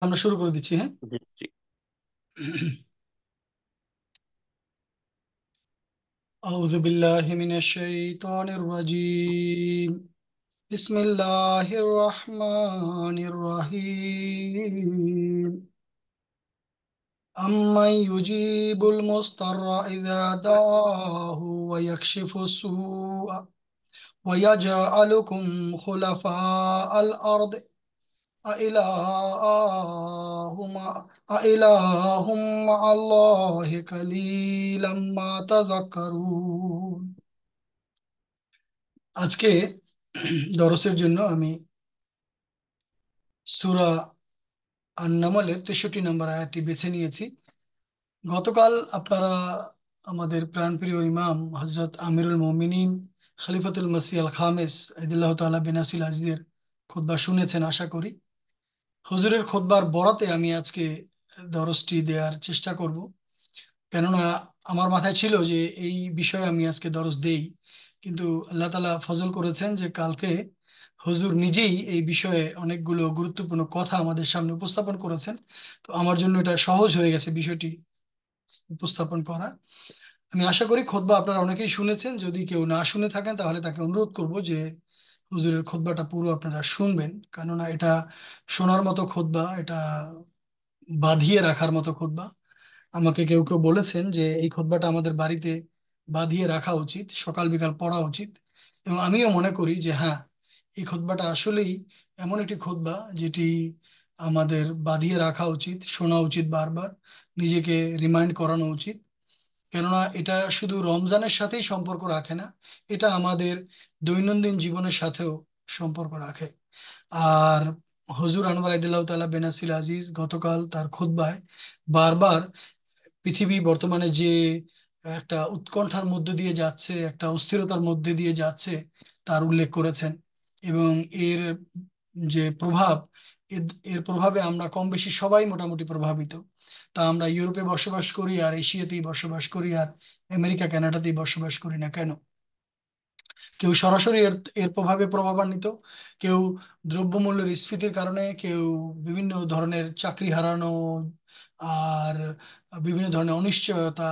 আমরা শুরু করে দিচ্ছি, হ্যাঁ। জি জি। أعوذ بالله من الشيطان الرجيم. بسم الله الرحمن الرحيم. أمن يجيب المضطر إذا دعاه ويكشف السوء ويجعلكم خلفاء الأرض أإله أإله مع الله قليلا ما تذكرون. আজকে দরসের জন্য আমি সূরা আন-নামলের 63 নম্বর আয়াতটি বেছে নিয়েছি। গতকাল আপনারা আমাদের প্রাণপ্রিয় ইমাম হযরত আমিরুল মুমিনিন খলিফাতুল মসিহ আল খামেস আইদুল্লাহ তাআলা বিনাসিল আজিজের খুতবা শুনেছেন আশা করি। হুজুরের খুতবার বরাতে আমি আজকে দরসটি দেওয়ার চেষ্টা করব, কেননা আমার মাথায় ছিল যে এই বিষয়ে আমি আজকে দরস দেই, কিন্তু আল্লাহ তাআলা ফজল করেছেন যে কালকে হুজুর নিজেই এই বিষয়ে অনেকগুলো গুরুত্বপূর্ণ কথা আমাদের সামনে উপস্থাপন করেছেন। তো আমার জন্য এটা সহজ হয়ে গেছে বিষয়টি উপস্থাপন করা। আমি আশা করি খুতবা আপনারা অনেকেই শুনেছেন, যদি কেউ না শুনে থাকেন তাহলে তাকে অনুরোধ করব যে হুজুরের খুতবাটা পুরো আপনারা শুনবেন, কেননা এটা শোনার মতো খুতবা, এটা বাঁধিয়ে রাখার মতো খুতবা। আমাকে কেউ কেউ বলেছেন যে এই খুতবাটা আমাদের বাড়িতে বাঁধিয়ে রাখা উচিত, সকাল বিকাল পড়া উচিত। এবং আমিও মনে করি যে হ্যাঁ, এই খুতবাটা আসলেই এমন একটি খুতবা যেটি আমাদের বাঁধিয়ে রাখা উচিত, শোনা উচিত বারবার, নিজেকে রিমাইন্ড করানো উচিত। কেননা এটা শুধু রমজানের সাথেই সম্পর্ক রাখে না, এটা আমাদের দৈনন্দিন জীবনের সাথেও সম্পর্ক রাখে। আর হুজুর আনোয়ার আইদুল্লাহ তাআলা বেনাসিল আজিজ গতকাল তার খুতবায় বারবার পৃথিবী বর্তমানে যে একটা উৎকণ্ঠার মধ্যে দিয়ে যাচ্ছে, একটা অস্থিরতার মধ্যে দিয়ে যাচ্ছে, তার উল্লেখ করেছেন। এবং এর যে প্রভাব, এর এর প্রভাবে আমরা কম বেশি সবাই মোটামুটি প্রভাবিত। তা আমরা ইউরোপে বসবাস করি আর এশিয়াতেই বসবাস করি আর আমেরিকা কানাডাতেই বসবাস করি না কেন, কেউ সরাসরি এর এর প্রভাবে প্রভাবান্বিত, কেউ দ্রব্যমূল্যের স্ফীতির কারণে, কেউ বিভিন্ন ধরনের চাকরি হারানো, আর বিভিন্ন ধরনের অনিশ্চয়তা,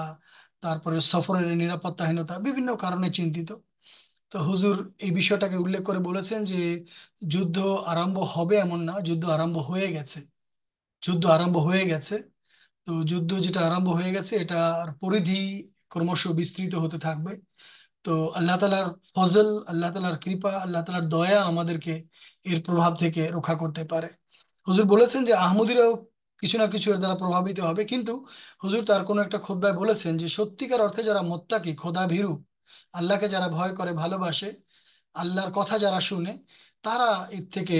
তারপরে সফরের নিরাপত্তাহীনতা, বিভিন্ন কারণে চিন্তিত। তো হুজুর এই বিষয়টাকে উল্লেখ করে বলেছেন যে যুদ্ধ আরম্ভ হবে এমন না, যুদ্ধ আরম্ভ হয়ে গেছে। যুদ্ধ আরম্ভ হয়ে গেছে। তো যুদ্ধ যেটা আরম্ভ হয়ে গেছে এটার পরিধি ক্রমশ বিস্তৃত হতে থাকবে। তো আল্লাহ তালার ফজল, আল্লাহ তালার কৃপা, আল্লাহ তালার দয়া আমাদেরকে এর প্রভাব থেকে রক্ষা করতে পারে। হুজুর বলেছেন যে আহমদীরাও কিছু না কিছু এর দ্বারা প্রভাবিত হবে, কিন্তু হুজুর তার কোনো একটা খুতবায় বলেছেন যে সত্যিকার অর্থে যারা মোত্তাকি, খোদা ভীরু, আল্লাহকে যারা ভয় করে ভালোবাসে, আল্লাহর কথা যারা শুনে, তারা এর থেকে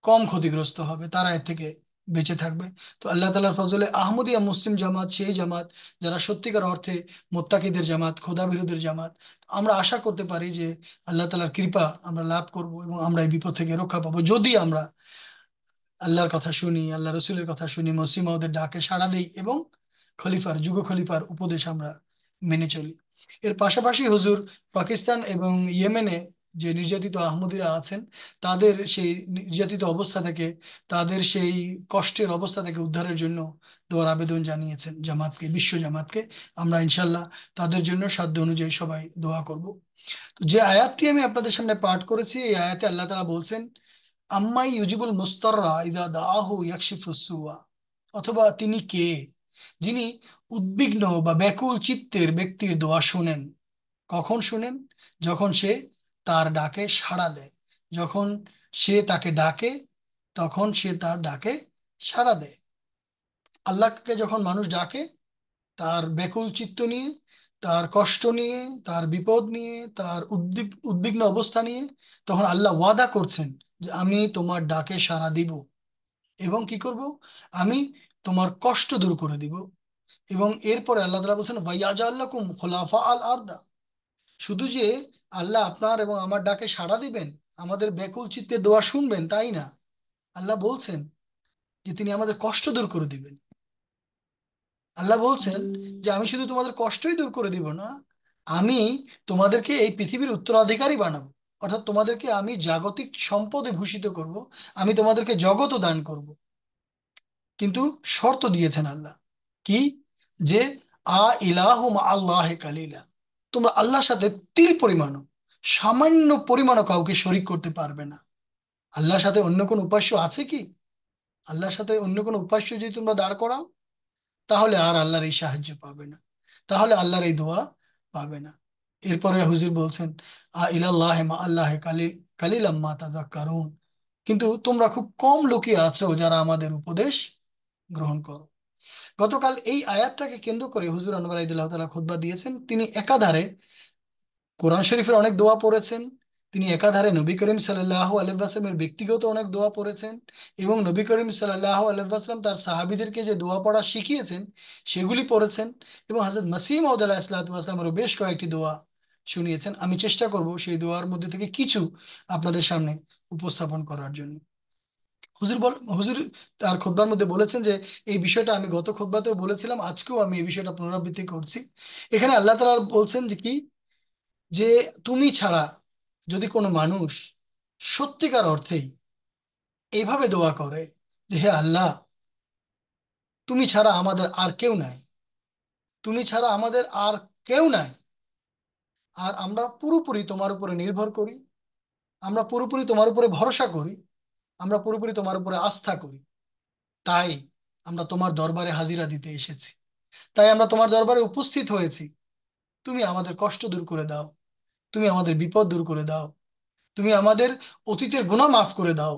কম ক্ষতিগ্রস্ত হবে, তারা এর থেকে বেঁচে থাকবে। তো আল্লাহ তালার ফজলে আহমদিয়া মুসলিম জামাত সেই জামাত যারা সত্যিকার অর্থে মোত্তাকিদের জামাত, খোদাভীরুদের জামাত। আমরা আশা করতে পারি যে আল্লাহ তালার কৃপা আমরা লাভ করব এবং আমরা এই বিপদ থেকে রক্ষা পাবো, যদি আমরা আল্লাহর কথা শুনি, আল্লাহ রসুলের কথা শুনি, মসিহ মাউদের ডাকে সাড়া দেই এবং খলিফার, যুগ খলিফার উপদেশ আমরা মেনে চলি। এর পাশাপাশি হুজুর পাকিস্তান এবং ইয়েমেনে যে নির্যাতিত আহমদিরা আছেন, তাদের সেই নির্যাতিত অবস্থা থেকে, তাদের সেই কষ্টের অবস্থা থেকে উদ্ধারের জন্য দোয়ার আবেদন জানিয়েছেন জামাতকে, বিশ্ব জামাতকে। আমরা ইনশাল্লাহ তাদের জন্য সাধ্য অনুযায়ী সবাই দোয়া করব। তো যে আয়াতটি আমি আপনাদের সামনে পাঠ করেছি, এই আয়াতে আল্লাহ তাআলা বলছেন, আম্মাই ইউজিবুল মুস্তাররা ইদা দাআহু ইয়াকশিফুস সুআ, অথবা তিনি কে, যিনি উদ্বিগ্ন বা ব্যাকুল চিত্তের ব্যক্তির দোয়া শুনেন। কখন শুনেন? যখন সে তার ডাকে সাড়া দেয়। যখন সে তাকে ডাকে, তখন সে তার ডাকে সাড়া দেয়। আল্লাহকে যখন মানুষ ডাকে, তার ব্যাকুল চিত্ত নিয়ে, তার কষ্ট নিয়ে, তার বিপদ নিয়ে, তার উদ্বিগ্ন অবস্থা নিয়ে, তখন আল্লাহ ওয়াদা করছেন যে আমি তোমার ডাকে সাড়া দিব এবং কি করব, আমি তোমার কষ্ট দূর করে দিব। এবং এরপরে আল্লাহ তাআলা বলছেন ওয়াইয়াজাল্লাকুম খুলাফা আল আরদা। শুধু যে আল্লাহ আপনার এবং আমার ডাকে সাড়া দিবেন, আমাদের ব্যাকুল চিত্তে দোয়া শুনবেন তাই না, আল্লাহ বলছেন যে তিনি আমাদের কষ্ট দূর করে দিবেন। আল্লাহ বলছেন যে আমি শুধু তোমাদের কষ্টই দূর করে দিব না, আমি তোমাদেরকে এই পৃথিবীর উত্তরাধিকারী বানাবো। অর্থাৎ তোমাদেরকে আমি জাগতিক সম্পদে ভূষিত করব, আমি তোমাদেরকে জগৎও দান করব। কিন্তু শর্ত দিয়েছেন আল্লাহ, কি? যে আ ইলাহু মা আল্লাহে কালিলা, তোমরা আল্লাহর সাথে তিল পরিমাণও, সামান্য পরিমাণও কাউকে শরিক করতে পারবে না। আল্লাহর সাথে অন্য কোনো উপাস্য আছে কি? আল্লাহর সাথে অন্য কোনো উপাস্য যদি তোমরা দাঁড় করাও, তাহলে আর আল্লাহর এই সাহায্য পাবে না, তাহলে আল্লাহর এই দোয়া পাবে না। এরপরে হুজুর বলছেন আ ইলাল্লাহ মা আল্লাহ কালিল কালিলাম মা তাযাক্কারুন, কিন্তু তোমরা খুব কম লোকই আছো যারা আমাদের উপদেশ গ্রহণ করো। গতকাল এই আয়াতটাকে কেন্দ্র করে হুজুর আনোয়ার আইদুল্লাহ তাআলা খুতবা দিয়েছেন। তিনি একাধারে কোরআন শরীফের অনেক দোয়া পড়েছেন, তিনি একাধারে নবী করিম সাল্লাল্লাহু আলাইহি ওয়াসাল্লামের ব্যক্তিগত অনেক দোয়া পড়েছেন, এবং নবী করিম সাল্লাল্লাহু আলাইহি ওয়াসাল্লাম তার সাহাবীদেরকে যে দোয়া পড়া শিখিয়েছেন সেগুলি পড়েছেন, এবং হযরত মসিহ মাউদ আলাইহিসসালাতু ওয়াসসালামেরও বেশ কয়েকটি দোয়া শুনিয়েছেন। আমি চেষ্টা করব সেই দোয়ার মধ্যে থেকে কিছু আপনাদের সামনে উপস্থাপন করার জন্য। হুজুর তার খুতবার মধ্যে বলেছেন যে এই বিষয়টা আমি গত খুতবাতেও বলেছিলাম, আজকেও আমি এই বিষয়টা পুনরাবৃত্তি করছি। এখানে আল্লাহ তাআলা বলছেন যে কি, যে তুমি ছাড়া যদি কোনো মানুষ সত্যিকার অর্থেই এইভাবে দোয়া করে যে হে আল্লাহ, তুমি ছাড়া আমাদের আর কেউ নাই, তুমি ছাড়া আমাদের আর কেউ নাই, আর আমরা পুরোপুরি তোমার উপরে নির্ভর করি, আমরা পুরোপুরি তোমার উপরে ভরসা করি, আমরা পুরোপুরি তোমার উপরে আস্থা করি, তাই আমরা তোমার দরবারে হাজিরা দিতে এসেছি, তাই আমরা তোমার দরবারে উপস্থিত হয়েছি। তুমি আমাদের কষ্ট দূর করে দাও, তুমি আমাদের বিপদ দূর করে দাও, তুমি আমাদের অতীতের গুনাহ মাফ করে দাও,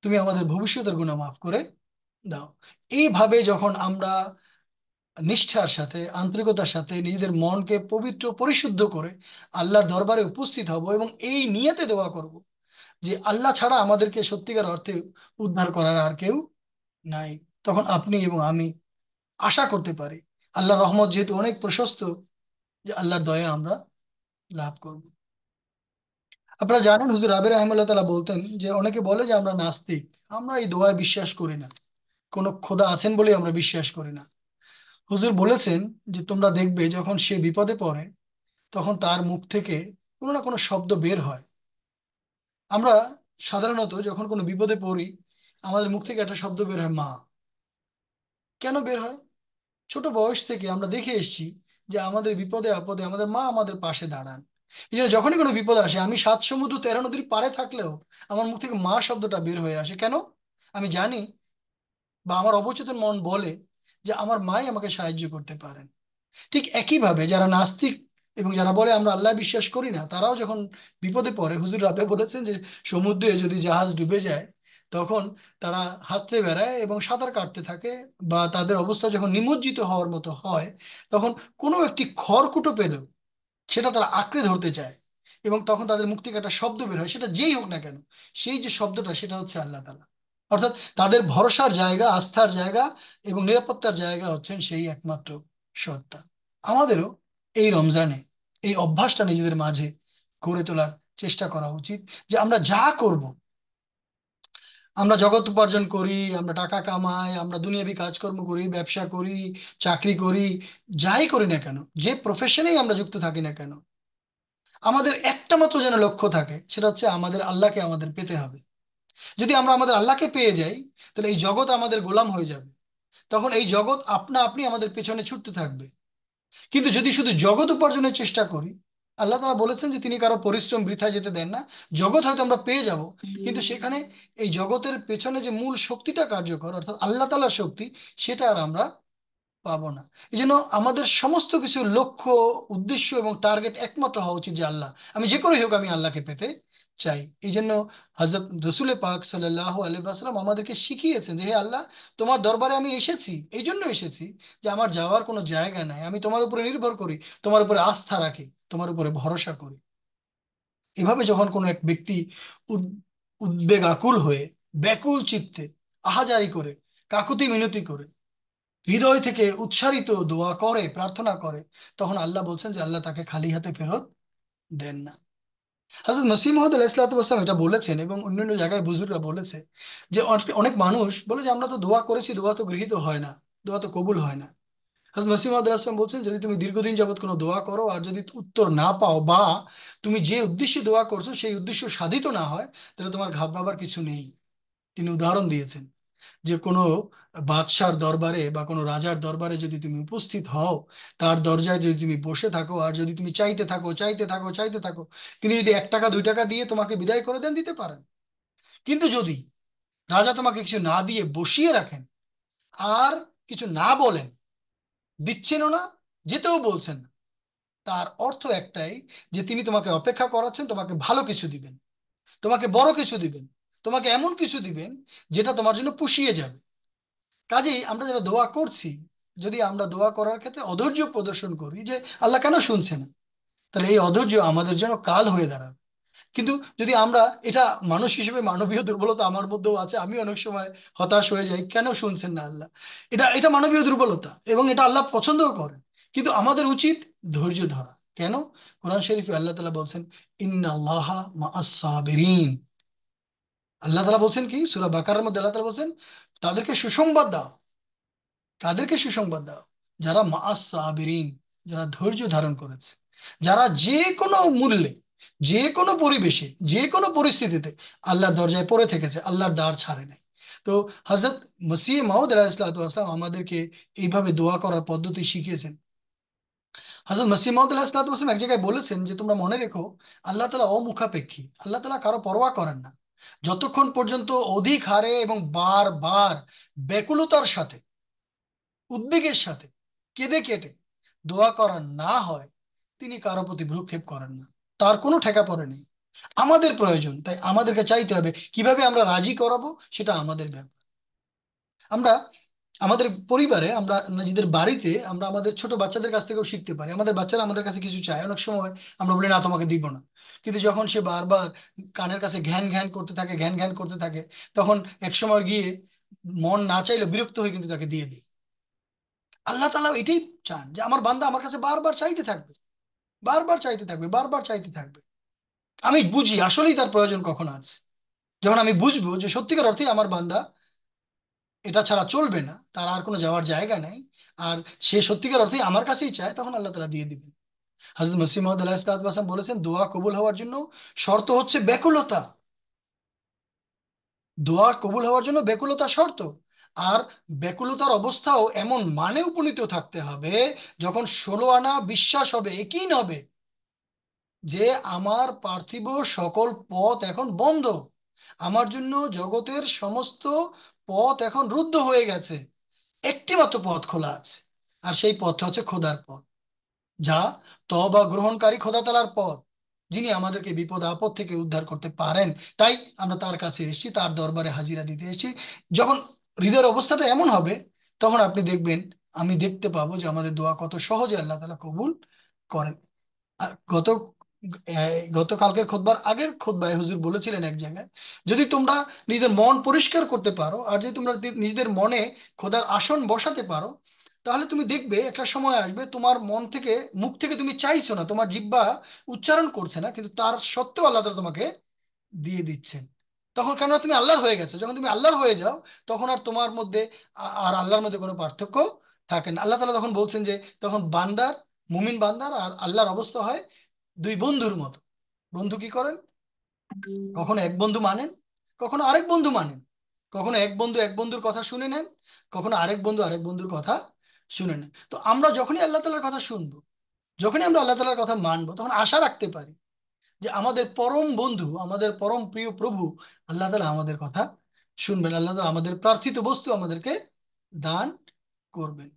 তুমি আমাদের ভবিষ্যতের গুনাহ মাফ করে দাও। এইভাবে যখন আমরা নিষ্ঠার সাথে, আন্তরিকতার সাথে নিজেদের মনকে পবিত্র পরিশুদ্ধ করে আল্লাহর দরবারে উপস্থিত হব এবং এই নিয়তে দোয়া করব যে আল্লাহ ছাড়া আমাদেরকে সত্যিকার অর্থে উদ্ধার করার আর কেউ নাই, তখন আপনি এবং আমি আশা করতে পারি আল্লাহর রহমত যেহেতু অনেক প্রশস্ত, যে আল্লাহর দয়া আমরা লাভ করব। আপনারা জানেন হুজুর রাবে রাহিমাহুল্লাহ তাআলা বলতেন যে অনেকে বলে যে আমরা নাস্তিক, আমরা এই দোয়ায় বিশ্বাস করি না, কোনো খোদা আছেন বলে আমরা বিশ্বাস করি না। হুজুর বলেছেন যে তোমরা দেখবে যখন সে বিপদে পড়ে তখন তার মুখ থেকে কোনো না কোনো শব্দ বের হয়। আমরা সাধারণত যখন কোনো বিপদে পড়ি আমাদের মুখ থেকে একটা শব্দ বের হয়, মা। কেন বের হয়? ছোট বয়স থেকে আমরা দেখে এসেছি যে আমাদের বিপদে আপদে আমাদের মা আমাদের পাশে দাঁড়ান। এই জন্য যখনই কোনো বিপদ আসে, আমি 7 সমুদ্র 13 নদীর পাড়ে থাকলেও আমার মুখ থেকে মা শব্দটা বের হয়ে আসে। কেন? আমি জানি, বা আমার অবচেতন মন বলে যে আমার মাই আমাকে সাহায্য করতে পারেন। ঠিক একইভাবে যারা নাস্তিক এবং যারা বলে আমরা আল্লাহ বিশ্বাস করি না, তারাও যখন বিপদে পড়ে, হুজুর রাবে বলেছেন যে সমুদ্রে যদি জাহাজ ডুবে যায় তখন তারা হাতড়ে বেড়ায় এবং সাঁতার কাটতে থাকে, বা তাদের অবস্থা যখন নিমজ্জিত হওয়ার মতো হয় তখন কোনো একটি খড়কুটো পেলেও সেটা তারা আঁকড়ে ধরতে চায়, এবং তখন তাদের মুখ থেকে একটা শব্দ বের হয়, সেটা যেই হোক না কেন, সেই যে শব্দটা সেটা হচ্ছে আল্লাহ তাআলা। অর্থাৎ তাদের ভরসার জায়গা, আস্থার জায়গা এবং নিরাপত্তার জায়গা হচ্ছেন সেই একমাত্র সত্তা। আমাদেরও এই রমজানে এই অভ্যাসটা নিজেদের মাঝে গড়ে তোলার চেষ্টা করা উচিত, যে আমরা যা করব, আমরা জগৎ উপার্জন করি, আমরা টাকা কামাই, আমরা দুনিয়াবি কাজকর্ম করি, ব্যবসা করি, চাকরি করি, যাই করি না কেন, যে প্রফেশনেই আমরা যুক্ত থাকি না কেন, আমাদের একটা মাত্র যেন লক্ষ্য থাকে, সেটা হচ্ছে আমাদের আল্লাহকে আমাদের পেতে হবে। যদি আমরা আমাদের আল্লাহকে পেয়ে যাই তাহলে এই জগৎ আমাদের গোলাম হয়ে যাবে, তখন এই জগৎ আপনা আপনি আমাদের পেছনে ছুটতে থাকবে। কিন্তু যদি শুধু জগৎ উপার্জনের চেষ্টা করি, আল্লাহ তাআলা বলেছেন যে তিনি কারো পরিশ্রম বৃথা যেতে দেন না। জগৎ হয়তো আমরা পেয়ে যাব, কিন্তু সেখানে এই জগতের পেছনে যে মূল শক্তিটা কার্যকর, অর্থাৎ আল্লাহ তাআলার শক্তি, সেটা আর আমরা পাবো না। এই জন্য আমাদের সমস্ত কিছু লক্ষ্য, উদ্দেশ্য এবং টার্গেট একমাত্র হওয়া উচিত যে আল্লাহ, আমি যে করেই হোক আমি আল্লাহকে পেতে চাই। এই জন্য হযরত রসুল পাক সাল্লাল্লাহু আলাইহি ওয়াসাল্লাম আমাদেরকে শিখিয়েছেন যে হে আল্লাহ, তোমার দরবারে আমি এসেছি, এই জন্য এসেছি যে আমার যাওয়ার কোনো জায়গা নাই, আমি তোমার উপরে নির্ভর করি, তোমার উপরে আস্থা রাখি, তোমার উপরে ভরসা করি। এভাবে যখন কোনো এক ব্যক্তি উদ- উদ্বেগ আকুল হয়ে ব্যাকুল চিত্তে আহাজারি করে, কাকুতি মিনতি করে, হৃদয় থেকে উচ্চারিত দোয়া করে, প্রার্থনা করে, তখন আল্লাহ বলছেন যে আল্লাহ তাকে খালি হাতে ফেরত দেন না। হযরত মসিহ মউদ আলাইহিস সালাতু ওয়াস সালাম এটা বলেছেন, এবং অন্যান্য জায়গায় বুজুর্গরা বলেছে যে অনেক অনেক মানুষ বলে যে আমরা তো দোয়া করেছি, দোয়া তো গৃহীত হয় না, দোয়া তো কবুল হয় না। হযরত মসিহ মউদ আলাইহিস সালাম বলছেন, যদি তুমি দীর্ঘদিন যাবত কোনো দোয়া করো আর যদি উত্তর না পাও, বা তুমি যে উদ্দেশ্যে দোয়া করছো সেই উদ্দেশ্য সাধিত না হয়, তাহলে তোমার ঘাবড়াবার কিছু নেই। তিনি উদাহরণ দিয়েছেন যে কোনো বাদশার দরবারে বা কোনো রাজার দরবারে যদি তুমি উপস্থিত হও, তার দরজায় যদি তুমি বসে থাকো আর যদি তুমি চাইতে থাকো চাইতে থাকো চাইতে থাকো, তিনি যদি 1 টাকা 2 টাকা দিয়ে তোমাকে বিদায় করে দেন, দিতে পারেন। কিন্তু যদি রাজা তোমাকে কিছু না দিয়ে বসিয়ে রাখেন আর কিছু না বলেন, দিচ্ছেনও না, যেতেও বলছেন না, তার অর্থ একটাই, যে তিনি তোমাকে অপেক্ষা করাচ্ছেন, তোমাকে ভালো কিছু দিবেন, তোমাকে বড় কিছু দিবেন, তোমাকে এমন কিছু দিবেন যেটা তোমার জন্য পুষিয়ে যাবে। কাজেই আমরা যারা দোয়া করছি, যদি আমরা দোয়া করার ক্ষেত্রে অধৈর্য প্রদর্শন করি যে আল্লাহ কেন শুনছে না, তাহলে এই অধৈর্য আমাদের জন্য কাল হয়ে দাঁড়াবে। কিন্তু যদি আমরা এটা, মানুষ হিসেবে মানবীয় দুর্বলতা আমার মধ্যেও আছে, আমি অনেক সময় হতাশ হয়ে যাই, কেন শুনছেন না আল্লাহ। এটা এটা মানবীয় দুর্বলতা এবং এটা আল্লাহ পছন্দও করেন। কিন্তু আমাদের উচিত ধৈর্য ধরা। কেন? কোরআন শরীফে আল্লাহ তাআলা বলছেন, ইন্নাল্লাহা মাআস সাবিরিন। আল্লাহ তাআলা বলছেন কি, সূরা বাকারার মধ্যে আল্লাহ তাআলা বলছেন, তাদেরকে সুসংবাদ দাও, তাদেরকে সুসংবাদ দাও যারা মাআস সাবিরিন, যারা ধৈর্য ধারণ করেছে, যারা যে কোনো মূল্যে, যে কোনো পরিবেশে, যে কোনো পরিস্থিতিতে আল্লাহর দরজায় পড়ে থেকেছে, আল্লাহর দ্বার ছাড়ে নাই। তো হযরত মসিহ মাউদ আলাইহিসসালাতু ওয়াসসালাম আমাদেরকে এইভাবে দোয়া করার পদ্ধতি শিখিয়েছেন। হযরত মসিহ মাউদ আলাইহিসসালাতু ওয়াসসালাম এক জায়গায় বলেছেন যে, তোমরা মনে রেখো, আল্লাহ তাআলা অমুখাপেক্ষী, আল্লাহ তাআলা কারো পরোয়া করেন না। যতক্ষণ পর্যন্ত অধিক হারে এবং বারবার ব্যাকুলতার সাথে, উদ্বেগের সাথে, কেঁদে কেটে দোয়া করা না হয়, তিনি কারো প্রতি ভ্রুক্ষেপ করেন না, তার কোনো ঠেকা পড়ে নেই। আমাদের প্রয়োজন, তাই আমাদেরকে চাইতে হবে কিভাবে আমরা রাজি করাবো, সেটা আমাদের ব্যাপার। আমরা আমাদের পরিবারে, আমরা নিজেদের বাড়িতে, আমরা আমাদের ছোট বাচ্চাদের কাছ থেকেও শিখতে পারি। আমাদের বাচ্চারা আমাদের কাছে কিছু চায়, অনেক সময় আমরা বলি না, তোমাকে দিব না। কিন্তু যখন সে বারবার কানের কাছে ঘ্যান ঘ্যান করতে থাকে, ঘ্যান ঘ্যান করতে থাকে, তখন এক সময় গিয়ে মন না চাইলে বিরক্ত হয়ে কিন্তু তাকে দিয়ে দিই। আল্লাহ তাআলা এটাই চান যে আমার বান্দা আমার কাছে বারবার চাইতে থাকবে, বারবার চাইতে থাকবে, বারবার চাইতে থাকবে। আমি বুঝি আসলেই তার প্রয়োজন কখন আছে। যখন আমি বুঝবো যে সত্যিকার অর্থে আমার বান্দা এটা ছাড়া চলবে না, তার আর কোনো যাওয়ার জায়গা নেই, আর সে সত্যিকার অর্থে আমার কাছেই চায়, তখন আল্লাহ তাআলা দিয়ে দিবেন। হযরত মসিহ মাউদ আলাইহিস সালাম বলেছেন, দোয়া কবুল হওয়ার জন্য শর্ত হচ্ছে ব্যাকুলতা। দোয়া কবুল হওয়ার জন্য ব্যাকুলতা শর্ত। আর ব্যাকুলতার অবস্থাও এমন মানে উপনীত থাকতে হবে, যখন 16 আনা বিশ্বাস হবে, একই হবে যে আমার পার্থিব সকল পথ এখন বন্ধ, আমার জন্য জগতের সমস্ত পথ এখন রুদ্ধ হয়ে গেছে, একটি মাত্র পথ খোলা আছে, আর সেই পথটা হচ্ছে খোদার পথ, যা তওবা গ্রহণকারী খোদা তাআলার পথ, যিনি আমাদেরকে বিপদ আপদ থেকে উদ্ধার করতে পারেন। তাই আমরা তার কাছে এসেছি, তার দরবারে হাজিরা দিতে এসেছি। যখন হৃদয়ের অবস্থাটা এমন হবে, তখন আপনি দেখবেন, আমি দেখতে পাবো যে আমাদের দোয়া কত সহজে আল্লাহ তাআলা কবুল করেন। গত গতকালকের খুতবার আগের খুতবায় হুজুর বলেছিলেন এক জায়গায়, যদি তোমরা নিজেদের মন পরিষ্কার করতে পারো আর যদি তোমরা নিজেদের মনে খোদার আসন বসাতে পারো, তাহলে তুমি দেখবে একটা সময় আসবে, তোমার মন থেকে, মুখ থেকে তুমি চাইছো না, তোমার জিহ্বা উচ্চারণ করছে না, কিন্তু তার সত্ত্বেও আল্লাহ তাআলা তোমাকে দিয়ে দিচ্ছেন। তখন কেননা তুমি আল্লাহর হয়ে গেছো। যখন তুমি আল্লাহর হয়ে যাও, তখন আর তোমার মধ্যে আর আল্লাহর মধ্যে কোনো পার্থক্য থাকে না। আল্লাহ তাআলা তখন বলছেন যে, তখন বান্দার, মুমিন বান্দার আর আল্লাহর অবস্থা হয় দুই বন্ধুর মতো। বন্ধু কি করেন? কখনো এক বন্ধু মানেন, কখনো আরেক বন্ধু মানেন। কখনো এক বন্ধু এক বন্ধুর কথা শুনে নেন, কখনো আরেক বন্ধু আরেক বন্ধুর কথা শুনে নেন। তো আমরা যখনই আল্লাহ তাআলার কথা শুনবো, যখনই আমরা আল্লাহ তাআলার কথা মানবো, তখন আশা রাখতে পারি যে আমাদের পরম বন্ধু, আমাদের পরম প্রিয় প্রভু আল্লাহ তাআলা আমাদের কথা শুনবেন, আল্লাহ তাআলা আমাদের প্রার্থিত বস্তু আমাদেরকে দান করবেন।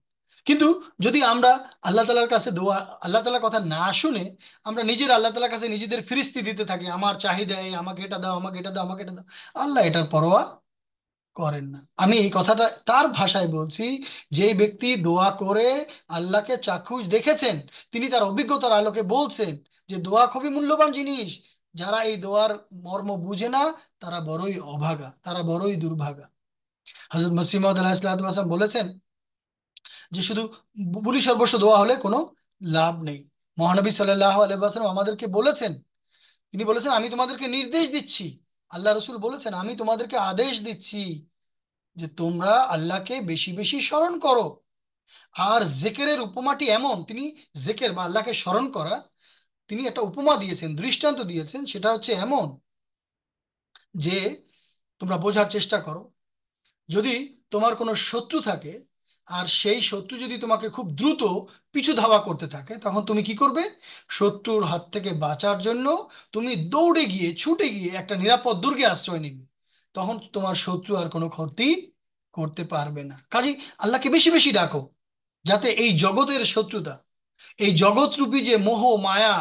কিন্তু যদি আমরা আল্লাহ তাআলার কাছে দোয়া, আল্লাহ তাআলার কথা না শুনে আমরা নিজের আল্লাহ তাআলার কাছে নিজেদের ফিরিস্তি দিতে থাকি, আমার চাহিদা এই, আমাকে এটা দাও, আমাকে এটা দাও, আমাকে এটা দাও, আল্লাহ এটার পরোয়া করেন না। আমি এই কথাটা তার ভাষায় বলছি, যে ব্যক্তি দোয়া করে আল্লাহকে চাক্ষুষ দেখেছেন, তিনি তার অভিজ্ঞতার আলোকে বলছেন যে দোয়া খুবই মূল্যবান জিনিস। যারা এই দোয়ার মর্ম বুঝে না, তারা বড়ই অভাগা, তারা বড়ই দুর্ভাগা। হযরত মসিহ মাউদ আলাইহিস সালাম বলেছেন যে শুধু বুলি সর্বস্ব দোয়া হলে কোনো লাভ নেই। মহানবী সাল্লাল্লাহু আলাইহি ওয়াসাল্লাম আমাদেরকে বলেছেন, তিনি বলেছেন, আমি তোমাদেরকে নির্দেশ দিচ্ছি, আল্লাহ রসুল বলেছেন, আমি তোমাদেরকে আদেশ দিচ্ছি যে তোমরা আল্লাহকে বেশি বেশি স্মরণ করো। আর জেকেরের উপমাটি এমন, তিনি জেকের বা আল্লাহকে স্মরণ করা, তিনি একটা উপমা দিয়েছেন, দৃষ্টান্ত দিয়েছেন, সেটা হচ্ছে এমন যে, তোমরা বোঝার চেষ্টা করো, যদি তোমার কোনো শত্রু থাকে, আর সেই শত্রু যদি তোমাকে খুব দ্রুত পিছু ধাওয়া করতে থাকে, তখন তুমি কি করবে? শত্রুর হাত থেকে বাঁচার জন্য তুমি দৌড়ে গিয়ে, ছুটে গিয়ে একটা নিরাপদ দুর্গে আশ্রয় নিবে। তখন তোমার শত্রু আর কোনো ক্ষতি করতে পারবে না। কাজেই আল্লাহকে বেশি বেশি ডাকো, যাতে এই জগতের শত্রুতা, এই জগৎরূপী যে মোহ মায়া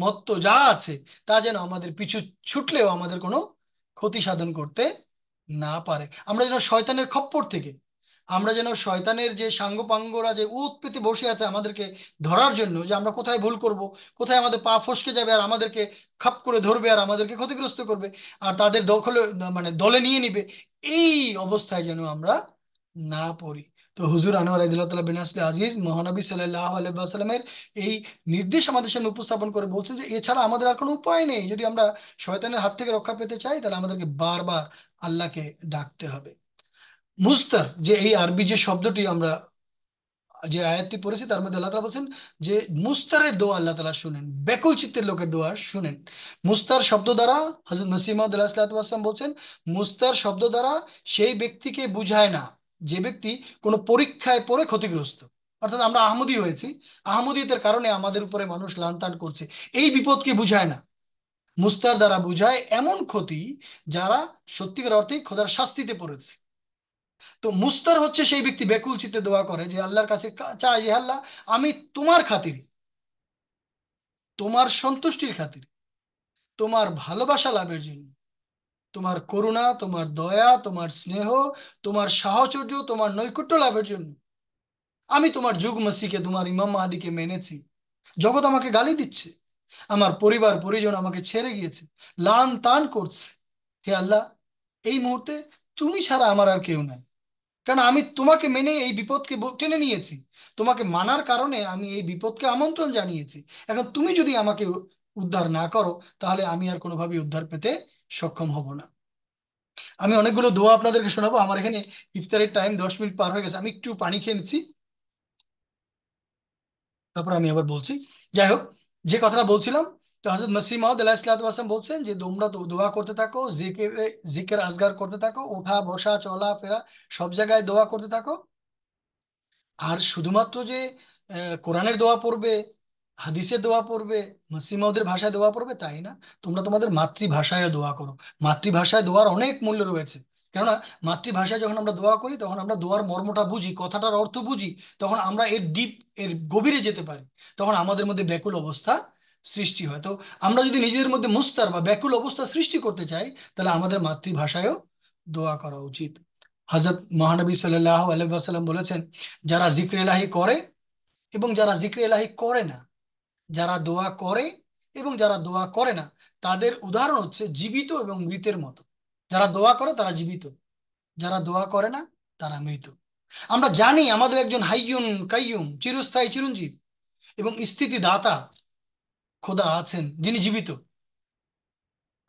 মত্ত যা আছে, তা যেন আমাদের পিছু ছুটলেও আমাদের কোনো ক্ষতি সাধন করতে না পারে। আমরা যেন শয়তানের খপ্পর থেকে, আমরা যেন শয়তানের যে সাঙ্গপাঙ্গরা যে উৎ পেতে বসে আছে আমাদেরকে ধরার জন্য, যে আমরা কোথায় ভুল করব, কোথায় আমাদের পা ফসকে যাবে, আর আমাদেরকে খাপ করে ধরবে আর আমাদেরকে ক্ষতিগ্রস্ত করবে, আর তাদের দখলে মানে দলে নিয়ে নিবে, এই অবস্থায় যেন আমরা না পড়ি। তো হুজুর আনোয়ার আদিল্লাহ তাআলা বিন আসলে আজিজ মহানবী সাল্লাল্লাহু আলাইহি ওয়াসাল্লামের এই নির্দেশ আমাদের সামনে উপস্থাপন করে বলছেন যে এছাড়া আমাদের আর কোনো উপায় নেই। যদি আমরা শয়তানের হাত থেকে রক্ষা পেতে চাই, তাহলে আমাদেরকে বারবার আল্লাহকে ডাকতে হবে। মুস্তার, যে এই আরবি যে শব্দটি আমরা যে আয়াতটি পড়েছি, তার মধ্যে আল্লাহ তাআলা বলছেন যে মুস্তারের দোয়া আল্লাহ তাআলা শুনেন, ব্যাকুল চিত্তের লোকের দোয়া শুনেন। মুস্তার শব্দ দ্বারা হযরত মসিহ মাউদ আলাইহিস সালাতু ওয়াস সালাম বলছেন, মুস্তার শব্দ দ্বারা সেই ব্যক্তিকে বুঝায় না যে ব্যক্তি কোনো পরীক্ষায় পড়ে ক্ষতিগ্রস্ত। অর্থাৎ আমরা আহমদী হয়েছি, আহমদীয়তের কারণে আমাদের উপরে মানুষ লানতান করছে, এই বিপদকে বুঝায় না। মুস্তার দ্বারা বুঝায় এমন ক্ষতি যারা সত্যিকার অর্থেই খোদার শাস্তিতে পড়েছে। তো মুস্তার হচ্ছে সেই ব্যক্তি ব্যাকুল চিত্তে দোয়া করে, যে আল্লাহর কাছে চায় যে আল্লাহ, আমি তোমার খাতিরে, তোমার সন্তুষ্টির খাতিরে, তোমার ভালোবাসা লাভের জন্য, তোমার করুণা, তোমার দয়া, তোমার স্নেহ, তোমার সাহচর্য, তোমার নৈকট্য লাভের জন্য আমি তোমার যুগ মসিকে, তোমার ইমাম মাহাদিকে মেনেছি। জগৎ আমাকে গালি দিচ্ছে, আমার পরিবার পরিজন আমাকে ছেড়ে গিয়েছে, লান তান করছে। হে আল্লাহ, এই মুহূর্তে তুমি ছাড়া আমার আর কেউ নাই, কারণ আমি তোমাকে মেনে এই বিপদকে টেনে নিয়েছি। তোমাকে মানার কারণে আমি এই বিপদকে আমন্ত্রণ জানিয়েছি। এখন তুমি যদি আমাকে উদ্ধার না করো, তাহলে আমি আর কোনোভাবেই উদ্ধার পেতে সক্ষম হব না। আমি অনেকগুলো দোয়া আপনাদেরকে শোনাবো। আমার এখানে ইফতারের টাইম 10 মিনিট পার হয়ে গেছে, আমি একটু পানি খেয়ে নিচ্ছি, তারপর আমি আবার বলছি। যাই হোক, যে কথাটা বলছিলাম, তো হযরত মসিহ মাউদ আলাইহিস সালাতু ওয়াস সালাম বলছেন যে তোমরা তো দোয়া করতে থাকো, জিকির জিকির আজগার করতে থাকো, ওঠা বসা চলা ফেরা সব জায়গায় দোয়া করতে থাকো। আর শুধুমাত্র যে কোরআনের দোয়া পড়বে, হাদিসের দোয়া পড়বে, মুসলিমদের ভাষায় দোয়া পড়বে, তাই না। তোমরা তোমাদের মাতৃভাষায় দোয়া করো। মাতৃভাষায় দোয়ার অনেক মূল্য রয়েছে। কেননা মাতৃভাষায় যখন আমরা দোয়া করি, তখন আমরা দোয়ার মর্মটা বুঝি, কথাটার অর্থ বুঝি, তখন আমরা এর ডিপ, এর গভীরে যেতে পারি। তখন আমাদের মধ্যে ব্যাকুল অবস্থা সৃষ্টি হয়। তো আমরা যদি নিজেদের মধ্যে মুস্তার বা ব্যাকুল অবস্থা সৃষ্টি করতে চাই, তাহলে আমাদের মাতৃভাষায়ও দোয়া করা উচিত। হযরত মহানবী সাল্লাল্লাহু আলাইহি ওয়াসাল্লাম বলেছেন, যারা জিক্রে ইলাহি করে এবং যারা জিক্রে ইলাহি করে না, যারা দোয়া করে এবং যারা দোয়া করে না, তাদের উদাহরণ হচ্ছে জীবিত এবং মৃতের মতো। যারা দোয়া করে তারা জীবিত, যারা দোয়া করে না তারা মৃত। আমরা জানি আমাদের একজন হাইয়ুন কাইয়ুম, চিরস্থায়ী চিরঞ্জীব এবং স্থিতিদাতা খোদা আছেন, যিনি জীবিত।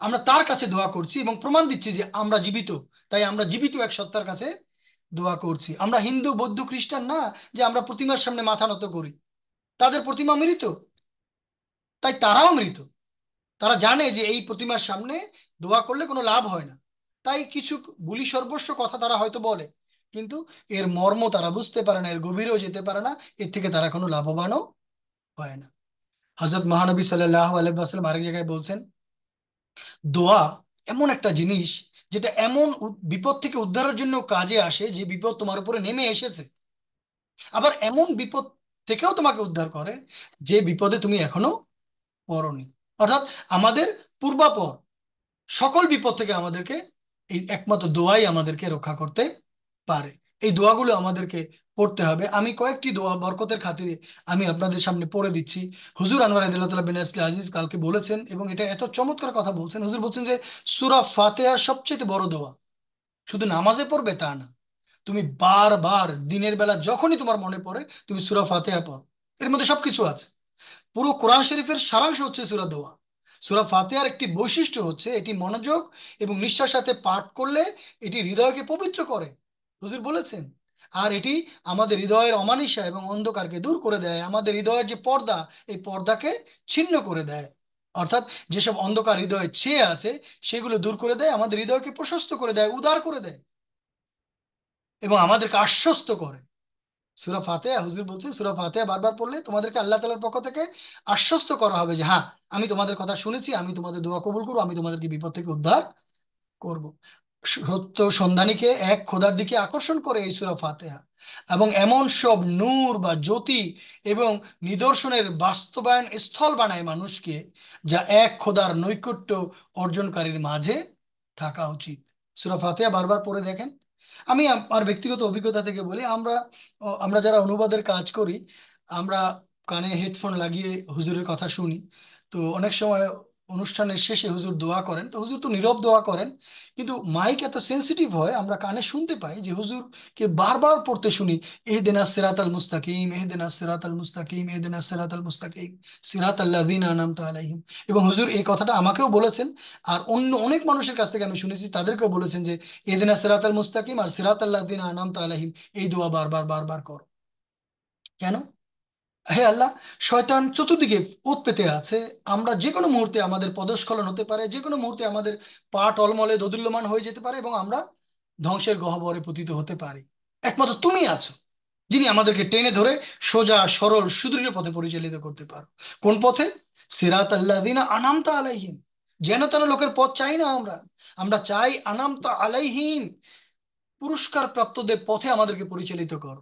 আমরা তার কাছে দোয়া করছি এবং প্রমাণ দিচ্ছি যে আমরা জীবিত। তাই আমরা জীবিত এক সত্তার কাছে দোয়া করছি। আমরা হিন্দু বৌদ্ধ খ্রিস্টান না, যে আমরা প্রতিমার সামনে মাথা নত করি। তাদের প্রতিমা মৃত, তাই তারাও মৃত। তারা জানে যে এই প্রতিমার সামনে দোয়া করলে কোনো লাভ হয় না, তাই কিছু বুলি সর্বস্ব কথা তারা হয়তো বলে, কিন্তু এর মর্ম তারা বুঝতে পারে না, এর গভীরেও যেতে পারে না, এর থেকে তারা কোনো লাভবানও হয় না। হযরত মহানবী সাল্লাল্লাহু আলাইহি ওয়াসাল্লাম আরেক জায়গায় বলছেন, দোয়া এমন একটা জিনিস যেটা এমন বিপদ থেকে উদ্ধারের জন্য কাজে আসে, যে বিপদ তোমার উপরে নেমে এসেছে, আবার এমন বিপদ থেকেও তোমাকে উদ্ধার করে যে বিপদে তুমি এখনো পড়নি। অর্থাৎ আমাদের পূর্বাপর সকল বিপদ থেকে আমাদেরকে এই একমাত্র দোয়াই আমাদেরকে রক্ষা করতে পারে। এই দোয়াগুলো আমাদেরকে পড়তে হবে। আমি কয়েকটি দোয়া বরকতের খাতিরে আমি আপনাদের সামনে পড়ে দিচ্ছি। হুজুর আনোয়ার আদিল্লাহ তাআলা বিন আসলে আজিজ কালকে বলেছেন, এবং এটা এত চমৎকার কথা বলছেন। হুজুর বলছেন যে সূরা ফাতিহা সবচেয়ে বড় দোয়া। শুধু নামাজে পড়বে তা না, তুমি বারবার দিনের বেলা যখনই তোমার মনে পড়ে তুমি সূরা ফাতিহা পড়ো। এর মধ্যে সবকিছু আছে। পুরো কোরআন শরীফের সারাংশ হচ্ছে সূরা দোয়া। সূরা ফাতিহার একটি বৈশিষ্ট্য হচ্ছে এটি মনোযোগ এবং নিঃশ্বাসের সাথে পাঠ করলে এটি হৃদয়কে পবিত্র করে, হুজুর বলেছেন। আর এটি আমাদের হৃদয়ের অমানিসা এবং অন্ধকারকে দূর করে দেয়। আমাদের হৃদয়ের যে পর্দা, এই পর্দাকে ছিন্ন করে দেয়। অর্থাৎ যেসব অন্ধকার হৃদয়ে ছেয়ে আছে, সেগুলো দূর করে দেয়, আমাদের হৃদয়কে প্রশস্ত করে দেয়, উদার করে দেয়। এবং আমাদেরকে আশ্বস্ত করে। সূরা ফাতিহা, হুজুর বলছেন সূরা ফাতিহা বারবার পড়লে তোমাদেরকে আল্লাহ তাআলার পক্ষ থেকে আশ্বস্ত করা হবে যে হ্যাঁ, আমি তোমাদের কথা শুনেছি, আমি তোমাদের দোয়া কবুল করবো, আমি তোমাদেরকে বিপদ থেকে উদ্ধার করব। সত্য সন্ধানীকে এক খোদার দিকে আকর্ষণ করে এই সূরা ফাতিহা, এবং এমন সব নূর বা জ্যোতি এবং নিদর্শনের বাস্তবায়ন স্থল বানায় মানুষকে, যা এক খোদার নৈকট্য অর্জনকারীর মাঝে থাকা উচিত। সূরা ফাতিহা বারবার পড়ে দেখেন। আমি আমার ব্যক্তিগত অভিজ্ঞতা থেকে বলি, আমরা যারা অনুবাদের কাজ করি, আমরা কানে হেডফোন লাগিয়ে হুজুরের কথা শুনি। তো অনেক সময় অনুষ্ঠানের শেষে হুজুর দোয়া করেন, তো হুজুর তো নীরব দোয়া করেন, কিন্তু মাইক এত সেনসিটিভ হয়, আমরা কানে শুনতে পাই যে হুজুরকে বারবার পড়তে শুনি, ইহদিনাস সিরাতাল মুস্তাকিম, ইহদিনাস সিরাতাল মুস্তাকিম, ইহদিনাস সিরাতাল মুস্তাকিম, সিরাতাল্লাযিনা আনআমতা আলাইহিম। এবং হুজুর এই কথাটা আমাকেও বলেছেন, আর অন্য অনেক মানুষের কাছ থেকে আমি শুনেছি, তাদেরকেও বলেছেন যে ইহদিনাস সিরাতাল মুস্তাকিম আর সিরাতাল্লাযিনা আনআমতা আলাইহিম এই দোয়া বারবার বারবার করো। কেন? হে আল্লাহ, শয়তান চতুর্দিকে ওৎ পেতে আছে। আমরা যে কোনো মুহূর্তে আমাদের পদস্খলন হতে পারে, যে কোনো মুহূর্তে আমাদের পা টলমলে দোদুল্যমান হয়ে যেতে পারে, এবং আমরা ধ্বংসের গহ্বরে পতিত হতে পারি। একমাত্র তুমি আছো যিনি আমাদেরকে টেনে ধরে সোজা সরল সুদৃঢ় পথে পরিচালিত করতে পারো। কোন পথে? সিরাত আল্লাযিনা আনআমতা আলাইহিম। যেন তেন লোকের পথ চাই না আমরা, আমরা চাই আনামতা আলাইহিম, পুরস্কার প্রাপ্তদের পথে আমাদেরকে পরিচালিত করো।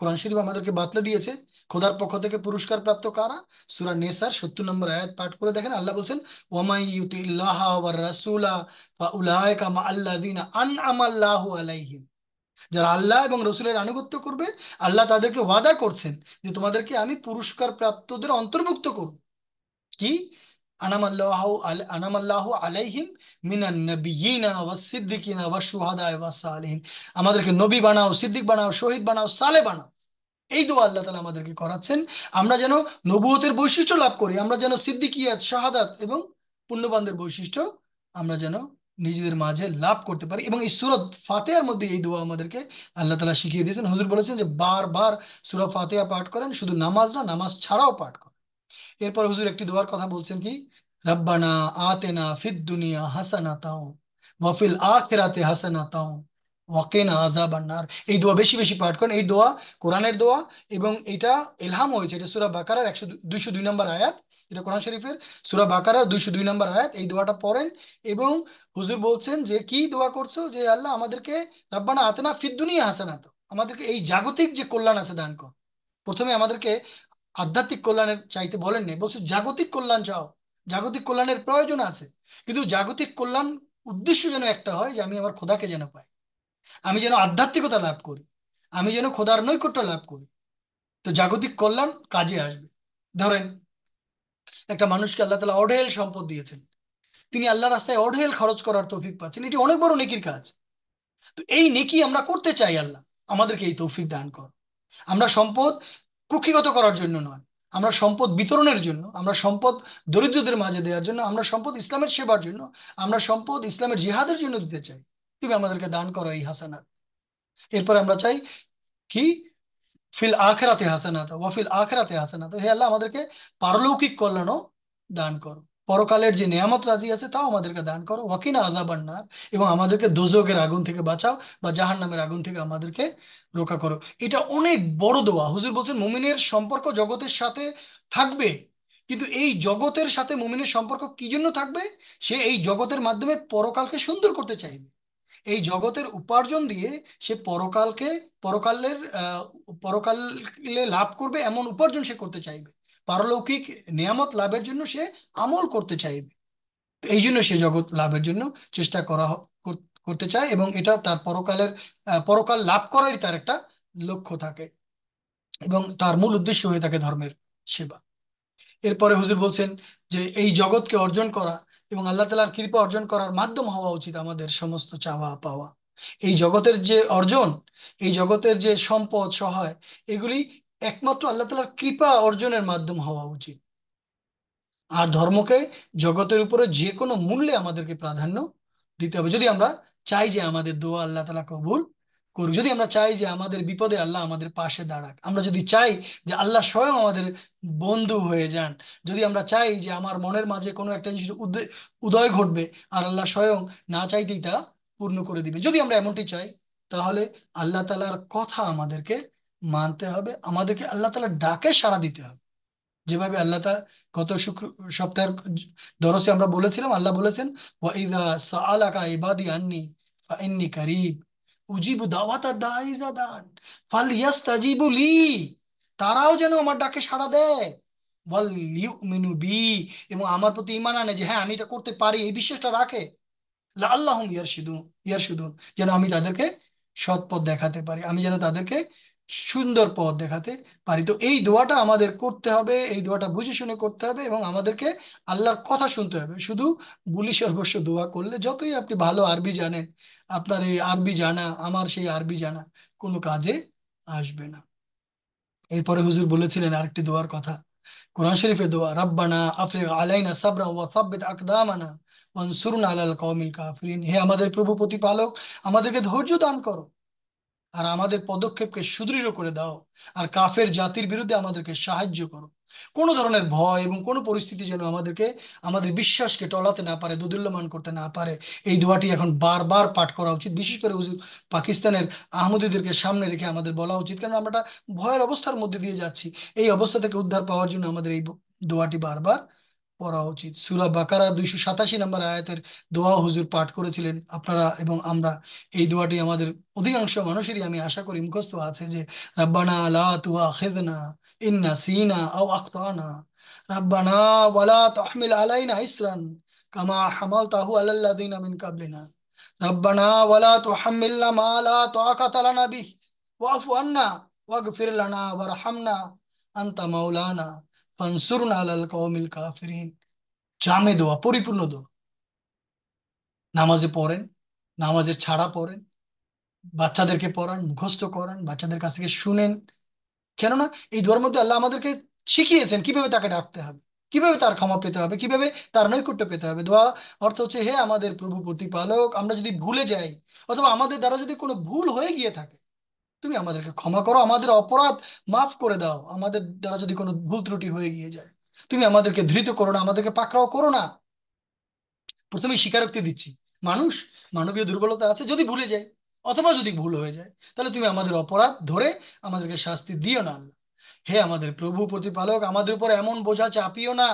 কোরআন শরীফ আমাদেরকে বাতলে দিয়েছে খোদার পক্ষ থেকে পুরস্কার প্রাপ্ত কারা। সূরা নেসার ৭০ নম্বর আয়াত পাঠ করে দেখেন, আল্লাহ বলছেন ওয়ামাই ইউতিল্লাহ ওয়ার রাসূলা ফাউলাইকা মাআল্লাযিনা আনআমাল্লাহু আলাইহিম। যারা আল্লাহ এবং রসুলের আনুগত্য করবে, আল্লাহ তাদেরকে ওয়াদা করছেন যে তোমাদেরকে আমি পুরস্কার প্রাপ্তদের অন্তর্ভুক্ত করব। কি? আনামাল্লাহু আলাইহিম মিনান নাবিয়িনা ওয়াস সিদ্দিকিনা ওয়াস শুহাদা ওয়াস সালিহিন। আমাদেরকে নবী বানাও, সিদ্দিক বানাও, শহীদ বানাও, সালে বানাও। এই দোয়া আল্লাহ তাআলা আমাদেরকে করাচ্ছেন। আমরা যেন নবুয়তের বৈশিষ্ট্য লাভ করি, আমরা যেন সিদ্দিকিয়াত, শাহাদাত এবং পুণ্যবানদের বৈশিষ্ট্য আমরা যেন নিজেদের মাঝে লাভ করতে পারি। এবং এই সূরা ফাতিহার মধ্যে এই দোয়া আমাদেরকে আল্লাহ তাআলা শিখিয়ে দিয়েছেন। হুজুর বলেছেন যে বারবার সূরা ফাতিহা পাঠ করেন, শুধু নামাজ না, নামাজ ছাড়াও পাঠ করেন। এরপর হুজুর একটি দোয়ার কথা বলছেন, কি? রব্বানা আতেনা ফিদ দুনিয়া হাসানাতাও ওয়া ফিল আখিরাতি হাসানাতাও ওয়া কিনা আযাবান নার। এই দোয়া বেশি বেশি পাঠ করেন। এই দোয়া কোরআনের দোয়া, এবং এটা ইলহাম হয়েছে, এটা সূরা বাকারার 202 নম্বর আয়াত। এটা কোরআন শরীফের সূরা বাকারার 202 নম্বর আয়াত। এই দোয়াটা পড়েন, এবং হুজুর বলছেন যে কি দোয়া করছো, যে আল্লাহ আমাদেরকে রব্বানা আতেনা ফিদ দুনিয়া হাসানাতাও, আমাদেরকে এই জাগতিক যে কল্যাণ আছে দান কর। প্রথমে আমাদেরকে আধ্যাত্মিক কল্যাণের চাইতে বলেননি, বলছে জাগতিক কল্যাণ চাও। জাগতিক কল্যাণের প্রয়োজন আছে, কিন্তু জাগতিক কল্যাণ উদ্দেশ্য যেন একটা হয় যে আমি আমার খোদাকে যেন পাই, আমি যেন আধ্যাত্মিকতা লাভ করি, আমি যেন খোদার নৈকট্য লাভ করি। তো জাগতিক কল্যাণ কাজে আসবে। ধরেন একটা মানুষকে আল্লাহ তাআলা অঢেল সম্পদ দিয়েছেন, তিনি আল্লাহ রাস্তায় অঢেল খরচ করার তৌফিক পাচ্ছেন, এটি অনেক বড় নেকির কাজ। তো এই নেকি আমরা করতে চাই, আল্লাহ আমাদেরকে এই তৌফিক দান কর। আমরা সম্পদ কুক্ষিগত করার জন্য নয়, আমরা সম্পদ বিতরণের জন্য, আমরা সম্পদ দরিদ্রদের মাঝে দেওয়ার জন্য, আমরা সম্পদ ইসলামের সেবার জন্য, আমরা সম্পদ ইসলামের জিহাদের জন্য দিতে চাই। তুমি আমাদেরকে দান করো এই হাসানাত। এরপর আমরা চাই কি? ফিল আখিরাতে হাসানাত ওয়া ফিল আখিরাতে হাসানাত, হে আল্লাহ আমাদেরকে পারলৌকিক কল্যাণও দান করো। পরকালের যে নেয়ামত রাজি আছে তাও আমাদেরকে দান করো। ওয়াকিনা আযাবান নার, এবং আমাদেরকে দোজখের আগুন থেকে বাঁচাও, বা জাহান্নামের আগুন থেকে আমাদেরকে রক্ষা করো। এটা অনেক বড় দোয়া। হুজুর বলছেন মুমিনের সম্পর্ক জগতের সাথে থাকবে, কিন্তু এই জগতের সাথে মুমিনের সম্পর্ক কি জন্য থাকবে? সে এই জগতের মাধ্যমে পরকালকে সুন্দর করতে চাইবে। এই জগতের উপার্জন দিয়ে সে পরকালের পরকালে লাভ করবে এমন উপার্জন সে করতে চাইবে। পারলৌকিক নিয়ামত লাভের জন্য সে আমল করতে চাইবে। এই জন্য সে জগৎ লাভের জন্য চেষ্টা করতে চায়, এবং এটা তার পরকাল লাভ করারই তার একটা লক্ষ্য থাকে, এবং তার মূল উদ্দেশ্য হয়ে থাকে ধর্মের সেবা। এরপরে হুজুর বলছেন যে এই জগৎকে অর্জন করা এবং আল্লাহ তাআলার কৃপা অর্জন করার মাধ্যম হওয়া উচিত আমাদের সমস্ত চাওয়া পাওয়া। এই জগতের যে অর্জন, এই জগতের যে সম্পদ সহায়, এগুলি একমাত্র আল্লাহ তাআলার কৃপা অর্জনের মাধ্যম হওয়া উচিত। আর ধর্মকে জগতের উপরে যে কোনো মূল্যে আমাদেরকে প্রাধান্য দিতে হবে, যদি আমরা চাই যে আমাদের দোয়া আল্লাহ তাআলা কবুল করুক, যদি আমরা চাই যে আমাদের বিপদে আল্লাহ আমাদের পাশে দাঁড়াক, আমরা যদি চাই যে আল্লাহ স্বয়ং আমাদের বন্ধু হয়ে যান, যদি আমরা চাই যে আমার মনের মাঝে কোনো একটা জিনিসের উদয় ঘটবে আর আল্লাহ স্বয়ং না চাইতেই তা পূর্ণ করে দিবে, যদি আমরা এমনটি চাই, তাহলে আল্লাহ তাআলার কথা আমাদেরকে মানতে হবে, আমাদেরকে আল্লাহ তাআলার ডাকে সাড়া দিতে হবে। যেভাবে আল্লাহ তাআলা গত সপ্তাহের দরসে আমরা বলেছিলাম, আল্লাহ বলেছেন, ওয়া ইযা সাআলাকা ইবাদি আন্নি ফাইন্নী কারীব উজিবু দাওয়াতা দাঈ ইযা দান ফালইস্তাজিবু লি। তারাও যেন আমার ডাকে সাড়া দেয়, ওয়াল ইউমিনু বি, এবং আমার প্রতি ঈমান আনে যে হ্যাঁ আমি এটা করতে পারি, এই বিশ্বাসটা রাখে। লাআল্লাহুম ইয়ারশুদুন, যেন আমি তাদেরকে সৎ পথ দেখাতে পারি, আমি যেন তাদেরকে সুন্দর পথ দেখাতে পারি। তো এই দোয়াটা আমাদের করতে হবে, এই দোয়াটা বুঝে শুনে করতে হবে, এবং আমাদেরকে আল্লাহর কথা শুনতে হবে। শুধু বুলি সর্বস্ব দোয়া করলে, যতই আপনি ভালো আরবি জানেন, আপনার এই আরবি জানা, আমার সেই আরবি জানা কোনো কাজে আসবে না। এরপরে হুজুর বলেছিলেন আরেকটি দোয়ার কথা, কোরআন শরীফের দোয়া, রাব্বানা আফরিগ আলাইনা সাবরা ওয়া সাব্বিত আকদামানা ওয়ানসুরনা আলাল কওমিল কাফিরিন। হে আমাদের প্রভু প্রতিপালক, আমাদেরকে ধৈর্য দান করো আর আমাদের পদক্ষেপকে সুদৃঢ় করে দাও, আর কাফের জাতির বিরুদ্ধে আমাদেরকে সাহায্য করো। কোনো ধরনের ভয় এবং কোনো পরিস্থিতি যেন আমাদেরকে, আমাদের বিশ্বাসকে টলাতে না পারে, দোদুল্যমান করতে না পারে। এই দোয়াটি এখন বারবার পাঠ করা উচিত, বিশেষ করে হুজুর পাকিস্তানের আহমদীদেরকে সামনে রেখে আমাদের বলা উচিত, কারণ আমরা একটা ভয়ের অবস্থার মধ্যে দিয়ে যাচ্ছি। এই অবস্থা থেকে উদ্ধার পাওয়ার জন্য আমাদের এই দোয়াটি বারবার পড়া উচিত। সূরা বাকারার 287 নম্বর আয়াতের দোয়া হুজুর পাঠ করেছিলেন, আপনারা এবং আমরা। এই দোয়াটি আমাদের অধিকাংশ মানুষেরই আমি আশা করি মুখস্থ আছে, যে রাব্বানা লা তুআখিযনা ইন নাসিনা আও আখতানা, রাব্বানা ওয়ালা তাহমিল আলাইনা ইসরান কামা হামালতাহু আলাল লাযিনা মিন কাবলিনা, রাব্বানা ওয়ালা তুহাম্মিলনা মা লা তাকাতা লানা বিহি ওয়াফু আন্না ওয়াগফির লানা ওয়ারহামনা আনতা মাওলানা ফানসুরনা আলাল কওমিল কাফিরিন। জামে দোয়া, পরিপূর্ণ দোয়া। নামাজে পড়েন, নামাজের ছাড়া পড়েন, বাচ্চাদেরকে পড়ান, মুখস্থ করান, বাচ্চাদের কাছ থেকে শুনেন। কেননা এই দোয়ার মধ্যে আল্লাহ আমাদেরকে শিখিয়েছেন কিভাবে তাকে ডাকতে হবে, কিভাবে তার ক্ষমা পেতে হবে, কিভাবে তার নৈকট্য পেতে হবে। দোয়া অর্থ হচ্ছে, হে আমাদের প্রভু প্রতিপালক, আমরা যদি ভুলে যাই অথবা আমাদের দ্বারা যদি কোনো ভুল হয়ে গিয়ে থাকে, তুমি আমাদেরকে ক্ষমা করো, আমাদের অপরাধ মাফ করে দাও। আমাদের দ্বারা যদি কোনো ভুল ত্রুটি হয়ে গিয়ে যায়, তুমি আমাদেরকে ধৃত করো না, আমাদেরকে পাকড়াও করো না। প্রথমেই স্বীকারোক্তি দিচ্ছি, মানুষ, মানবীয় দুর্বলতা আছে, যদি ভুলে যাই অথবা যদি ভুল হয়ে যায়, তাহলে তুমি আমাদের অপরাধ ধরে আমাদেরকে শাস্তি দিও না আল্লাহ। হে আমাদের প্রভু প্রতিপালক, আমাদের উপর এমন বোঝা চাপিও না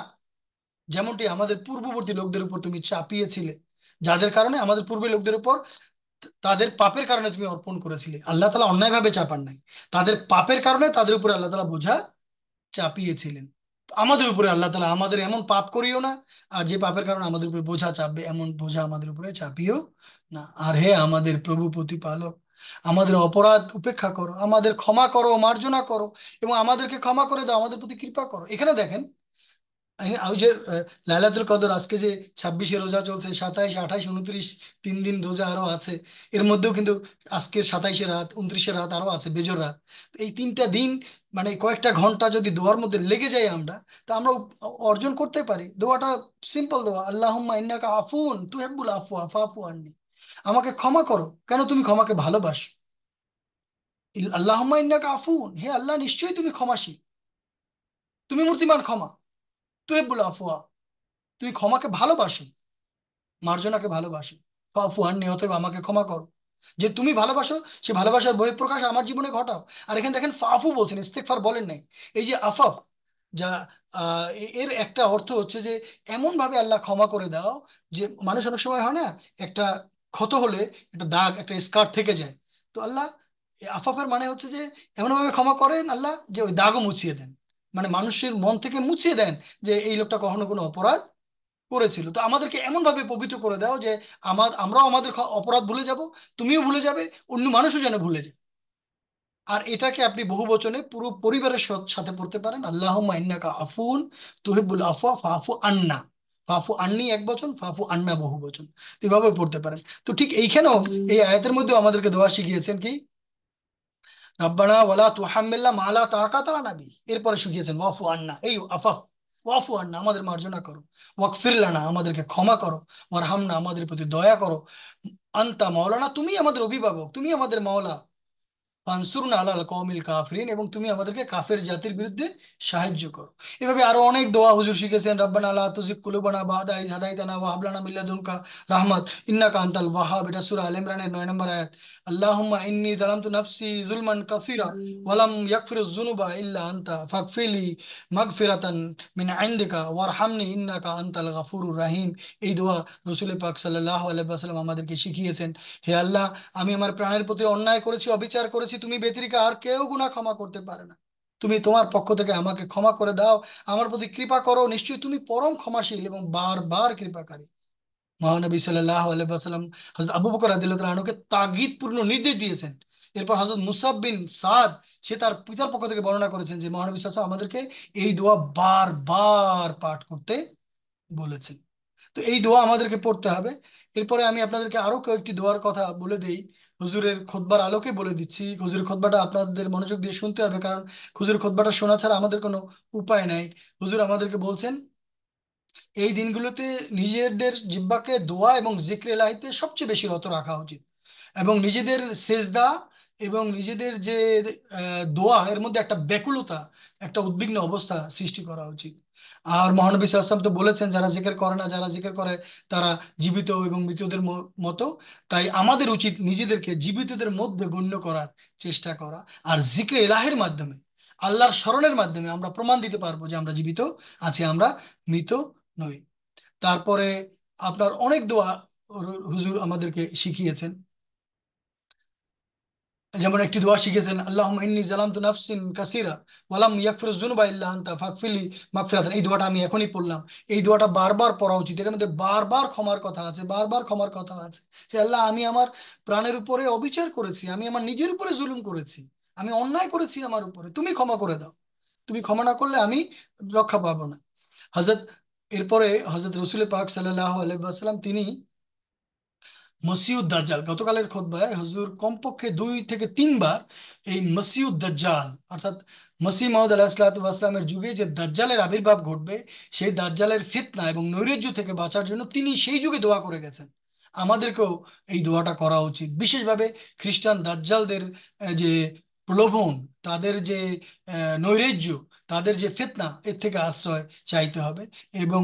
যেমনটি আমাদের পূর্ববর্তী লোকদের উপর তুমি চাপিয়েছিলে, যাদের কারণে আমাদের পূর্বে লোকদের উপর তাদের পাপের কারণে তুমি অর্পণ করেছিলে। আল্লাহ তাআলা অন্যায়ভাবে চাপান নাই, তাদের পাপের কারণে তাদের উপরে আল্লাহ তাআলা বোঝা চাপিয়েছিলেন। তো আমাদের উপরে আল্লাহ তাআলা, আমাদের এমন পাপ করিও না, আর যে পাপের কারণে আমাদের উপরে বোঝা চাপবে, এমন বোঝা আমাদের উপরে চাপিও না। আর হে আমাদের প্রভু প্রতিপালক, আমাদের অপরাধ উপেক্ষা করো, আমাদের ক্ষমা করো, মার্জনা করো, এবং আমাদেরকে ক্ষমা করে দাও, আমাদের প্রতি কৃপা করো। এখানে দেখেন, ওই যে লাইলাতুল কদর, আজকে যে 26-এ রোজা চলছে, 27, 28, 29, 3 দিন রোজা আরো আছে। এর মধ্যেও কিন্তু আজকে 27-এ রাত, 29-এ রাত আরো আছে, বেজর রাত। তো এই 3টা দিন, মানে কয়েকটা ঘন্টা যদি দোয়ার মধ্যে লেগে যাই আমরা, তা আমরা অর্জন করতে পারি। দোয়াটা সিম্পল দোয়া, আল্লাহুম্মা ইন্নাকা আফুন তুহিব্বুল আফওয়া ফাফু আন্নি। আমাকে ক্ষমা করো, কেন তুমি ক্ষমাকে ভালোবাসো। আল্লাহুম্মা ইন্নাকা আফুন, হে আল্লাহ নিশ্চয়ই তুমি ক্ষমাশীল, তুমি মূর্তিমান ক্ষমা। তুহিব্বুল আফওয়া, তুমি ক্ষমাকে ভালোবাসো, মার্জনাকে ভালোবাসো। ফাফু আননি, অতএব আমাকে ক্ষমা করো। যে তুমি ভালোবাসো, সে ভালোবাসার বহিঃপ্রকাশ আমার জীবনে ঘটাও। আর এখানে দেখেন ফাফু বলছেন, ইস্তেগফার বলেন নাই। এই যে আফাফ, যা এর একটা অর্থ হচ্ছে যে এমন ভাবে আল্লাহ ক্ষমা করে দাও, যে মানুষ অনেক সময় হয় না, একটা ক্ষত হলে একটা দাগ, একটা স্কার থেকে যায়। তো আল্লাহ আফাফের মানে হচ্ছে যে এমন ভাবে ক্ষমা করেন আল্লাহ, যে ওই দাগও মুছিয়ে দেন, মানে মানুষের মন থেকে মুছিয়ে দেন যে এই লোকটা কখনো কোনো অপরাধ করেছিল। তো আমাদেরকে এমন ভাবে পবিত্র করে দাও যে আমরাও আমাদের অপরাধ ভুলে যাব, তুমিও ভুলে যাবে, অন্য মানুষও যেন ভুলে যায়। আর এটাকে আপনি বহু বচনে পুরো পরিবারের সাথে পড়তে পারেন, আল্লাহুম্মা ইন্নাকা আফুন তুহিব্বুল আফওয়া ফাফু আন্না। ফাফু আন্নি এক বচন, ফাফু আন্না বহু বচন। তো এভাবে পড়তে পারেন। তো ঠিক এইখানেও এই আয়াতের মধ্যেও আমাদেরকে দোয়া শিখিয়েছেন কি, রব্বানা ওয়ালা তুহাম্মিলনা মা লা তাকাতা লানা বিহি। এরপরে শিখিয়েছেন ওয়াফু আন্না, এই আফাফ, ওয়াফু আন্না আমাদের মার্জনা করো, ওয়াগফির লানা আমাদেরকে ক্ষমা করো, ওয়ারহামনা আমাদের প্রতি দয়া করো, আনতা মাওলানা তুমি আমাদের অভিভাবক, তুমি আমাদের মাওলা, ফানসুরনা আলাল কওমিল কাফিরিন, এবং তুমি আমাদেরকে কাফের জাতির বিরুদ্ধে সাহায্য করো। এভাবে আরো অনেক দোয়া হুজুর শিখেছেন। রব্বানা লা তুজিগ কুলুবানা বাদা ইয হাদাইতানা ওয়া হাব লানা মিন লাদুনকা রাহমাত ইন্নাকা আনতাল ওয়াহ্হাব, এটা সূরা আল ইমরানের 9 নম্বর আয়াত। আল্লাহুম্মা ইন্নী যালামতু নাফসি যুলমান কাসীরা ওয়া লাম ইয়াগফিরুয যুনুবা ইল্লা আনতা ফাগফিরলি মাগফিরাতান মিন ইনদিকা ওয়ারহামনি ইন্নাকা আনতাল গাফুরুর রাহিম। এই দোয়া রাসূল পাক সাল্লাল্লাহু আলাইহি ওয়াসাল্লাম আমাদেরকে শিখিয়েছেন। হে আল্লাহ, আমি আমার প্রাণের প্রতি অন্যায় করেছি, অবিচার করেছি, তুমি ব্যতিরেকে আর কেউ গুনাহ ক্ষমা করতে পারে না। তুমি তোমার পক্ষ থেকে আমাকে ক্ষমা করে দাও, আমার প্রতি কৃপা করো, নিশ্চয়ই তুমি পরম ক্ষমাশীল এবং বারবার কৃপাকারী। মহানবী সাল্লাল্লাহু আলাইহি ওয়াসাল্লাম হযরত আবু বকর রাদিয়াল্লাহু তাআলা আনহুকে তাগিদপূর্ণ নির্দেশ দিয়েছেন। এরপর হযরত মুসাব বিন সাদ, সে তার পিতার পক্ষ থেকে বর্ণনা করেছেন যে মহানবী সাল্লাল্লাহু আলাইহি ওয়াসাল্লাম আমাদেরকে এই দোয়া বারবার পাঠ করতে বলেছেন। তো এই দোয়া আমাদেরকে পড়তে হবে। এরপরে আমি আপনাদেরকে আরো কয়েকটি দোয়ার কথা বলে দেই, হুজুরের খুতবার আলোকে বলে দিচ্ছি। হুজুরের খুতবাটা আপনাদের মনোযোগ দিয়ে শুনতে হবে, কারণ হুজুরের খুতবাটা শোনা ছাড়া আমাদের কোনো উপায় নাই। হুজুর আমাদেরকে বলছেন এই দিনগুলোতে নিজেদের জিহ্বাকে দোয়া এবং জিক্রে ইলাহিতে সবচেয়ে বেশি রত রাখা উচিত, এবং নিজেদের সেজদা এবং নিজেদের যে দোয়া এর মধ্যে একটা ব্যাকুলতা, একটা উদ্বিগ্ন অবস্থা সৃষ্টি করা উচিত। আর মহানবী সাল্লাল্লাহু আলাইহি ওয়াসাল্লাম তো বলেছেন যারা জিকির করে না, যারা জিকির করে তারা জীবিত এবং মৃতদের মতো। তাই আমাদের উচিত নিজেদেরকে জীবিতদের মধ্যে গণ্য করার চেষ্টা করা। আর জিক্রে ইলাহের মাধ্যমে, আল্লাহর স্মরণের মাধ্যমে আমরা প্রমাণ দিতে পারবো যে আমরা জীবিত আছি, আমরা মৃত নই। তারপরে আপনার অনেক দোয়া হুজুর আমাদেরকে শিখিয়েছেন। যেমন একটি দোয়া শিখেছেন, আল্লাহুম্মা ইন্নী যালামতু নাফসিন কাসীরা ওয়া লাম ইয়াগফিরুয যুনুবা ইল্লা আনতা ফাগফিরলি মাগফিরাতান। এই দোয়াটা আমি এখনই পড়লাম। এই দোয়াটা বারবার পড়া উচিত। এর মধ্যে বারবার ক্ষমার কথা আছে, বারবার ক্ষমার কথা আছে। হে আল্লাহ, আমি আমার প্রাণের উপরে অবিচার করেছি, আমি আমার নিজের উপরে জুলুম করেছি, আমি অন্যায় করেছি আমার উপরে, তুমি ক্ষমা করে দাও। তুমি ক্ষমা না করলে আমি রক্ষা পাবো না। হযরত এরপরে হযরত রাসূল পাক সাল্লাল্লাহু আলাইহি ওয়াসাল্লাম তিনি মসিউদ দাজ্জাল, গতকালের খুতবায় হুজুর কমপক্ষে 2 থেকে 3 বার এই মসিউদ দাজ্জাল, অর্থাৎ মসিহ মাউদ আলাইহিসসালামের যুগে যে দাজ্জালের আবির্ভাব ঘটবে, সেই দাজ্জালের ফিতনা এবং নৈরাজ্য থেকে বাঁচার জন্য তিনি সেই যুগে দোয়া করে গেছেন। আমাদেরকেও এই দোয়াটা করা উচিত। বিশেষভাবে খ্রিস্টান দাজ্জালদের যে প্রলোভন, তাদের যে নৈরাজ্য, তাদের যে ফিতনা, এর থেকে আশ্রয় চাইতে হবে। এবং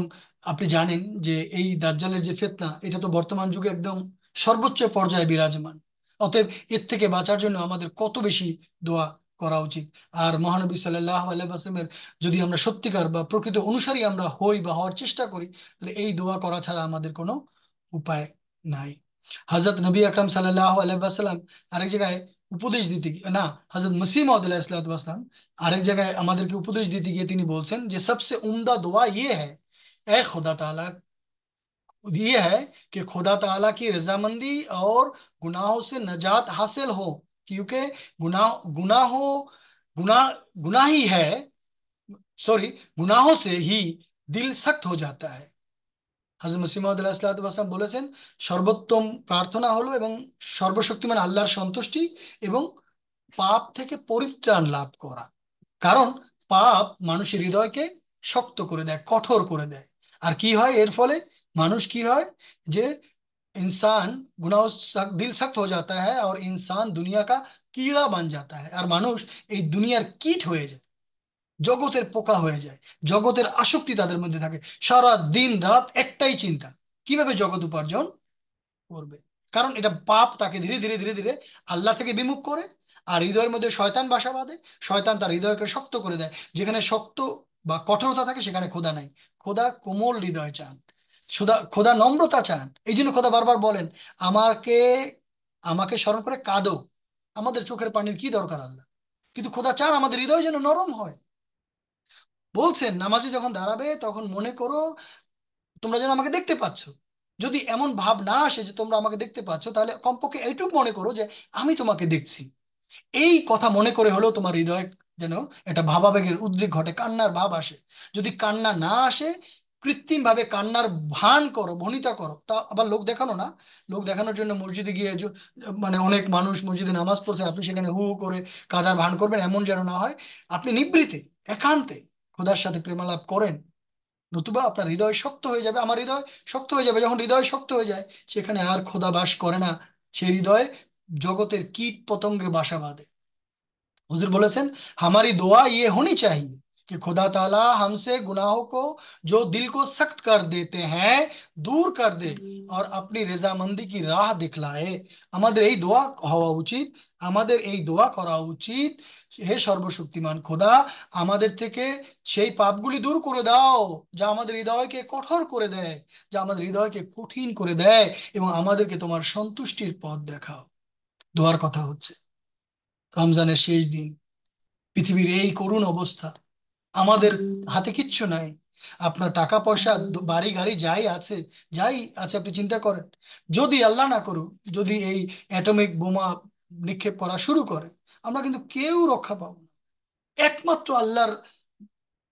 আপনি জানেন যে এই দাজ্জালের যে ফিতনা, এটা তো বর্তমান যুগে একদম সর্বোচ্চ পর্যায়ে বিরাজমান। অতএব এর থেকে বাঁচার জন্য আমাদের কত বেশি দোয়া করা উচিত। আর মহানবী সাল্লাল্লাহু আলাইহি ওয়াসাল্লামের যদি আমরা সত্যিকার বা প্রকৃত অনুসারী আমরা হই বা হওয়ার চেষ্টা করি, তাহলে এই দোয়া করা ছাড়া আমাদের কোনো উপায় নাই। হযরত নবী আকরাম সাল্লাল্লাহু আলাইহি ওয়াসাল্লাম আরেক জায়গায় উপদেশ দিতে গিয়ে, না, হযরত মসিহ মাউদ আলাইহিসসালাতু ওয়াসসালাম আরেক জায়গায় আমাদেরকে উপদেশ দিতে গিয়ে তিনি বলছেন যে সবসে উমদা দোয়া ये है, ए खुदा ताला, ये है कि खुदा ताला की रजामंदी और गुनाहों से नजात हासिल हो, क्योंकि गुनाह गुनाहों गुनाह गुनाह ही है, सॉरी, गुनाहों से ही दिल सख्त हो जाता है। হযরত মসিহ মাউদ আলাইহিস সালাতু ওয়াস সালাম বলেছেন সর্বোত্তম প্রার্থনা হলো এবং সর্বশক্তিমান আল্লাহর সন্তুষ্টি এবং পাপ থেকে পরিত্রাণ লাভ করা। কারণ পাপ মানুষের হৃদয়কে শক্ত করে দেয়, কঠোর করে দেয়। আর কি হয় এর ফলে? মানুষ কি হয় যে इंसान गुनाहों से दिल सख्त हो जाता है और इंसान दुनिया का कीड़ा बन जाता है। আর মানুষ এই দুনিয়ার কীট হয়ে যায়, জগতের পোকা হয়ে যায়, জগতের আসক্তি তাদের মধ্যে থাকে। সারা দিন রাত একটাই চিন্তা, কিভাবে জগৎ উপার্জন করবে। কারণ এটা পাপ তাকে ধীরে ধীরে ধীরে ধীরে আল্লাহ থেকে বিমুখ করে। আর হৃদয়ের মধ্যে শয়তান বাসা বাঁধে। শয়তান তার হৃদয়কে শক্ত করে দেয়। যেখানে শক্ত বা কঠোরতা থাকে সেখানে খোদা নাই। খোদা কোমল হৃদয় চান, খোদা নম্রতা চান। এই জন্য খোদা বারবার বলেন আমাকে আমাকে স্মরণ করে কাঁদো। আমাদের চোখের পানির কি দরকার আল্লাহ, কিন্তু খোদা চান আমাদের হৃদয় যেন নরম হয়। বলছেন নামাজে যখন দাঁড়াবে তখন মনে করো তোমরা যেন আমাকে দেখতে পাচ্ছ। যদি এমন ভাব না আসে যে তোমরা আমাকে দেখতে পাচ্ছ, তাহলে কমপক্ষে এইটুকু মনে করো যে আমি তোমাকে দেখছি। এই কথা মনে করে হলেও তোমার হৃদয় যেন একটা ভাবাবেগের উদ্রেক ঘটে, কান্নার ভাব আসে। যদি কান্না না আসে, কৃত্রিম ভাবে কান্নার ভান করো, ভনিতা করো, তা আবার লোক দেখানো না। লোক দেখানোর জন্য মসজিদে গিয়ে মানে অনেক মানুষ মসজিদে নামাজ পড়ছে, আপনি সেখানে হু হু করে কাঁদার ভান করবেন, এমন যেন না হয়। আপনি নিভৃতে একান্তে খোদার সাথে প্রেমালাপ করেন, নতুবা আপনার হৃদয় শক্ত হয়ে যাবে। আমার হৃদয় শক্ত হয়ে যাবে। যখন হৃদয় শক্ত হয়ে যায়, সেখানে আর খোদা বাস করে না। সেই হৃদয় জগতের কীট পতঙ্গে বাসা বাঁধে। हुजूर बोलेছেন हमारी दुआ ये होनी चाहिए कि खुदा ताला हमसे गुनाहों को जो दिल को सख्त कर देते हैं दूर कर दे और अपनी রেজামন্দি की রাহ দিখলায়ে। আমাদের এই দোয়া হওয়া উচিত, আমাদের এই দোয়া করা উচিত, হে সর্বশক্তিমান খোদা আমাদের থেকে সেই পাপগুলি দূর করে দাও যা আমাদের হৃদয়কে কঠোর করে দেয়, যা আমাদের হৃদয়কে কঠিন করে দেয়, এবং আমাদেরকে তোমার সন্তুষ্টির পথ দেখাও। দোয়ার কথা হচ্ছে রমজানের শেষ দিন, পৃথিবীর এই করুণ অবস্থা, আমাদের হাতে কিচ্ছু নাই। আপনার টাকা পয়সা বাড়ি গাড়ি যাই আছে, যাই আছে আপনি চিন্তা করেন, যদি আল্লাহ না করুক যদি এই অ্যাটমিক বোমা নিক্ষেপ করা শুরু করে, আমরা কিন্তু কেউ রক্ষা পাবো না। একমাত্র আল্লাহর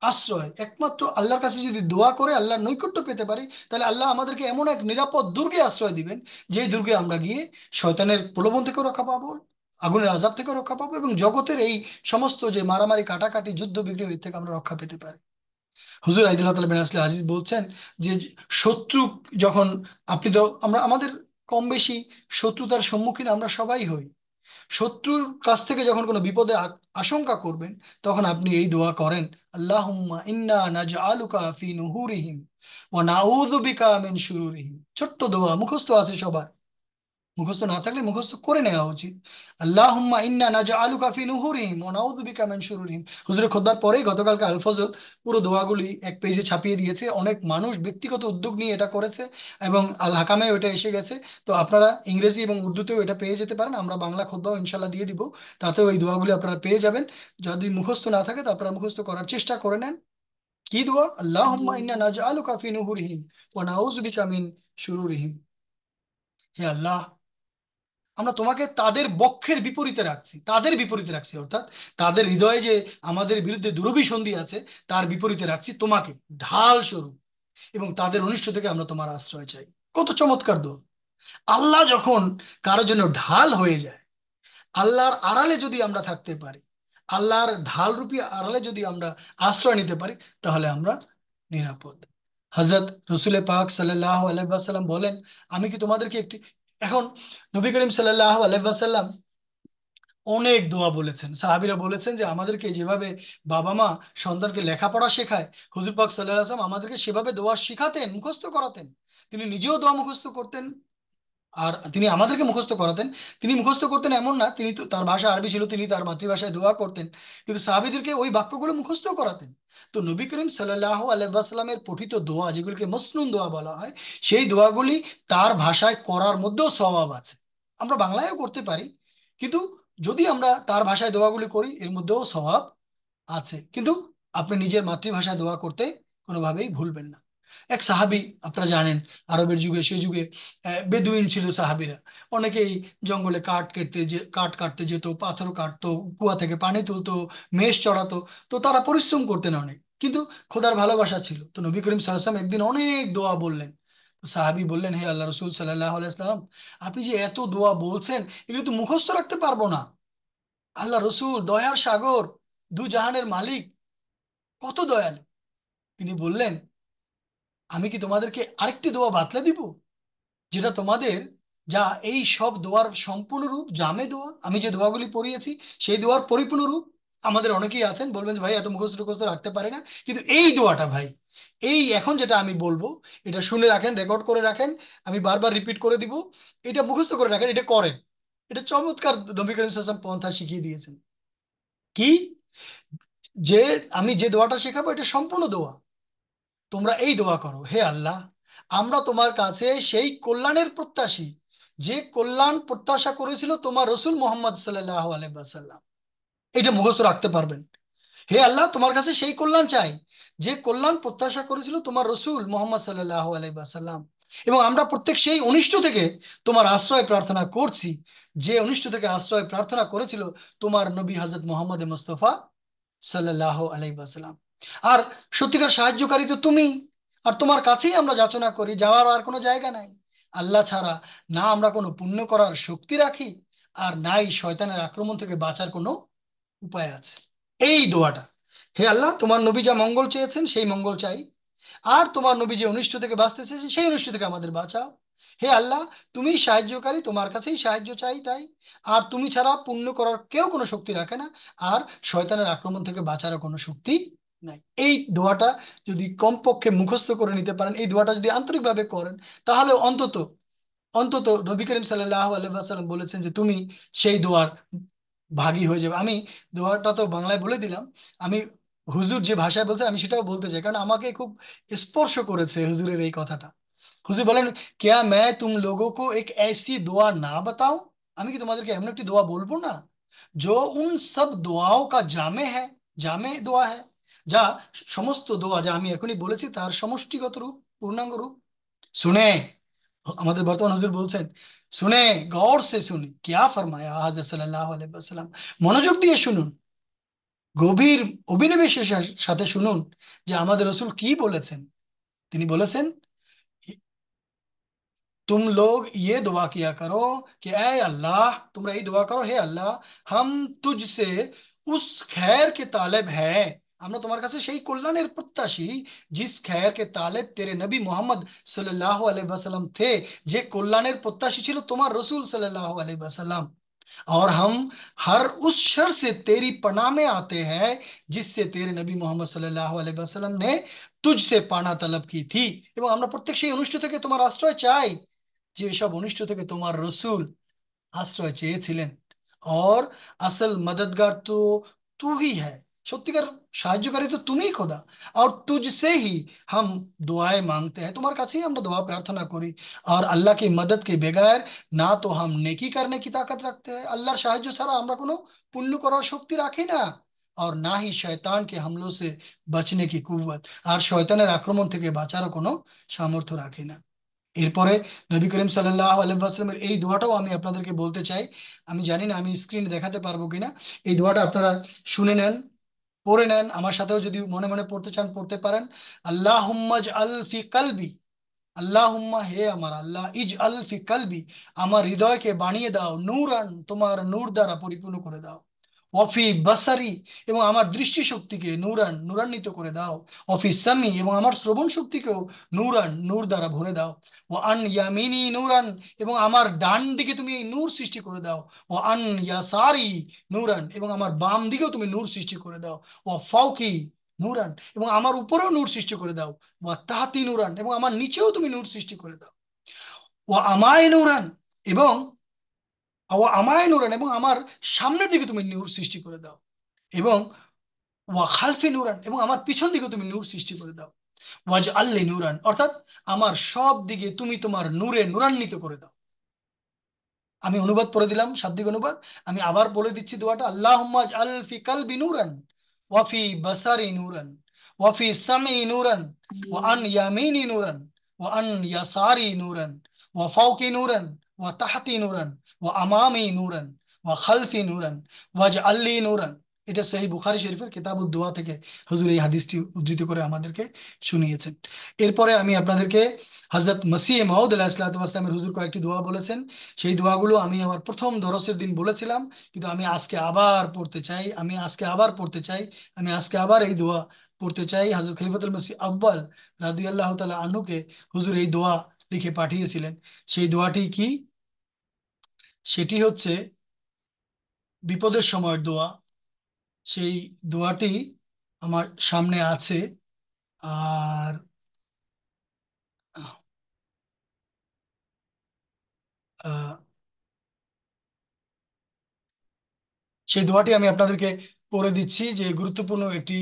আশ্রয়, একমাত্র আল্লাহর কাছে যদি দোয়া করে আল্লাহর নৈকট্য পেতে পারি, তাহলে আল্লাহ আমাদেরকে এমন এক নিরাপদ দুর্গে আশ্রয় দিবেন, যে দুর্গে আমরা গিয়ে শয়তানের প্রলোভন থেকেও রক্ষা পাবো, আগুনের আযাব থেকেও রক্ষা পাবো, এবং জগতের এই সমস্ত যে মারামারি কাটাকাটি যুদ্ধ বিগ্রহ থেকে আমরা রক্ষা পেতে পারি। হুজুর আইদুল্লাহ তাআলা বিন আসলে আজিজ বলছেন যে শত্রু যখন, আপনি তো আমরা আমাদের কম বেশি শত্রুতার সম্মুখীন আমরা সবাই হই। শত্রুর কাছ থেকে যখন কোনো বিপদের আশঙ্কা করবেন, তখন আপনি এই দোয়া করেন, আল্লাহুম্মা ইন্না নাজআলুকা ফি নুহুরিহিম ওয়া নাউযু বিকা মিন শুরুরিহিম। ছোট্ট দোয়া মুখস্থ আছে সবার, মুখস্থ না থাকলে মুখস্থ করে নেওয়া উচিত। আল্লাহুম্মা ইন্না নাজআলুকা ফি নুহুরিহিম ওয়া নাউযু বিকা মিন শুরুরিহিম। হুজুরের খুতবার পরেই গতকালকে আল ফজর পুরো দোয়াগুলি এক পেজে ছাপিয়ে দিয়েছে, অনেক মানুষ ব্যক্তিগত উদ্যোগ নিয়ে এটা করেছে, এবং আল হাকামে ওটা এসে গেছে। তো আপনারা ইংরেজি এবং উর্দুতেও এটা পেয়ে যেতে পারেন, আমরা বাংলা খুতবাও ইনশাল্লাহ দিয়ে দিব, তাতেও এই দোয়াগুলি আপনারা পেয়ে যাবেন। যদি মুখস্থ না থাকে তো আপনারা মুখস্থ করার চেষ্টা করে নেন। কি দোয়া? আল্লাহুম্মা ইন্না নাজআলুকা ফি নুহুরিহিম ওয়া নাউযু বিকা মিন শুরুরিহিম। হে আল্লাহ, আমরা তোমাকে তাদের বক্ষের বিপরীতে রাখছি, তাদের বিপরীতে রাখছি, অর্থাৎ তাদের হৃদয়ে যে আমাদের বিরুদ্ধে দুরভিসন্ধি আছে তার বিপরীতে রাখছি তোমাকে ঢাল স্বরূপ, এবং তাদের অনিষ্ট থেকে আমরা তোমার আশ্রয় চাই। কত চমৎকার দোয়া! আল্লাহ যখন কারোর জন্য ঢাল হয়ে যায়, আল্লাহর আড়ালে যদি আমরা থাকতে পারি, আল্লাহর ঢাল রূপী আড়ালে যদি আমরা আশ্রয় নিতে পারি, তাহলে আমরা নিরাপদ। হযরত রসুল পাক সাল্লাল্লাহু আলাইহি ওয়াসাল্লাম বলেন, আমি কি তোমাদেরকে একটি, এখন নবী করিম সাল্লাল্লাহু আলাইহি ওয়াসাল্লাম অনেক দোয়া বলেছেন, সাহাবীরা বলেছেন যে আমাদেরকে যেভাবে বাবা মা সন্তানকে লেখাপড়া শেখায়, হুজুর পাক সাল্লাল্লাহু আলাইহি ওয়াসাল্লাম আমাদেরকে সেভাবে দোয়া শিখাতেন, মুখস্থ করাতেন। তিনি নিজেও দোয়া মুখস্থ করতেন, আর তিনি আমাদেরকে মুখস্থ করাতেন। তিনি মুখস্থ করতেন এমন না, তিনি তো, তার ভাষা আরবি ছিল, তিনি তার মাতৃভাষায় দোয়া করতেন, কিন্তু সাহাবীদেরকে ওই বাক্যগুলো মুখস্থ করাতেন। তো নবী করিম সাল্লাল্লাহু আলাইহি ওয়াসাল্লামের পঠিত দোয়া, যেগুলিকে মসনুন দোয়া বলা হয়, সেই দোয়াগুলি তার ভাষায় করার মধ্যেও সওয়াব আছে। আমরা বাংলায়ও করতে পারি, কিন্তু যদি আমরা তার ভাষায় দোয়াগুলি করি এর মধ্যেও সওয়াব আছে, কিন্তু আপনি নিজের মাতৃভাষায় দোয়া করতে কোনোভাবেই ভুলবেন না। এক সাহাবী, আপনারা জানেন আরবের যুগে, সেই যুগে বেদুইন ছিল সাহাবীরা, অনেকেই জঙ্গলে কাঠ কাটতে যেত, পাথর কাটতো, কুয়া থেকে পানি তুলতো, মেষ চড়াতো। তো তারা পরিশ্রম করতেন অনেক, কিন্তু খোদার ভালোবাসা ছিল। তো নবী করিম সাল্লাল্লাহু আলাইহি ওয়াসাল্লাম একদিন অনেক দোয়া বললেন। তো সাহাবী বললেন, হে আল্লাহ রসুল সাল্লাল্লাহু আলাইহি ওয়াসাল্লাম, আপনি যে এত দোয়া বলছেন এগুলো তো মুখস্থ রাখতে পারবো না। আল্লাহ রসুল দয়ার সাগর, দু জাহানের মালিক, কত দয়ালু। তিনি বললেন, আমি কি তোমাদেরকে আরেকটি দোয়া বাতলে দিব, যেটা তোমাদের, যা এই সব দোয়ার সম্পূর্ণ রূপ, জামে দোয়া, আমি যে দোয়াগুলি পড়িয়েছি সেই দোয়ার পরিপূর্ণ রূপ। আমাদের অনেকেই আছেন বলবেন যে ভাই এত মুখস্থ টুখস্থ রাখতে পারে না, কিন্তু এই দোয়াটা ভাই, এই এখন যেটা আমি বলবো এটা শুনে রাখেন, রেকর্ড করে রাখেন, আমি বারবার রিপিট করে দিব, এটা মুখস্থ করে রাখেন, এটা করেন। এটা চমৎকার নবী করিম সাল্লাল্লাহু আলাইহি ওয়াসাল্লাম পন্থা শিখিয়ে দিয়েছেন। কি? যে আমি যে দোয়াটা শেখাবো এটা সম্পূর্ণ দোয়া, তোমরা এই দোয়া করো, হে আল্লাহ, আমরা তোমার কাছে সেই কল্যাণের প্রত্যাশী, যে কল্যাণ প্রত্যাশা করেছিল তোমার রসুল মোহাম্মদ সাল্লাল্লাহু আলাইহি ওয়াসাল্লাম। এটা মুখস্থ রাখতে পারবেন। হে আল্লাহ, তোমার কাছে সেই কল্যাণ চাই যে কল্যাণ প্রত্যাশা করেছিল তোমার রসুল মোহাম্মদ সাল্লাল্লাহু আলাইহি ওয়াসাল্লাম, এবং আমরা প্রত্যেক সেই অনিষ্ট থেকে তোমার আশ্রয় প্রার্থনা করছি, যে অনিষ্ট থেকে আশ্রয় প্রার্থনা করেছিল তোমার নবী হযরত মোহাম্মদ মুস্তাফা সাল্লাল্লাহু আলাইহি ওয়াসাল্লাম। আর সত্যিকার সাহায্যকারী তো তুমি, আর তোমার কাছেই আমরা যাচনা করি, যাওয়ার আর কোনো জায়গা নাই। আল্লাহ ছাড়া না আমরা কোনো পুণ্য করার শক্তি রাখি, আর নাই শয়তানের আক্রমণ থেকে বাঁচার কোনো উপায় আছে। এই দোয়াটা, হে আল্লাহ, তোমার নবী যা মঙ্গল চেয়েছেন সেই মঙ্গল চাই, আর তোমার নবী যে অনিষ্ট থেকে বাঁচতে চেয়েছেন সেই অনিষ্ট থেকে আমাদের বাঁচাও। হে আল্লাহ, তুমিই সাহায্যকারী, তোমার কাছেই সাহায্য চাই তাই। আর তুমি ছাড়া পুণ্য করার কেউ কোনো শক্তি রাখে না, আর শয়তানের আক্রমণ থেকে বাঁচারও কোনো শক্তি নাই। এই দোয়াটা যদি কমপক্ষে মুখস্থ করে নিতে পারেন, এই দোয়াটা যদি আন্তরিকভাবে করেন, তাহলে অন্তত অন্তত নবী করিম সাল্লাল্লাহু আলাইহি ওয়াসাল্লাম বলেছেন যে তুমি সেই দোয়ার ভাগী হয়ে যাবে। আমি দোয়াটা তো বাংলায় বলে দিলাম, আমি হুজুর যে ভাষায় বলছেন আমি সেটাও বলতে চাই, কারণ আমাকে খুব স্পর্শ করেছে হুজুরের এই কথাটা। হুজুর বলেন, क्या मैं तुम लोगों को एक ऐसी दुआ ना बताऊं, আমি কি তোমাদেরকে এমন একটি দোয়া বলবো না, जो उन सब दुआओं का जामे है, জামে দোয়া है, যা সমস্ত দোয়া যা আমি এখনই বলেছি তার সমষ্টিগত রূপ, পূর্ণাঙ্গ রূপ। শুনে, আমাদের বর্তমান হুজুর বলছেন, শুনে, গौर से सुने क्या फरमाया हजरत सल्लल्लाहु अलैहि वसल्लम, মনোযোগ দিয়ে শুনুন, গভীর অভিনিবেশের সাথে শুনুন যে আমাদের রসূল কি বলেছেন। তিনি বলেছেন, तुम लोग ये दुआ किया करो कि ऐ अल्लाह, तुम यही दुआ करो, हे अल्लाह, हम तुझसे उस खैर के तालिब है, আমরা তোমার কাছে সেই কল্যাণের প্রত্যাশী, जिस खैर के तालिब तेरे नबी मोहम्मद सल्लल्लाहु अलैहि वसल्लम थे, যে কল্যাণের প্রত্যাশী ছিল তোমার রসূল सल्लल्लाहु अलैहि वसल्लम। और हम हर उस शर से तेरी पनाह में आते हैं, जिससे तेरे नबी मोहम्मद सल्लल्लाहु अलैहि वसल्लम ने तुझसे पाना तलब की थी। এবং আমরা প্রত্যেক সেই অনুষ্ঠিত থেকে তোমার আশ্রয় চাই, যে এসব অনিষ্ট থেকে তোমার রসূল আশ্রয় চেয়েছিলেন। और असल मददगार तो तू ही है, সত্যিকার সাহায্যকারী তো তুমিই খোদা। और तुझसे ही हम दुआएं मांगते हैं, তোমার কাছেই আমরা দোয়া প্রার্থনা করি। और अल्लाह की मदद के बगैर ना तो हम नेकी करने की ताकत रखते हैं, আল্লাহর সাহায্য ছাড়া আমরা কোনো পুণ্য করার শক্তি রাখি না। और ना ही शैतान के हमलों से बचने की कुव्वत, আর শয়তানের আক্রমণ থেকে বাঁচারও কোনো সামর্থ্য রাখি না। এরপরে নবী করিম সাল্লাল্লাহু আলাইহি ওয়াসাল্লামের এই দোয়াটাও আমি আপনাদেরকে বলতে চাই। আমি জানি না আমি স্ক্রিনে দেখাতে পারবো কিনা, এই দোয়াটা আপনারা শুনে নেন, পড়ে নেন, আমার সাথেও যদি মনে মনে পড়তে চান পড়তে পারেন। আল্লাহুম্মা ইজআল ফি কলবি, আল্লাহুম্মা, হে আমার আল্লাহ, ইজআল ফি কলবি, আমার হৃদয়কে বানিয়ে দাও নূরান, তোমার নূর দ্বারা পরিপূর্ণ করে দাও। অফি বাসারি, এবং আমার দৃষ্টিশক্তিকে নূরান, নূরান্বিত করে দাও। অফি সামি, এবং আমার শ্রবণ শক্তিকেও নূরান, নূর দ্বারা ভরে দাও। ও আন ইয়ামিনী নূরান, এবং আমার ডান দিকে তুমি এই নূর সৃষ্টি করে দাও। ও আন ইয়াসারি নূরান, এবং আমার বাম দিকেও তুমি নূর সৃষ্টি করে দাও। ও ফাওকি নূরান, এবং আমার উপরেও নূর সৃষ্টি করে দাও। ও তাহাতি নূরান, এবং আমার নিচেও তুমি নূর সৃষ্টি করে দাও। ও আমায় নূরান, এবং এবং আমার সামনের দিকে তুমি নূর সৃষ্টি করে দাও। এবং ওয়া খালফি নূরান, এবং আমার পিছন দিকে তুমি নূর সৃষ্টি করে দাও। ওয়াজ আল্লি নূরান, অর্থাৎ আমার সব দিকে তুমি তোমার নূরে নূরান্বিত করে দাও। আমি অনুবাদ পড়ে দিলাম, শাব্দিক অনুবাদ। আমি আবার বলে দিচ্ছি দোয়াটা, আল্লাহুম্মা আল ফি কলবি নূরান, ওয়া ফি বাসারি নূরান, ওয়া ফি সামি নূরান, ওয়া আন ইয়ামিনি নূরান, ওয়া আন ইয়াসারি নূরান, ওয়া ফাওকি নূরান, ওয়া তাহতি নূরান, ওয়া আমামি নূরান, ওয়া খালফি নূরান, ওয়াজ আল্লি নূরান। এটা সহিহ বুখারী শরীফের কিতাবুদ দোয়া থেকে হুজুর এই হাদিসটি উদ্ধৃত করে আমাদেরকে শুনিয়েছেন। এরপরে আমি আপনাদেরকে হযরত মসিহ মাউদ আলাইহিসসালাতু ওয়াসসালামের হুজুর কয়েকটি দোয়া বলেছেন, সেই দোয়াগুলো আমি আমার প্রথম দরসের দিন বলেছিলাম, কিন্তু আমি আজকে আবার পড়তে চাই, আমি আজকে আবার এই দোয়া পড়তে চাই। হযরত খলিফাতুল মসিহ আউয়াল রাদিয়াল্লাহু তাআলা আনহুকে হুজুর এই দোয়া লিখে পাঠিয়েছিলেন। সেই দোয়াটি কি? সেটি হচ্ছে বিপদের সময়ের দোয়া। সেই দোয়াটি আমার সামনে আছে। আর আহ, সেই দোয়াটি আমি আপনাদেরকে পড়ে দিচ্ছি, যে গুরুত্বপূর্ণ একটি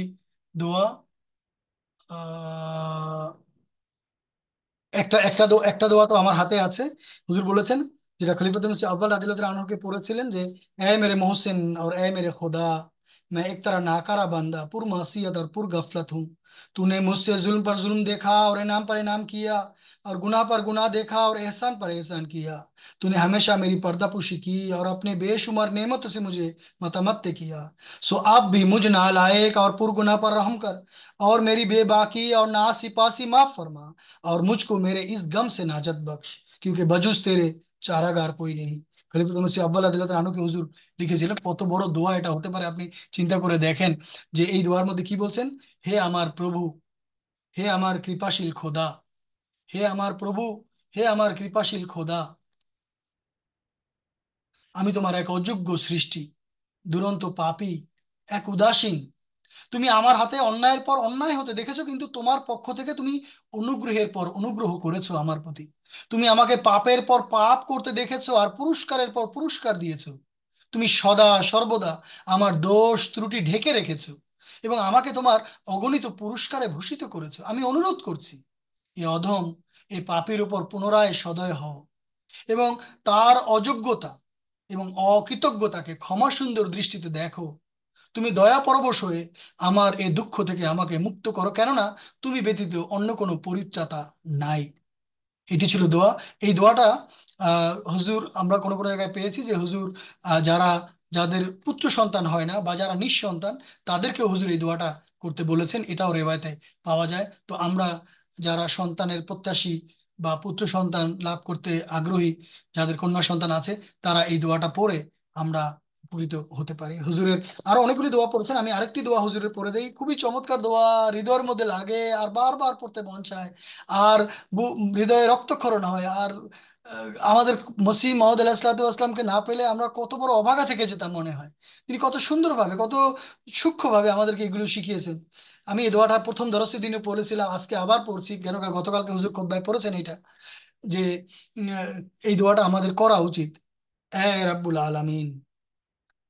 দোয়া। আহ একটা দোয়া তো আমার হাতে আছে। হুজুর বলেছেন, যেটা খলিফাতুল মসিহ আউয়াল রাদিয়াল্লাহু তাআলা আনহু কে পড়েছিলেন, যে এ মেরে मोहसिन और ए मेरे खुदा, मैं एक तरह नाकारा बंदा पुर मासियत और पुर गफलत हूँ। तूने मुझसे जुल्म पर जुल्म देखा और इनाम पर इनाम किया, और गुनाह पर गुनाह देखा और एहसान पर एहसान किया। तूने हमेशा मेरी पर्दापुशी की और अपने बेशुमार नेमतों से मुझे मतमत्ते किया। सो अब भी मुझ नालायक और पुरगुनाह पर रहम कर, और मेरी बेबाकी और नासिपासी माफ फरमा, और मुझको मेरे इस गम से नाजत बख्श, क्योंकि बजुज तेरे চারাগার কই নেই। খলিফাতুল মসিহ আউয়াল রাদিয়াল্লাহু তাআলা আনহুকে হুজুর লিখেছিলেন। কত বড় দোয়া এটা হতে পারে, আপনি চিন্তা করে দেখেন যে এই দোয়ার মধ্যে কি বলছেন। হে আমার প্রভু, হে আমার কৃপাশীল খোদা, হে আমার প্রভু, হে আমার কৃপাশীল খোদা, আমি তোমার এক অযোগ্য সৃষ্টি, দুরন্ত পাপী, এক উদাসীন। তুমি আমার হাতে অন্যায়ের পর অন্যায় হতে দেখেছো, কিন্তু তোমার পক্ষ থেকে তুমি অনুগ্রহের পর অনুগ্রহ করেছো আমার প্রতি। তুমি আমাকে পাপের পর পাপ করতে দেখেছো আর পুরস্কারের পর পুরস্কার দিয়েছো। তুমি সদা সর্বদা আমার দোষ ত্রুটি ঢেকে রেখেছো এবং আমাকে তোমার অগণিত পুরস্কারে ভূষিত করেছো। আমি অনুরোধ করছি, এ অধম, এ পাপীর উপর পুনরায় সদয় হও এবং তার অযোগ্যতা এবং অকৃতজ্ঞতাকে ক্ষমা সুন্দর দৃষ্টিতে দেখো। তুমি দয়া পরবশ হয়ে আমার এই দুঃখ থেকে আমাকে মুক্ত করো, কেননা তুমি ব্যতীত অন্য কোনো পরিত্রাতা নাই। এটি ছিল দোয়া। এই দোয়াটা হুজুর আমরা কোনো কোনো জায়গায় পেয়েছি যে হুজুর যারা যাদের পুত্র সন্তান হয় না বা যারা নিঃসন্তান, তাদেরকে হুজুর এই দোয়াটা করতে বলেছেন, এটাও রেওয়ায়তে পাওয়া যায়। তো আমরা যারা সন্তানের প্রত্যাশী বা পুত্র সন্তান লাভ করতে আগ্রহী, যাদের কন্যা সন্তান আছে, তারা এই দোয়াটা পড়ে আমরা উপকৃত হতে পারি। হুজুরের আরো অনেকগুলি দোয়া পড়েছেন, আমি আরেকটি দোয়া হুজুরের পড়ে দেই। খুবই চমৎকার দোয়া, হৃদয়ের মধ্যে লাগে আর বারবার পড়তে মন চায়, আর হৃদয়ে রক্তক্ষরণ হয়। আর আমাদের মসিহ মাউদ আলাহিসাল্লামকে না পেলে আমরা কত বড় অভাগা থেকে যেতাম মনে হয়। তিনি কত সুন্দরভাবে, কত সূক্ষ্মভাবে আমাদেরকে এগুলো শিখিয়েছেন। আমি এই দোয়াটা প্রথম দরসের দিনে পড়েছিলাম, আজকে আবার পড়ছি, কেন গতকালকে হুজুর খুতবায় পড়েছেন এটা, যে এই দোয়াটা আমাদের করা উচিত। এ রাব্বুল আলামিন।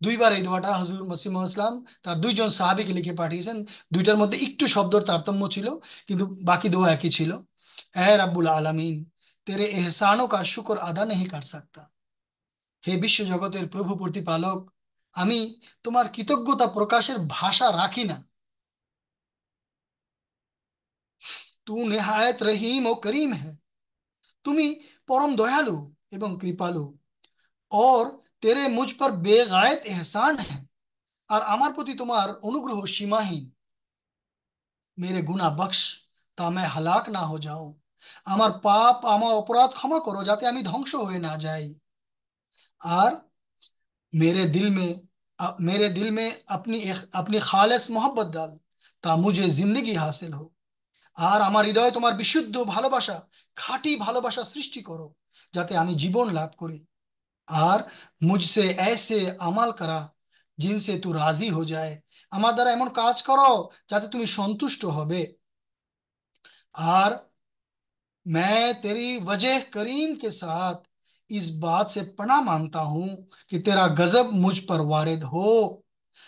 দুইবার এই দোয়াটা হুজুর মসিহ মাউদ ইসলাম তার দুইজন সাহাবীকে লিখে পাঠিয়েছেন। দুইটার মধ্যে একটু শব্দের তারতম্য ছিল, কিন্তু বাকি দোয়া একই ছিল। এ রাব্বুল আলামিন, তেরে এহসানों का शुक्र আদা नहीं कर सकता। হে বিশ্ব জগতের প্রভু প্রতিপালক, আমি তোমার কৃতজ্ঞতা প্রকাশের ভাষা রাখি না। তু নেহায়েত রহিম ও করিম হ্যায়। তুমি পরম দয়ালু এবং কৃপালু। और तेरे मुझ पर बेगायत एहसान है। আর আমার প্রতি তোমার অনুগ্রহ সীমাহীন। মেরে গুনাহ বখশ, তা मैं हलाक ना हो जाऊं। আমার পাপ, আমার অপরাধ ক্ষমা করো, যাতে আমি ধ্বংস হয়ে না যাই। আর मेरे दिल में अपनी खालिस मोहब्बत डाल, তা মুझे जिंदगी हासिल हो। আর আমার হৃদয়ে তোমার বিশুদ্ধ ভালোবাসা, খাঁটি ভালোবাসা সৃষ্টি করো, যাতে আমি জীবন লাভ করি। আর মুঝসে ऐसे আমাল করা जिनसे तू राजी हो जाए। আমার দ্বারা এমন কাজ করো যাতে তুমি সন্তুষ্ট হবে। আর मैं तेरी वजह करीम के साथ इस बात से पनाह मांगता हूं कि तेरा गजब मुझ पर वारिद हो।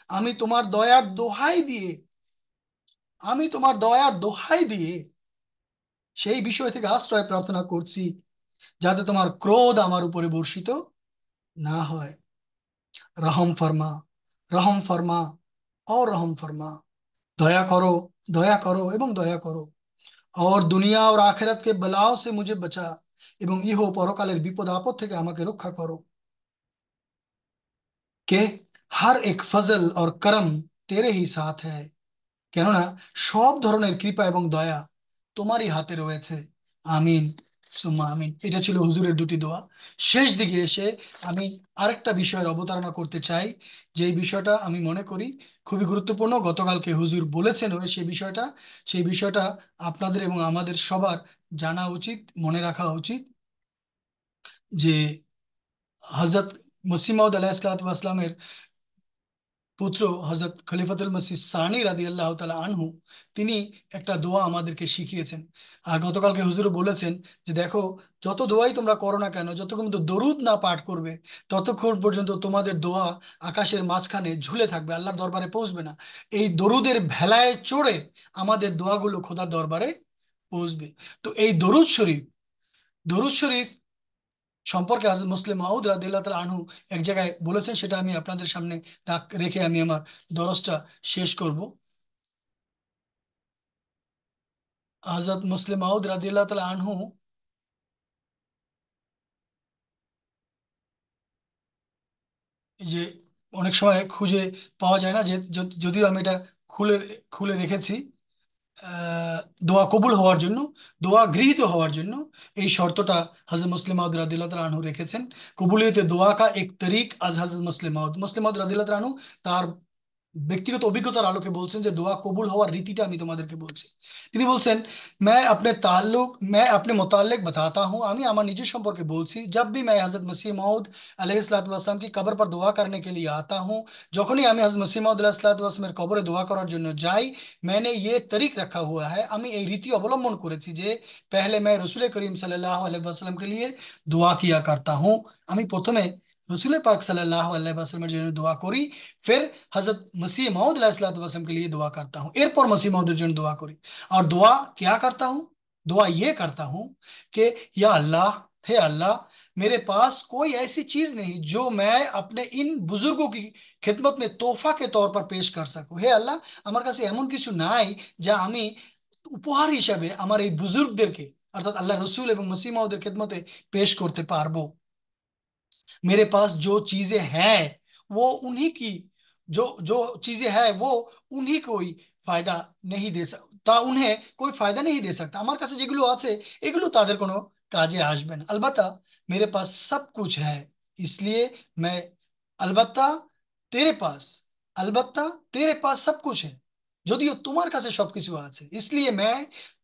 আমি তোমার দয়ার দোহাই দিয়ে আমি তোমার দয়ার দোহাই দিয়ে সেই বিষয় থেকে আশ্রয় প্রার্থনা করছি, যাতে তোমার ক্রোধ আমার উপরে বর্ষিত না হয়। রহম ফরমা, রহম ফরমা, और রহম ফরমা। দয়া করো, দয়া করো এবং দয়া করো। और দুনিয়া और আখিরাত के बलाओं से मुझे बचा, এবং ইহ পরকালের বিপদ আপদ থেকে আমাকে রক্ষা করো। के हर एक फजल और करम तेरे ही साथ है। কেননা সব ধরনের কৃপা এবং দয়া তোমারই হাতে রয়েছে। আমিন সুম্মা আমিন। এটা ছিল হুজুরের দুটি দোয়া। শেষ দিকে এসে আমি আরেকটা বিষয়ের অবতারণা করতে চাই, যে বিষয়টা আমি মনে করি খুবই গুরুত্বপূর্ণ। গতকালকে হুজুর বলেছেন সেই বিষয়টা আপনাদের এবং আমাদের সবার জানা উচিত, মনে রাখা উচিত, যে হজরত মসিহ মাউদ আলাইহিসসালামের পুত্র হযরত খলিফাতুল মসিহ সানি রাদিয়াল্লাহু তাআলা আনহু, তিনি একটা দোয়া আমাদেরকে শিখিয়েছেন। আর গতকালকে হুজুর বলেছেন যে দেখো, যত দোয়াই তোমরা করো না কেন, যতক্ষণ পর্যন্ত দরুদ না পাঠ করবে, ততক্ষণ পর্যন্ত তোমাদের দোয়া আকাশের মাঝখানে ঝুলে থাকবে, আল্লাহর দরবারে পৌঁছবে না। এই দরুদের ভেলায় চড়ে আমাদের দোয়াগুলো খোদার দরবারে পৌঁছবে। তো এই দরুদ শরীফ সম্পর্কে হযরত মুসলিম মাউদ রাদিয়াল্লাহু তাআলা আনহু এক জায়গায় বলেছেন, সেটা আমি আপনাদের সামনে রেখে আমি আমার দরসটা শেষ করব। হযরত মুসলিম মাউদ রাদিয়াল্লাহু তাআলা আনহু এই যে অনেক সময় খুঁজে পাওয়া যায় না, যে যদিও আমি এটা খুলে খুলে রেখেছি, আহ, দোয়া কবুল হওয়ার জন্য, দোয়া গৃহীত হওয়ার জন্য এই শর্তটা হযরত মুসলিম মাউদ রাদিয়াল্লাহু তাআলা আনহু রেখেছেন। কবুলিয়ত দোয়া কা এক তরিক আজ হযরত মুসলিম মাউদ রাদিয়াল্লাহু তাআলা আনহু, তার ব্যক্তিগত অভিজ্ঞতার আলোকে বলছেন যে দোয়া কবুল হওয়ার রীতিটা আমি তোমাদেরকে বলছি। তিনি বলছেন, मैं अपने मुताल्लिक बताता हूँ, আমি আমার নিজের সম্পর্কে বলছি। जब भी मैं हजरत मसीह मौद अलैहिस्सलाम की कब्र पर दुआ करने के लिए आता हूँ, যখনই আমি হযরত মসিহ মাউদ আলাইহিসসালামের কবরে দোয়া করার জন্য যাই, मैंने ये तरीक रखा हुआ है, আমি এই রীতি অবলম্বন করেছি যে पहले मैं रसूल करीम सल्लल्लाहु अलैहि वसल्लम के लिए दुआ किया करता हूँ। আমি প্রথমে রসুল পাক সাল্লাল্লাহু আলাইহি ওয়াসাল্লামের জন্য দোয়া করি, फिर हजरत मसीह मौद अलैहिस्सलाम के लिए दुआ करता हूँ, एरपर मसीह मौদের জন্য দোয়া করি। और दुआ क्या करता हूँ? दुआ ये करता हूँ कि या अल्लाह, हे अल्लाह, मेरे पास कोई ऐसी चीज नहीं जो मैं अपने इन बुजुर्गों की खिदमत में तोहफा के तौर पर पेश कर सकूं। হে আল্লাহ, আমার কাছে এমন কিছু নাই যা আমি উপহার হিসাবে আমার এই বুজুর্গদেরকে অর্থাৎ আল্লাহ রসুল এবং মসিহ মাউদের খেদমতে পেশ করতে পারবো। मेरे पास जो चीजें हैं वो उन्हीं की, जो जो चीजें हैं वो उन्हीं को ही फायदा नहीं दे सकता, उन्हें कोई फायदा नहीं दे सकता। আমার কাছে যেগুলো আছে এগুলো তাদের কোনো কাজে আসবে না। अलबत्ता मेरे पास सब कुछ है, इसलिए मैं अलबत्ता तेरे पास अलबत्ता तेरे पास सब कुछ है, যদিও তোমার কাছে সবকিছু আছে, इसलिए मैं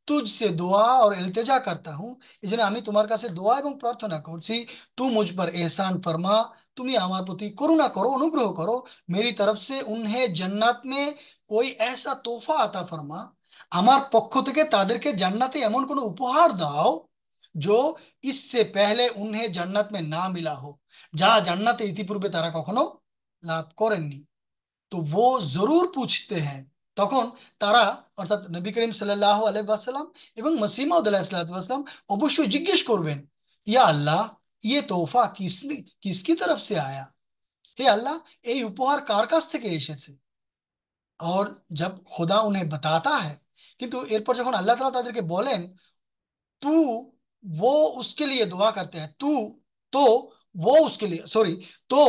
तुझसे दुआ और इल्तिजा करता हूँ, এজন্য আমি তোমার কাছে দোয়া এবং প্রার্থনা করছি। तू मुझ पर एहसान फरमा, তুমি আমার প্রতি করুণা করো, অনুগ্রহ করো। मेरी तरफ से उन्हें जन्नत में कोई ऐसा तोहफा अता फरमा, আমার পক্ষ থেকে তাদেরকে জান্নাতে এমন কোনো উপহার দাও जो इससे पहले उन्हें जन्नत में ना मिला हो, যা জান্নাতে ইতিপূর্বে তারা কখনো লাভ করেননি। তো वो जरूर पूछते हैं, তখন তারা অর্থাৎ নবী করিম সাল্লাল্লাহু আলাইহি ওয়াসাল্লাম এবং মসিহ মাউদ আলাইহিসসালাতু ওয়াসাল্লাম অবশ্যই জিজ্ঞেস করবেন, ইয়া আল্লাহ, ये तोहफा किसकी तरफ से आया? হে আল্লাহ, এই উপহার কার কাছ থেকে এসেছে? और जब खुदा उन्हें बताता है, কিন্তু এরপর যখন আল্লাহ তাআলা তাদেরকে বলেন तू, वो उसके लिए दुआ करते हैं, तू, तो वो उसके लिए सॉरी तो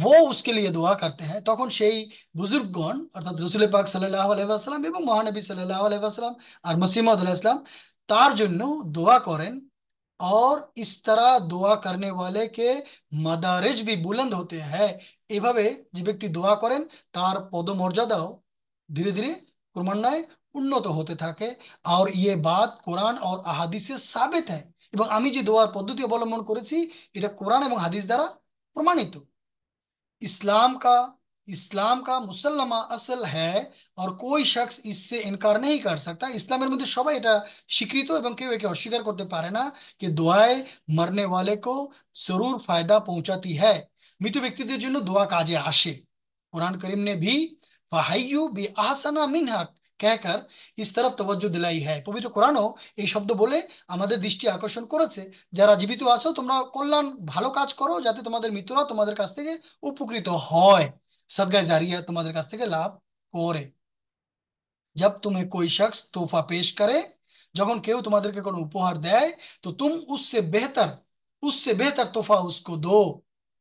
वो उसके लिए দোয়া করতে हैं, তখন সেই বুজুর্গগণ অর্থাৎ রসুল পাক সাল্লাল্লাহু আলাইহি ওয়াসাল্লাম এবং মহানবী সাল্লাল্লাহু আলাইহি ওয়াসাল্লাম আর মসিহ মাউদ আলাইহিস সালাম তার জন্য দোয়া করেন। और इस तरह দোয়া करने वाले के মাদারিজ भी बुलंद होते हैं, এভাবে যে ব্যক্তি দোয়া করেন তার পদমর্যাদাও ধীরে ধীরে ক্রমান্বয়ে উন্নত হতে থাকে। আর ইয়ে বাত কোরআন और अहादीस से साबित है, এবং আমি যে দোয়ার পদ্ধতি অবলম্বন করেছি এটা কোরআন এবং হাদিস দ্বারা প্রমাণিত। इस्लाम का इस्लाम का मुसल्लमा असल है और कोई शख्स इससे इनकार नहीं कर सकता। ইসলামের মধ্যে সবাই এটা স্বীকৃত এবং কেউ একে অস্বীকার করতে পারে না कि दुआएं मरने वाले को जरूर फायदा पहुंचाती है, মৃত ব্যক্তিদের জন্য দোয়া কাজে আসে। कुरान करीम ने भी ফাহাইয়ু বি আহসানা মিনহা कहकर इस तरफ तवज्जो दिलाई है, পবিত্র কোরআনও এই শব্দ বলে আমাদের দৃষ্টি আকর্ষণ করেছে, যারা জীবিত আছো তোমরা কল্যাণ ভালো কাজ করো যাতে তোমাদের মৃত্যুরা তোমাদের কাছ থেকে উপকৃত হয়, সদগায়ে জারিয়া তোমাদের কাছ থেকে লাভ করে। जब तुम्हें कोई शख्स तोहफा पेश करे, যখন কেউ তোমাদেরকে কোনো উপহার দেয়, তো तुम उससे बेहतर तोहफा उसको दो,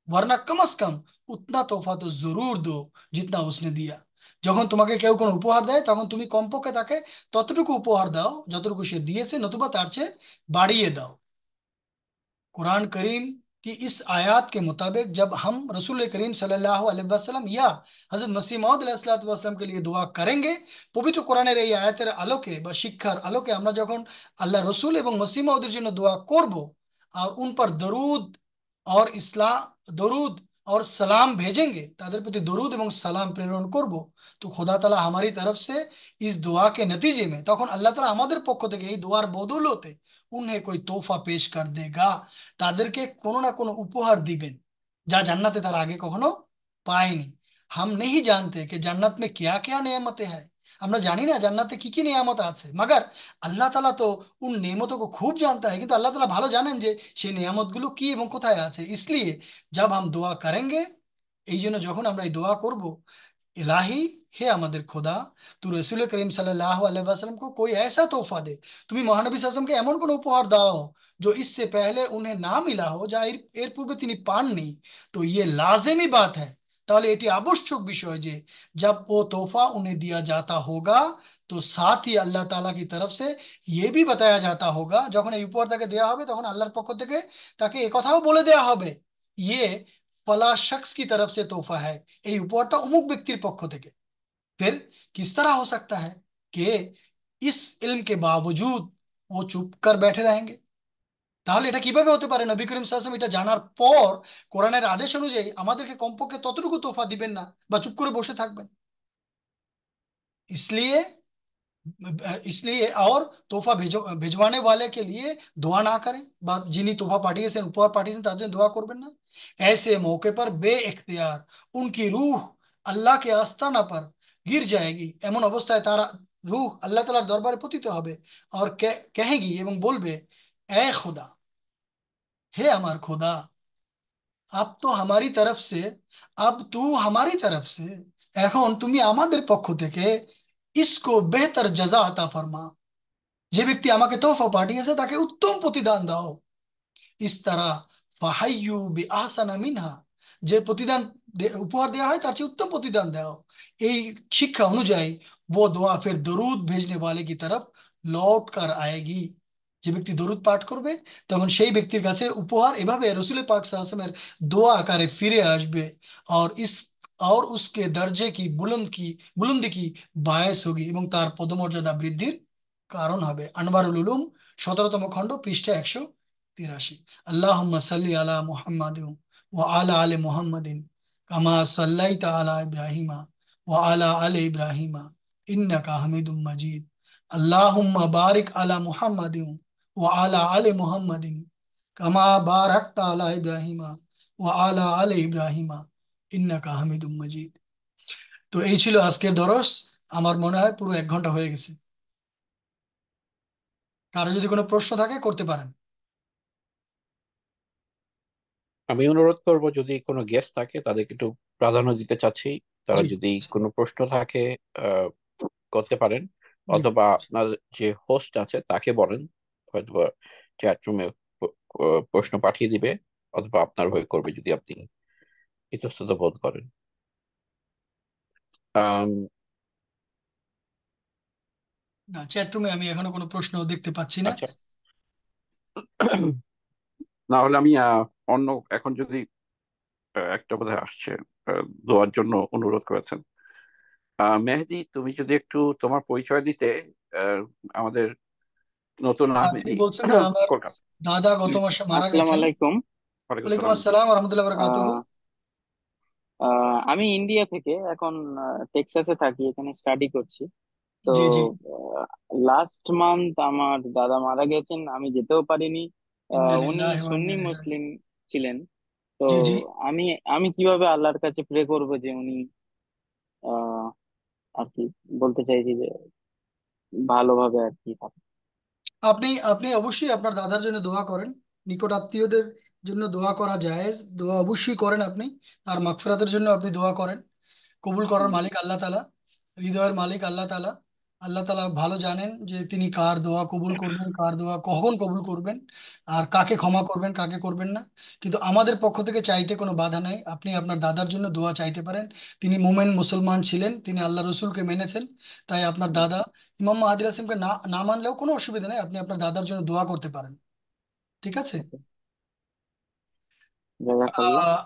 वरना कम से कम उतना तोहफा तो जरूर दो जितना उसने दिया। যখন তোমাকে কেউ কোনো উপহার দেয় তখন তুমি কমপক্ষে তাকে ততটুকু উপহার দাও যতটুকু সে দিয়েছে, নতুবা তার চেয়ে বাড়িয়ে দাও। कुरान करीम की इस आयत के मुताबिक जब हम रसूल करीम सल्लल्लाहु अलैहि वसल्लम या हजरत मसीह मौद अलैहिस्सलातु वस्सलाम के लिए दुआ करेंगे, পবিত্র কোরআনের এই আয়াতের আলোকে বা শিক্ষার আলোকে আমরা যখন আল্লাহ রসুল এবং মসিহ মৌদের জন্য দোয়া করব और उन पर दरूद और सलाम भेजेंगे, তাদের প্রতি দরুদ এবং সালাম প্রেরণ করব, তো খোদা তাআলা हमारी तरफ से इस दुआ के नतीजे में তখন আল্লাহ তাআলা আমাদের পক্ষ থেকে এই দোয়ার বদৌলতে उन्हें कोई तोहफा पेश कर देगा, তাদেরকে কোনো না কোনো উপহার দিবেন যা জান্নাতে তার আগে কখনো পায়নি। हम नहीं जानते कि जन्नत में क्या क्या नेमतें हैं, আমরা জানি না জান্নাতে কি কি নিয়ামত আছে, मगर আল্লাহ তাআলা তো उन नेमतों को खूब जानता है, কিন্তু আল্লাহ তাআলা ভালো জানেন যে সেই নিয়ামতগুলো কি এবং কোথায় আছে। इसलिए जब हम दुआ करेंगे, এই জন্য যখন আমরা এই দোয়া করব, इलाही, हे আমাদের খোদা, তু রসুল করিম সাল্লাল্লাহু अलैहि वसल्लम को कोई ऐसा तोहफा दे, তুমি মহানবী সাল্লাল্লাহু আলাইহি ওয়াসাল্লামকে এমন কোন উপহার দাও जो इससे पहले उन्हें ना मिला हो, যা এর পূর্বে তিনি পাননি। तो ये लाजिमी बात है, তাহলে এটি আবশ্যক বিষয় যে जब वो तोहफा उन्हें दिया जाता होगा तो साथ ही अल्लाह ताला की तरफ से ये भी बताया जाता होगा, যখন এই উপহার তাকে দেওয়া হবে তখন আল্লাহর পক্ষ থেকে তাকে এই কথাও বলে দেওয়া হবে, ये फला शख्स की तरफ से तोहफा है, এই উপহারটা অমুক ব্যক্তির পক্ষ থেকে। फिर किस तरह हो सकता है कि इस इल्म के बावजूद वो चुप कर बैठे रहेंगे? তাহলে এটা কিভাবে হতে পারে? নবী করিম সাল্লাল্লাহু আলাইহি ওয়াসাল্লাম এটা জানার পর কোরআনের আদেশ অনুযায়ী আমাদেরকে কমপক্ষে ততটুকু তোফা দিবেন না বা চুপ করে বসে থাকবেন? इसलिए इसलिए और तोहफा भिजवाने वाले के लिए दुआ ना करें, বা যিনি তোফা পাঠিয়েছেন উপহার পাঠিয়েছেন তার জন্য দোয়া করবেন না। ऐसे मौके पर बेइख्तियार उनकी रूह আল্লাহ के आस्ताना पर गिर जाएगी, এমন অবস্থায় তার রূহ আল্লাহ তাআলার দরবারে পতিত হবে और कहेगी এবং বলবে, এ खुदा, हे আমার খোদা, अब तो हमारी तरफ से, अब तू हमारी तरफ से, এখন তুমি আমাদের পক্ষ থেকে ইসকো বেহতর জাযা আতা ফরমা, যে ব্যক্তি আমাকে তোহফা পাঠিয়েছে তাকে উত্তম প্রতিদান দাও। ইস্তারা ফাহাইয়ু বি আহসানা মিনহা, যে প্রতিদান উপহার দেওয়া হয় তার চেয়ে উত্তম প্রতিদান দাও। এই শিক্ষা অনুযায়ী वो दुआ फिर दरूद भेजने वाले की तरफ लौट कर आएगी, যে ব্যক্তি দরুদ পাঠ করবে তখন সেই ব্যক্তির কাছে উপহার এভাবে রসুল পাক সাল্লাল্লাহু আলাইহি ওয়াসাল্লামের দোয়া আকারে ফিরে আসবে। और इस और उसके दर्जे की बुलंदी की बायस होगी, এবং তার পদমর্যাদা বৃদ্ধির কারণ হবে। আনওয়ারুল উলুম 17তম খণ্ড পৃষ্ঠা 183। আল্লাহুম্মা সাল্লি আলা মুহাম্মাদিন ওয়া আলা আলি মুহাম্মাদিন কামা সাল্লাইতা আলা ইব্রাহিমা ওয়া আলা আলি ইব্রাহিমা ইন্নাকা হামিদুম মাজিদ। আল্লাহুম্মা বারিক আলা মুহাম্মাদিন ওয়া আলা আলি মুহাম্মাদিন কামা বারাকতা আলা ইব্রাহিমা ওয়া আলা আলি ইব্রাহিমা ইন্নাকা হামিদুম মাজিদ। তো এই ছিল আজকের দরস। আমার মনে হয় পুরো 1 ঘন্টা হয়ে গেছে। কারো যদি কোনো প্রশ্ন থাকে করতে পারেন। আমি অনুরোধ করব, যদি কোনো গেস্ট থাকে তাদেরকে একটু প্রাধান্য দিতে চাচ্ছি। তারা জি যদি কোনো প্রশ্ন থাকে আহ করতে পারেন, জি। অথবা আপনার যে হোস্ট আছে তাকে বলেন, হয়তো চ্যাট রুমে প্রশ্ন পাঠিয়ে দিবে, অথবা আপনার হয়ে করবে যদি আপনি ইতস্তত বোধ করেন। আম, না, চ্যাট রুমে আমি এখনো কোনো প্রশ্ন দেখতে পাচ্ছি না। আচ্ছা, না হলে আমি অন্য, এখন যদি একটা বোধহয় আসছে, দোয়ার জন্য অনুরোধ করেছেন। মেহেদি, তুমি যদি একটু তোমার পরিচয় দিতে। আহ, আমাদের নতুন তিনি আহমেদি, বলছেন যে আমার কলকাতা। দাদা গত মাসে মারা আসসালামু গেছেন। আলাইকুম। ওয়ালাইকুম ওয়ালাইকুম সালাম। আসসালাম রহমতুল্লাহ বরকাতুহু। আহ, আমি ইন্ডিয়া থেকে এখন টেক্সাসে থাকি, এখানে স্টাডি করছি। তো জি জি। লাস্ট মান্থ আমার দাদা মারা গেছেন, আমি যেতেও পারিনি। ইন্না উনি লিল্লাহি ওয়া ইন্না সুন্নি ইলাইহি রাজিউন। মুসলিম ছিলেন। তো জি জি। আমি আমি কিভাবে আল্লাহর কাছে প্রে করব যে উনি আহ আর কি বলতে চাইছি যে ভালোভাবে আর কি থাকেন। আপনি আপনি অবশ্যই আপনার দাদার জন্য দোয়া করেন। নিকট আত্মীয়দের জন্য দোয়া করা জায়েজ, দোয়া অবশ্যই করেন আপনি। তার মাগফিরাতের জন্য আপনি দোয়া করেন। কবুল করার মালিক আল্লাহ তাআলা, হৃদয়ের মালিক আল্লাহ তাআলা। আল্লাহ তাআলা ভালো জানেন যে তিনি কার দোয়া কবুল করবেন, কার দোয়া কখন কবুল করবেন, আর কাকে ক্ষমা করবেন, কাকে করবেন না। কিন্তু আমাদের পক্ষ থেকে চাইতে কোনো বাধা নাই, আপনি আপনার দাদার জন্য দোয়া চাইতে পারেন। তিনি মোমেন মুসলমান ছিলেন, তিনি আল্লাহ রসুলকে মেনেছেন। তাই আপনার দাদা ইমাম মাহাদি আসিমকে না না মানলেও কোনো অসুবিধা নেই, আপনি আপনার দাদার জন্য দোয়া করতে পারেন। ঠিক আছে? জাযাকাল্লাহ। আহ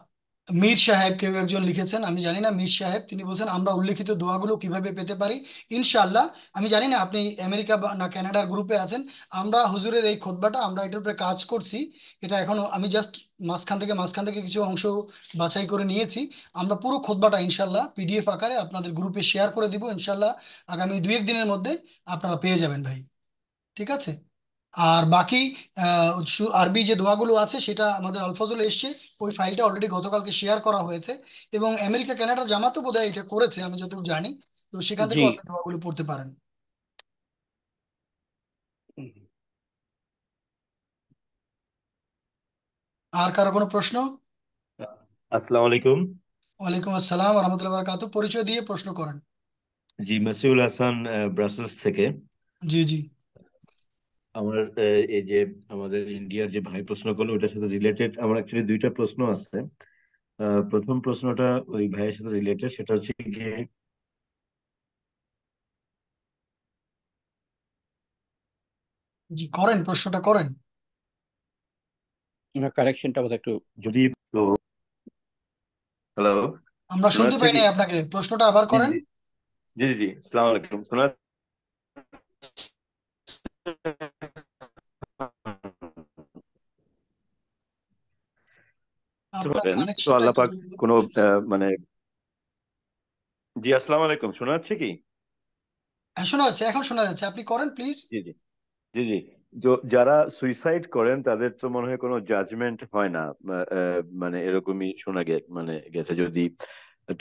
মীর সাহেব কেউ একজন লিখেছেন, আমি জানি না মীর সাহেব, তিনি বলছেন আমরা উল্লেখিত দোয়াগুলো কিভাবে পেতে পারি। ইনশাআল্লাহ, আমি জানি না আপনি আমেরিকা না কানাডার গ্রুপে আছেন। আমরা হুজুরের এই খুতবাটা আমরা এটার উপরে কাজ করছি। এটা এখনো আমি জাস্ট মাঝখান থেকে কিছু অংশ বাছাই করে নিয়েছি। আমরা পুরো খুতবাটা ইনশাআল্লাহ পিডিএফ আকারে আপনাদের গ্রুপে শেয়ার করে দিব ইনশাআল্লাহ। আগামী 2-1 দিনের মধ্যে আপনারা পেয়ে যাবেন ভাই। ঠিক আছে? আর বাকি আরবি যে দোয়াগুলো আছে সেটা আমাদের আলফাজলে এসছে। ওই ফাইলটা অলরেডি গতকালকে শেয়ার করা হয়েছে, এবং আমেরিকা কানাডার জামাতও বোধহয় এটা করেছে আমি যতটুকু জানি। তো সেখান জি। থেকেও আপনি দোয়াগুলো পড়তে পারেন। আর কারো কোনো প্রশ্ন? আসসালামু আলাইকুম। ওয়ালাইকুম আসসালাম রহমতুল্লাহ বারাকাতু। পরিচয় দিয়ে প্রশ্ন করেন। জি, মাসিউল হাসান, ব্রাসেলস থেকে। জি জি। আমার এই যে আমাদের ইন্ডিয়ার যে ভাই প্রশ্ন করলো ওটার সাথে রিলেটেড আমার অ্যাকচুয়ালি দুইটা প্রশ্ন আছে। প্রথম প্রশ্নটা ওই ভাইয়ের সাথে রিলেটেড, সেটা হচ্ছে গিয়ে জি, করেন, প্রশ্নটা করেন। কারেকশনটা বোধহয় একটু। যদি হ্যালো, আমরা শোনা শুনতে যাচ্ছে পাই কি? নাই আপনাকে, প্রশ্নটা আবার জি করেন। জি জি জি জি, আসসালামু আলাইকুম, শোনা আপনার পারেন তো কানেকশনটা আল্লাহ একটু পাক দুর্বল। কোনো মানে, জি আসসালামু আলাইকুম, শোনা যাচ্ছে কি? হ্যাঁ, শোনা যাচ্ছে, এখন শোনা যাচ্ছে, আপনি করেন প্লিজ। জি জি জি জি। যারা সুইসাইড করেন তাদের তো মনে হয় কোনো জাজমেন্ট হয় না, মানে এরকমই শোনা মানে গেছে। যদি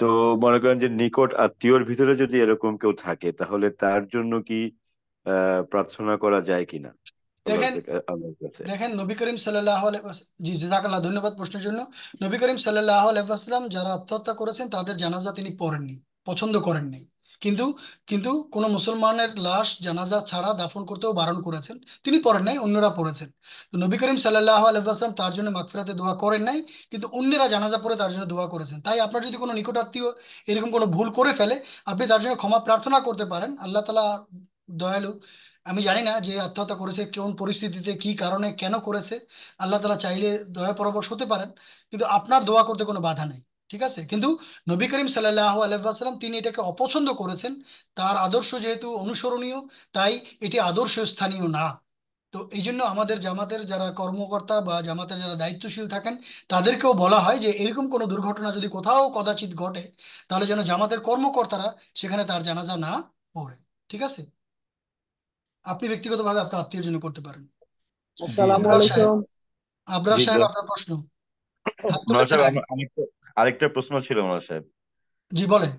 তো মনে করেন যে নিকট আত্মীয়র ভিতরে যদি এরকম কেউ থাকে, তাহলে তার জন্য কি প্রার্থনা করা যায় কিনা দেখেন আল্লাহর কাছে? দেখেন নবী করিম সাল্লাল্লাহু আলাইহি জি জাযাকাল্লাহ, ধন্যবাদ প্রশ্নের জন্য। নবী করিম সাল্লাল্লাহু আলাইহি ওয়াসাল্লাম যারা আত্মহত্যা করেছেন তাদের জানাজা তিনি পড়েননি, পছন্দ করেননি। কিন্তু কিন্তু কোন মুসলমানের লাশ জানাজা ছাড়া দাফন করতেও বারণ করেছেন, তিনি পড়েন নাই, অন্যরা পড়েছেন। তো নবী করিম সাল্লাল্লাহু আলাইহি ওয়াসাল্লাম তার জন্য মাগফিরাতে দোয়া করেন নাই, কিন্তু অন্যরা জানাজা পড়ে তার জন্য দোয়া করেছেন। তাই আপনার যদি কোনো নিকটাত্মীয় এরকম কোনো ভুল করে ফেলে, আপনি তার জন্য ক্ষমা প্রার্থনা করতে পারেন। আল্লাহ তাআলা দয়ালু। আমি জানি না যে আত্মহত্যা করেছে কোন পরিস্থিতিতে, কি কারণে, কেন করেছে। আল্লাহ তালা চাইলে দয়া পরবশ হতে পারেন, কিন্তু আপনার দোয়া করতে কোনো বাধা নেই। ঠিক আছে, কিন্তু নবী করিম সাল্লাল্লাহু আলাইহি ওয়াসাল্লাম তিনি এটাকে অপছন্দ করেছেন। তার আদর্শ যেহেতু অনুসরণীয়, তাই এটি আদর্শ স্থানীয় না। তো এই জন্য আমাদের জামাতের যারা কর্মকর্তা বা জামাতের যারা দায়িত্বশীল থাকেন, তাদেরকেও বলা হয় যে এরকম কোনো দুর্ঘটনা যদি কোথাও কদাচিৎ ঘটে, তাহলে যেন জামাতের কর্মকর্তারা সেখানে তার জানাজা না পড়ে। ঠিক আছে, আপনি ব্যক্তিগতভাবে আপনার আত্মীয়ের জন্য করতে পারেন। জি জি আসসালামু আবরার সাহেব, আলাইকুম। আবরার জি সাহেব আপনার প্রশ্ন হাত মোনাল তুলেছেন সাহেব, আগে। আমার আরেকটা প্রশ্ন ছিল মোনাল সাহেব। জি বলেন।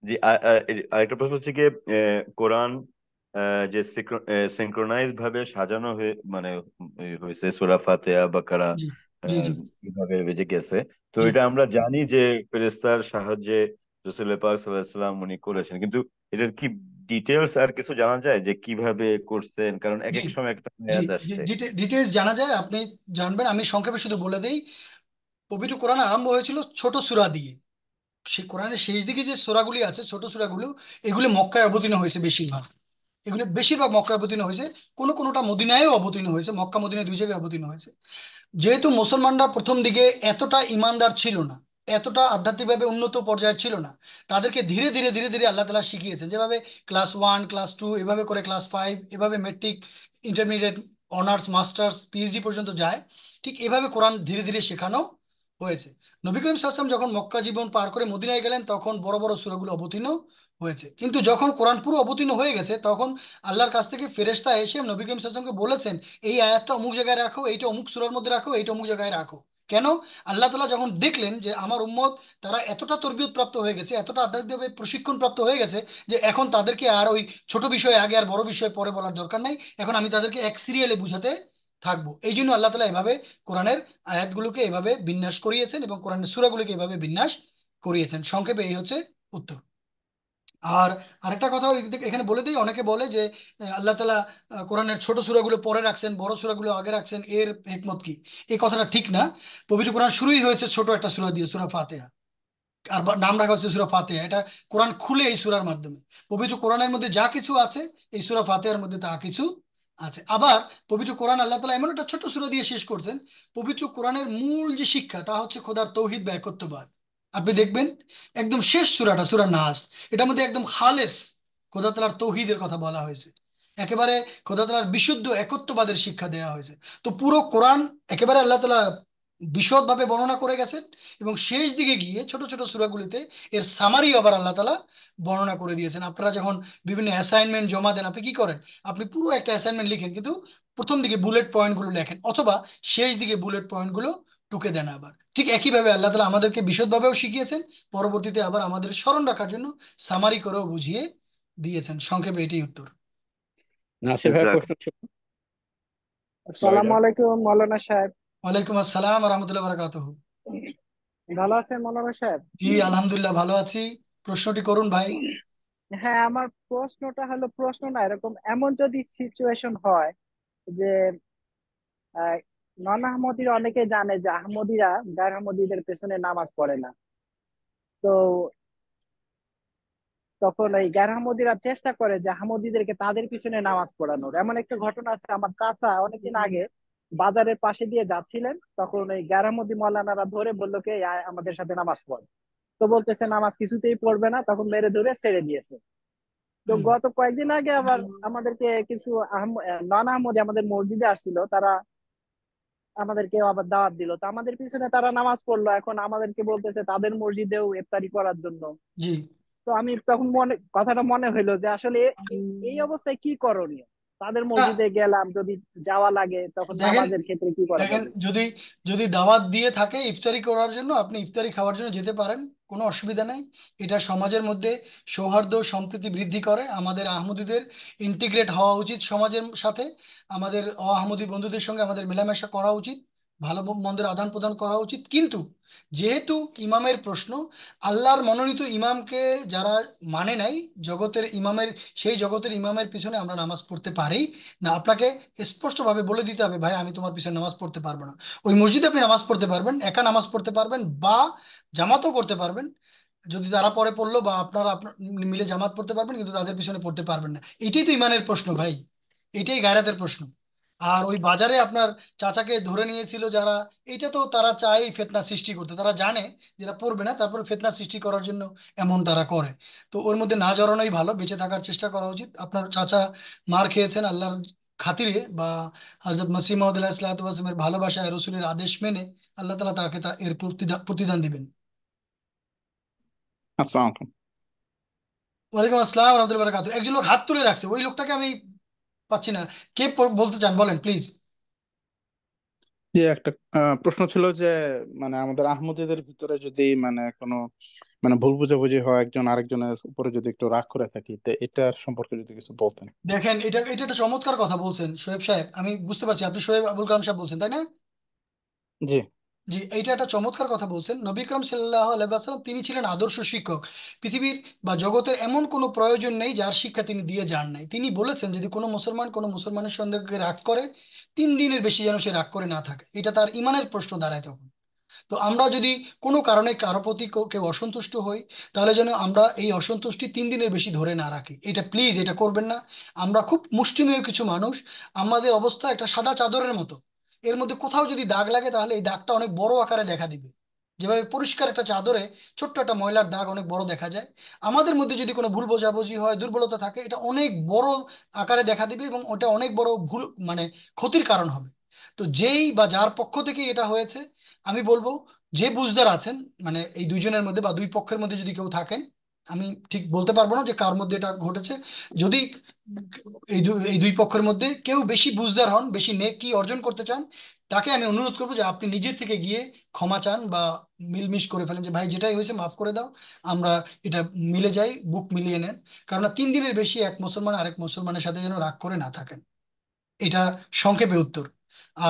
জি, আরেকটা প্রশ্ন হচ্ছে কি, কোরআন যে সিনক্রোনাইজ ভাবে সাজানো হয়ে মানে হয়েছে, সূরা ফাতিহা বাকারা জি জি জি কিভাবে বেজে গেছে, তো জি এটা আমরা জানি যে ফেরেশতার সাহায্যে রাসূল পাক সাল্লাল্লাহু আলাইহি ওয়াসাল্লাম উনি করেছেন, কিন্তু এটার কি ডিটেলস আর কিছু জানা যায় যে কিভাবে করছেন? কারণ এক জি এক সময় একটা জি আয়াত আসছে। ডিটেলস জানা যায়, আপনি জানবেন। আমি সংক্ষেপে শুধু বলে দেই, পবিত্র কোরআন আরম্ভ হয়েছিল ছোট সূরা দিয়ে। সেই কোরআনের শেষ দিকে যে সূরাগুলি আছে, ছোট সূরাগুলো, এগুলি মক্কায় অবতীর্ণ হয়েছে বেশিরভাগ। এগুলো বেশিরভাগ মক্কায় অবতীর্ণ হয়েছে, কোনোটা মদিনায়ও অবতীর্ণ হয়েছে, মক্কা মদিনায় দুই জায়গায় অবতীর্ণ হয়েছে। যেহেতু মুসলমানরা প্রথম দিকে এতটা ইমানদার ছিল না, এতটা আধ্যাত্মিকভাবে উন্নত পর্যায়ের ছিল না, তাদেরকে ধীরে ধীরে ধীরে ধীরে আল্লাহ তালা শিখিয়েছেন। যেভাবে ক্লাস 1 ক্লাস 2 এভাবে করে ক্লাস 5, এভাবে metric, intermediate, honours, masters, PhD পর্যন্ত যায়, ঠিক এভাবে কোরআন ধীরে ধীরে শেখানো হয়েছে। নবী করিম সাল্লাল্লাহু আলাইহি ওয়াসাল্লাম যখন মক্কা জীবন পার করে মদিনায় গেলেন, তখন বড় বড় সূরাগুলো অবতীর্ণ হয়েছে। কিন্তু যখন কোরআন পুরো অবতীর্ণ হয়ে গেছে, তখন আল্লাহর কাছ থেকে ফেরেশতা এসে নবী করিম সাল্লাল্লাহু আলাইহি ওয়াসাল্লামকে বলেছেন, এই আয়াতটা অমুক জায়গায় রাখো, এইটা অমুক সূরার মধ্যে রাখো, এইটা অমুক জায়গায় রাখো। কেন? আল্লাহ তাআলা যখন দেখলেন যে আমার উম্মত তারা এতটা তরবিয়ত প্রাপ্ত হয়ে গেছে, এতটা আধ্যাত্মিকভাবে প্রশিক্ষণ প্রাপ্ত হয়ে গেছে, যে এখন তাদেরকে আর ওই ছোট বিষয় আগে আর বড় বিষয় পরে বলার দরকার নাই, এখন আমি তাদেরকে এক সিরিয়ালে বুঝাতে থাকবো। এই জন্য আল্লাহ তাআলা এভাবে কোরআনের আয়াতগুলোকে এভাবে বিন্যাস করিয়েছেন এবং কোরআনের সূরাগুলোকে এভাবে বিন্যাস করিয়েছেন। সংক্ষেপে এই হচ্ছে উত্তর। আর আরেকটা কথা এখানে বলে দিই, অনেকে বলে যে আল্লাহ তালা কোরআনের ছোট সূরাগুলো পরে রাখছেন, বড় সূরাগুলো আগে রাখছেন, এর হিকমত কি? এই কথাটা ঠিক না। পবিত্র কোরআন শুরুই হয়েছে ছোট একটা সূরা দিয়ে, সূরা ফাতিহা। আর নাম রাখা হচ্ছে সূরা ফাতিহা। এটা কোরআন খুলে এই সূরার মাধ্যমে। পবিত্র কোরআনের মধ্যে যা কিছু আছে, এই সূরা ফাতিহার মধ্যে তা কিছু আছে। আবার পবিত্র কোরআন আল্লাহ তালা এমন একটা ছোট সূরা দিয়ে শেষ করছেন, পবিত্র কোরআনের মূল যে শিক্ষা তা হচ্ছে খোদার তৌহিদ বা একত্ববাদ। আপনি দেখবেন একদম শেষ সূরাটা, সূরা নাস, এটার মধ্যে একদম খালেস খোদা তাআলার তৌহিদের কথা বলা হয়েছে। একেবারে খোদা তাআলার বিশুদ্ধ একত্ববাদের শিক্ষা দেওয়া হয়েছে। তো পুরো কোরআন একেবারে আল্লাহ তাআলা বিশদভাবে বর্ণনা করে গেছেন, এবং শেষ দিকে গিয়ে ছোট ছোট সূরাগুলিতে এর সামারি আবার আল্লাহ তাআলা বর্ণনা করে দিয়েছেন। আপনারা যখন বিভিন্ন অ্যাসাইনমেন্ট জমা দেন, আপনি কি করেন? আপনি পুরো একটা অ্যাসাইনমেন্ট লিখেন, কিন্তু প্রথম দিকে বুলেট পয়েন্টগুলো লেখেন, অথবা শেষ দিকে বুলেট পয়েন্টগুলো টুকে দেন। আবার ঠিক একইভাবে আল্লাহ তাআলা আমাদেরকে বিশদভাবেও শিখিয়েছেন, পরবর্তীতে আবার আমাদের স্মরণ রাখার জন্য সামারি করেও বুঝিয়ে দিয়েছেন। সংক্ষেপে এটাই উত্তর। নাসির ভাইয়ের প্রশ্ন ছিল। আসসালামু আলাইকুম মৌলানা সাহেব। ওয়ালাইকুম আসসালাম রহমতুল্লাহ বারাকাতুহু। ভালো আছেন মৌলানা সাহেব? জি আলহামদুলিল্লাহ ভালো আছি। প্রশ্নটি করুন ভাই। হ্যাঁ, আমার প্রশ্নটা হলো, প্রশ্ন না, এরকম এমন যদি সিচুয়েশন হয় যে আহ, নন আহমদিরা অনেকে জানে যে আহমদিরা গায়র আহমদীদের পেছনে নামাজ পড়ে না। তো তখন এই গায়র আহমদীরা চেষ্টা করে যে আহমদীদেরকে তাদের পিছনে নামাজ পড়ানোর। এমন একটা ঘটনা আছে, আমার চাচা অনেকদিন আগে বাজারের পাশে দিয়ে যাচ্ছিলেন, তখন এই গায়র আহমদী মৌলানারা ধরে বললো কে, আয় আমাদের সাথে নামাজ পড়। তো বলতেছে নামাজ কিছুতেই পড়বে না, তখন মেরে ধরে ছেড়ে দিয়েছে। তো হুম, গত কয়েকদিন আগে আবার আমাদেরকে কিছু নন আহমদি আমাদের মসজিদে আসছিল, তারা আমাদেরকে আবার দাওয়াত দিল, তো আমাদের পিছনে তারা নামাজ পড়লো, এখন আমাদেরকে বলতেছে তাদের মসজিদেও ইফতারি করার জন্য। জি। তো আমি তখন কথাটা মনে হইলো যে আসলে এই অবস্থায় কি করণীয়। তাদের না, মসজিদে গেলাম, যদি যাওয়া লাগে তখন দেখেন নামাজের ক্ষেত্রে কি করা দেখেন যাবে? যদি যদি দাওয়াত দিয়ে থাকে ইফতারি করার জন্য, আপনি ইফতারি খাওয়ার জন্য যেতে পারেন, কোনো অসুবিধা নেই। এটা সমাজের মধ্যে সৌহার্দ্য সম্প্রীতি বৃদ্ধি করে। আমাদের আহমদীদের ইন্টিগ্রেট হওয়া উচিত সমাজের সাথে। আমাদের আহমদী বন্ধুদের সঙ্গে আমাদের মেলামেশা করা উচিত, ভালো মন্দের আদান প্রদান করা উচিত। কিন্তু যেহেতু ইমামের প্রশ্ন, আল্লাহর মনোনীত ইমামকে যারা মানে নাই, জগতের ইমামের, সেই জগতের ইমামের পিছনে আমরা নামাজ পড়তে পারি না। আপনাকে স্পষ্টভাবে বলে দিতে হবে, ভাই আমি তোমার পিছনে নামাজ পড়তে পারবো না। ওই মসজিদে আপনি নামাজ পড়তে পারবেন, একা নামাজ পড়তে পারবেন, বা জামাতও করতে পারবেন। যদি তারা পরে পড়লো বা আপনারা আপনার মিলে জামাত পড়তে পারবেন, কিন্তু তাদের পিছনে পড়তে পারবেন না। এটাই তো ইমানের প্রশ্ন ভাই, এটাই গায়রাতের প্রশ্ন। আর ওই বাজারে আপনার চাচাকে ধরে নিয়েছিল যারা, এটা তো তারা চায় ফিতনা সৃষ্টি করতে, তারা জানে যেটা পড়বে না, তারপর ফিতনা সৃষ্টি করার জন্য এমন তারা করে। তো ওর মধ্যে না জড়ানোই ভালো, বেঁচে থাকার চেষ্টা করা উচিত। আপনার চাচা মার খেয়েছেন আল্লাহর খাতিরে, বা হযরত মসিহ মাউদ আলাইহিসসালামের ভালোবাসায়, রসুলের আদেশ মেনে, আল্লাহ তাআলা তাকে এর প্রতিদান প্রতিদান দিবেন। আসসালামু আলাইকুম। ওয়ালাইকুম আসসালাম রহমতুল্লাহ বারাকাতুহু। একজন লোক হাত তুলে রাখছে, ওই লোকটাকে আমি পাচ্ছি না। কে বলতে চান বলেন প্লিজ। যে একটা প্রশ্ন ছিল যে মানে আমাদের আহমদীদের ভিতরে যদি মানে কোনো মানে ভুল বোঝাবুঝি হয়, একজন আরেকজনের উপরে যদি একটু রাগ করে থাকি, তো এটার সম্পর্কে যদি কিছু বলতেন। দেখেন, এটা এটা একটা চমৎকার কথা বলছেন শোয়েব সাহেব, আমি বুঝতে পারছি আপনি শোয়েব আবুল কালাম সাহেব বলছেন, তাই না? জি। জি, এইটা একটা চমৎকার কথা বলছেন। নবী আকরাম সাল্লাল্লাহু আলাইহি ওয়াসাল্লাম তিনি ছিলেন আদর্শ শিক্ষক। পৃথিবীর বা জগতের এমন কোনো প্রয়োজন নেই যার শিক্ষা তিনি দিয়ে যান নাই। তিনি বলেছেন যদি কোনো মুসলমান কোনো মুসলমানের সঙ্গে রাগ করে, 3 দিনের বেশি যেন সে রাগ করে না থাকে। এটা তার ইমানের প্রশ্ন দাঁড়ায় তখন। তো আমরা যদি কোনো কারণে কারো প্রতি কেউ অসন্তুষ্ট হই, তাহলে যেন আমরা এই অসন্তুষ্টি 3 দিনের বেশি ধরে না রাখি। এটা প্লিজ, এটা করবেন না। আমরা খুব মুষ্টিমেয় কিছু মানুষ, আমাদের অবস্থা একটা সাদা চাদরের মতো। এর মধ্যে কোথাও যদি দাগ লাগে, তাহলে এই দাগটা অনেক বড় আকারে দেখা দিবে। যেভাবে পরিষ্কার একটা চাদরে ছোট্ট একটা ময়লার দাগ অনেক বড় দেখা যায়, আমাদের মধ্যে যদি কোনো ভুল বোঝাবুঝি হয়, দুর্বলতা থাকে, এটা অনেক বড় আকারে দেখা দিবে, এবং ওটা অনেক বড় ভুল মানে ক্ষতির কারণ হবে। তো যেই বা যার পক্ষ থেকে এটা হয়েছে, আমি বলবো যে বুঝদার আছেন, মানে এই দুইজনের মধ্যে বা দুই পক্ষের মধ্যে যদি কেউ থাকেন, আমি ঠিক বলতে পারবো না যে কার মধ্যে এটা ঘটেছে। যদি এই দুই পক্ষের মধ্যে কেউ বেশি বুঝদার হন, বেশি নেকি অর্জন করতে চান, তাকে আমি অনুরোধ করবো যে আপনি নিজের থেকে গিয়ে ক্ষমা চান বা মিলমিশ করে ফেলেন, যে ভাই যেটাই হয়েছে মাফ করে দাও, আমরা এটা মিলে যাই, বুক মিলিয়ে নেন। কারণ 3 দিনের বেশি এক মুসলমান আরেক মুসলমানের সাথে যেন রাগ করে না থাকেন। এটা সংক্ষেপে উত্তর।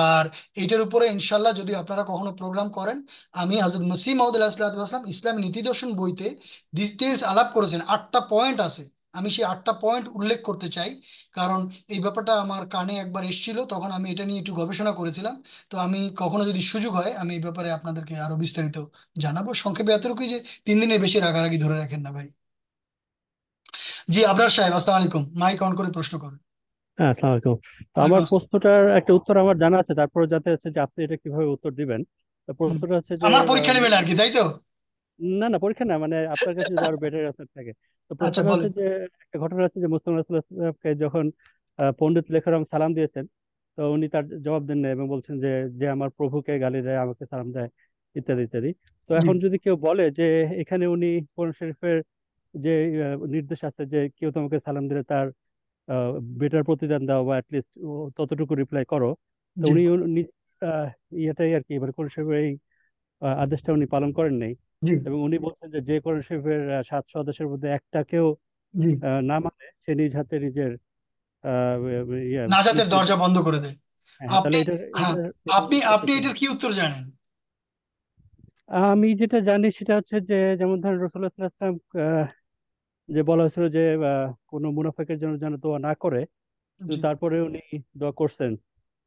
আর এইটার উপরে ইনশাল্লাহ যদি আপনারা কখনো প্রোগ্রাম করেন, আমি হযরত মসিহ মাউদ আলাইহিসসালাম ইসলামী নীতি দর্শন বইতে ডিটেলস আলাপ করেছেন, 8টা পয়েন্ট আছে। আমি সেই 8টা পয়েন্ট উল্লেখ করতে চাই, কারণ এই ব্যাপারটা আমার কানে একবার এসেছিল, তখন আমি এটা নিয়ে একটু গবেষণা করেছিলাম। তো আমি কখনো যদি সুযোগ হয়, আমি এই ব্যাপারে আপনাদেরকে আরো বিস্তারিত জানাবো। সংক্ষেপে এতটুকুই যে 3 দিনের বেশি রাগারাগি ধরে রাখেন না ভাই। জি, আবরার সাহেব আসসালামু আলাইকুম, মাইক অন করে প্রশ্ন করেন। হ্যাঁ, আসসালামু আলাইকুম। তো ওয়ালাইকুম আমার আসসালাম। প্রশ্নটার একটা উত্তর আমার জানা আছে, তারপরে যাতে হচ্ছে যে আপনি এটা কিভাবে উত্তর দিবেন। তো হুম। প্রশ্নটা হচ্ছে যে আমার পরীক্ষা নেবেন আর কি, তাই তো? না না, পরীক্ষা না, মানে আপনার কাছে যদি আরো বেটার অ্যান্সার থাকে। তো আচ্ছা প্রশ্নটা হচ্ছে বলেন। যে একটা ঘটনা হচ্ছে যে মুসলিম রাসূলুল্লাহকে যখন পণ্ডিত লেখরাম সালাম দিয়েছেন, তো উনি তার জবাব দেন না এবং বলছেন যে যে আমার প্রভুকে গালি দেয় আমাকে সালাম দেয়, ইত্যাদি ইত্যাদি। তো জি, এখন যদি কেউ বলে যে এখানে উনি কোরআন শরীফের যে নির্দেশ আছে যে কেউ তোমাকে সালাম দিলে তার বেটার প্রতিদান দাও বা অ্যাটলিস্ট ততটুকু রিপ্লাই করো, তো জি, উনি আহ, ইয়েটাই আর কি, মানে কোরআন শরীফের এই আদেশটা উনি পালন করেন নাই। জি, এবং উনি বলছেন যে যে কোরআন শরীফের 700 আদেশের মধ্যে একটাকেও জি। না মানে সে নিজ হাতে নিজের আহ, ইয়ে নাজাতের মৃত্যু দরজা বন্ধ করে দেয়। হ্যাঁ হ্যাঁ, আপনি, তাহলে এটা হ্যাঁ, এটা আপনি উত্তরটা আপনি কি এটার হবে? কি উত্তর জানেন? আমি যেটা জানি সেটা হচ্ছে যে যেমন ধরেন রাসূলুল্লাহ সাল্লাল্লাহু আলাইহি ওয়াসাল্লাম যে বলা হয়েছিল যে কোনো মুনাফিকের জন্য যেন দোয়া না করে, কিন্তু জি, তারপরে উনি দোয়া করছেন।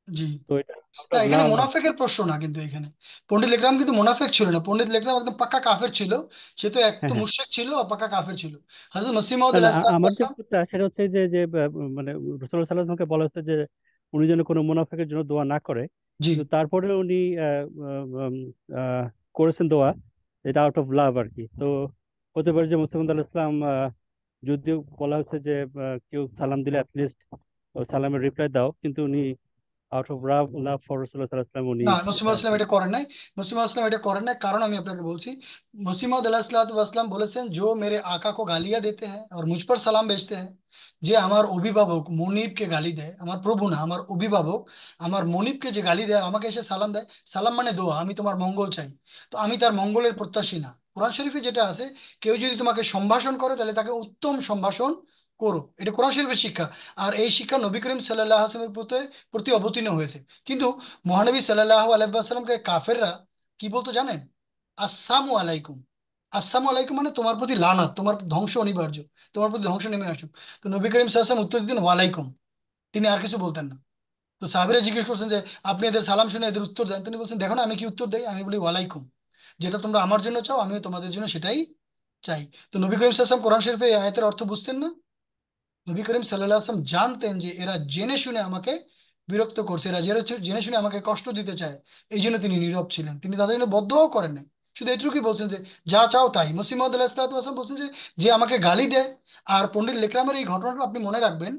জি। তো এটা আউট না, অফ এখানে লাভ আর কি। মোনাফেকের প্রশ্ন না, কিন্তু এখানে পণ্ডিত ইকরাম কিন্তু মোনাফেক ছিল না। পণ্ডিত ইকরাম একদম পাক্কা কাফের ছিল। সে তো এক তো হ্যাঁ হ্যাঁ। মুশরিক ছিল আর পাক্কা কাফের ছিল। হযরত মসিহ মাউদ না না, আলাইহিস আমার যে সালাম। উত্তরটা সেটা হচ্ছে যে যে মানে রাসূলুল্লাহ সাল্লাল্লাহু আলাইহি ওয়াসাল্লামকে বলা হচ্ছে যে উনি যেন কোনো মুনাফিকের জন্য দোয়া না করে, জি, কিন্তু তারপরে উনি আহ, উম, আহ, করেছেন দোয়া। এটা আউট অফ লাভ আর কি। তো হতে পারে যে মুসলিম ইসলাম, যদিও বলা হচ্ছে যে কেউ সালাম দিলে অ্যাটলিস্ট সালামের রিপ্লাই দাও, কিন্তু উনি out of love love for রাসূলুল্লাহ সাল্লাল্লাহু আলাইহি ওয়াসাল্লাম উনি না, মসিমা এটা আর ইসলাম কি। এটা করেন নাই। মসিমা ইসলাম এটা করেন নাই, কারণ আমি আপনাকে বলছি। মসিমদ আলাহিসাল্লাম বলেছেন, जो मेरे आका को गालियां देते हैं और मुझ पर সালাম भेजते हैं, যে আমার অভিভাবক মনিবকে গালি দেয়, আমার প্রভু না, আমার অভিভাবক আমার মনিবকে যে গালি দেয় আর আমাকে এসে সালাম দেয়, সালাম মানে দোয়া, আমি তোমার মঙ্গল চাই, তো আমি তার মঙ্গলের প্রত্যাশী না। কোরআন শরীফে যেটা আছে, কেউ যদি তোমাকে সম্ভাষণ করে তাহলে তাকে উত্তম সম্ভাষণ করো, এটা কোরআন শরীফের শিক্ষা। আর এই শিক্ষা নবী করিম সাল্লাল্লাহু আলাইহি ওয়াসাল্লামের প্রতি প্রতি অবতীর্ণ হয়েছে। কিন্তু মহানবী সাল্লাল্লাহু আলাইহি ওয়াসাল্লামকে কাফেররা কি বলতো জানেন? আসসালামু আলাইকুম। আসসালামু আলাইকুম মানে তোমার প্রতি লানাত, তোমার ধ্বংস অনিবার্য, তোমার প্রতি ধ্বংস নেমে আসুক। তো নবী করিম সাল্লাল্লাহু আলাইহি ওয়াসাল্লাম উত্তর দিতেন ওয়ালাইকুম, তিনি আর কিছু বলতেন না। তো সাহাবীরা জিজ্ঞেস করছেন যে আপনি এদের সালাম শুনে এদের উত্তর দেন, তিনি বলছেন দেখো না আমি কি উত্তর দেই, আমি বলি ওয়ালাইকুম, যেটা তোমরা আমার জন্য চাও আমিও তোমাদের জন্য সেটাই চাই। তো নবী করিম সাল্লাল্লাহু আলাইহি ওয়াসাল্লাম কোরআন শরীফের এই আয়াতের অর্থ বুঝতেন না? নবী করিম সাল্লাল্লাহু আলাইহি ওয়াসাল্লাম জানতেন যে এরা জেনে শুনে আমাকে বিরক্ত করছে, এরা জেনে শুনে আমাকে কষ্ট দিতে চায়, এই জন্য তিনি নীরব ছিলেন, তিনি তাদের জন্য বদদুয়াও করেন নাই। শুধু এটুকুই বলছেন যে যা চাও তাই। মসিহ মাউদ আলাহিসাল্লাম বলছেন যে যে আমাকে গালি দেয়। আর পণ্ডিত লেকরামের এই ঘটনাটা আপনি মনে রাখবেন,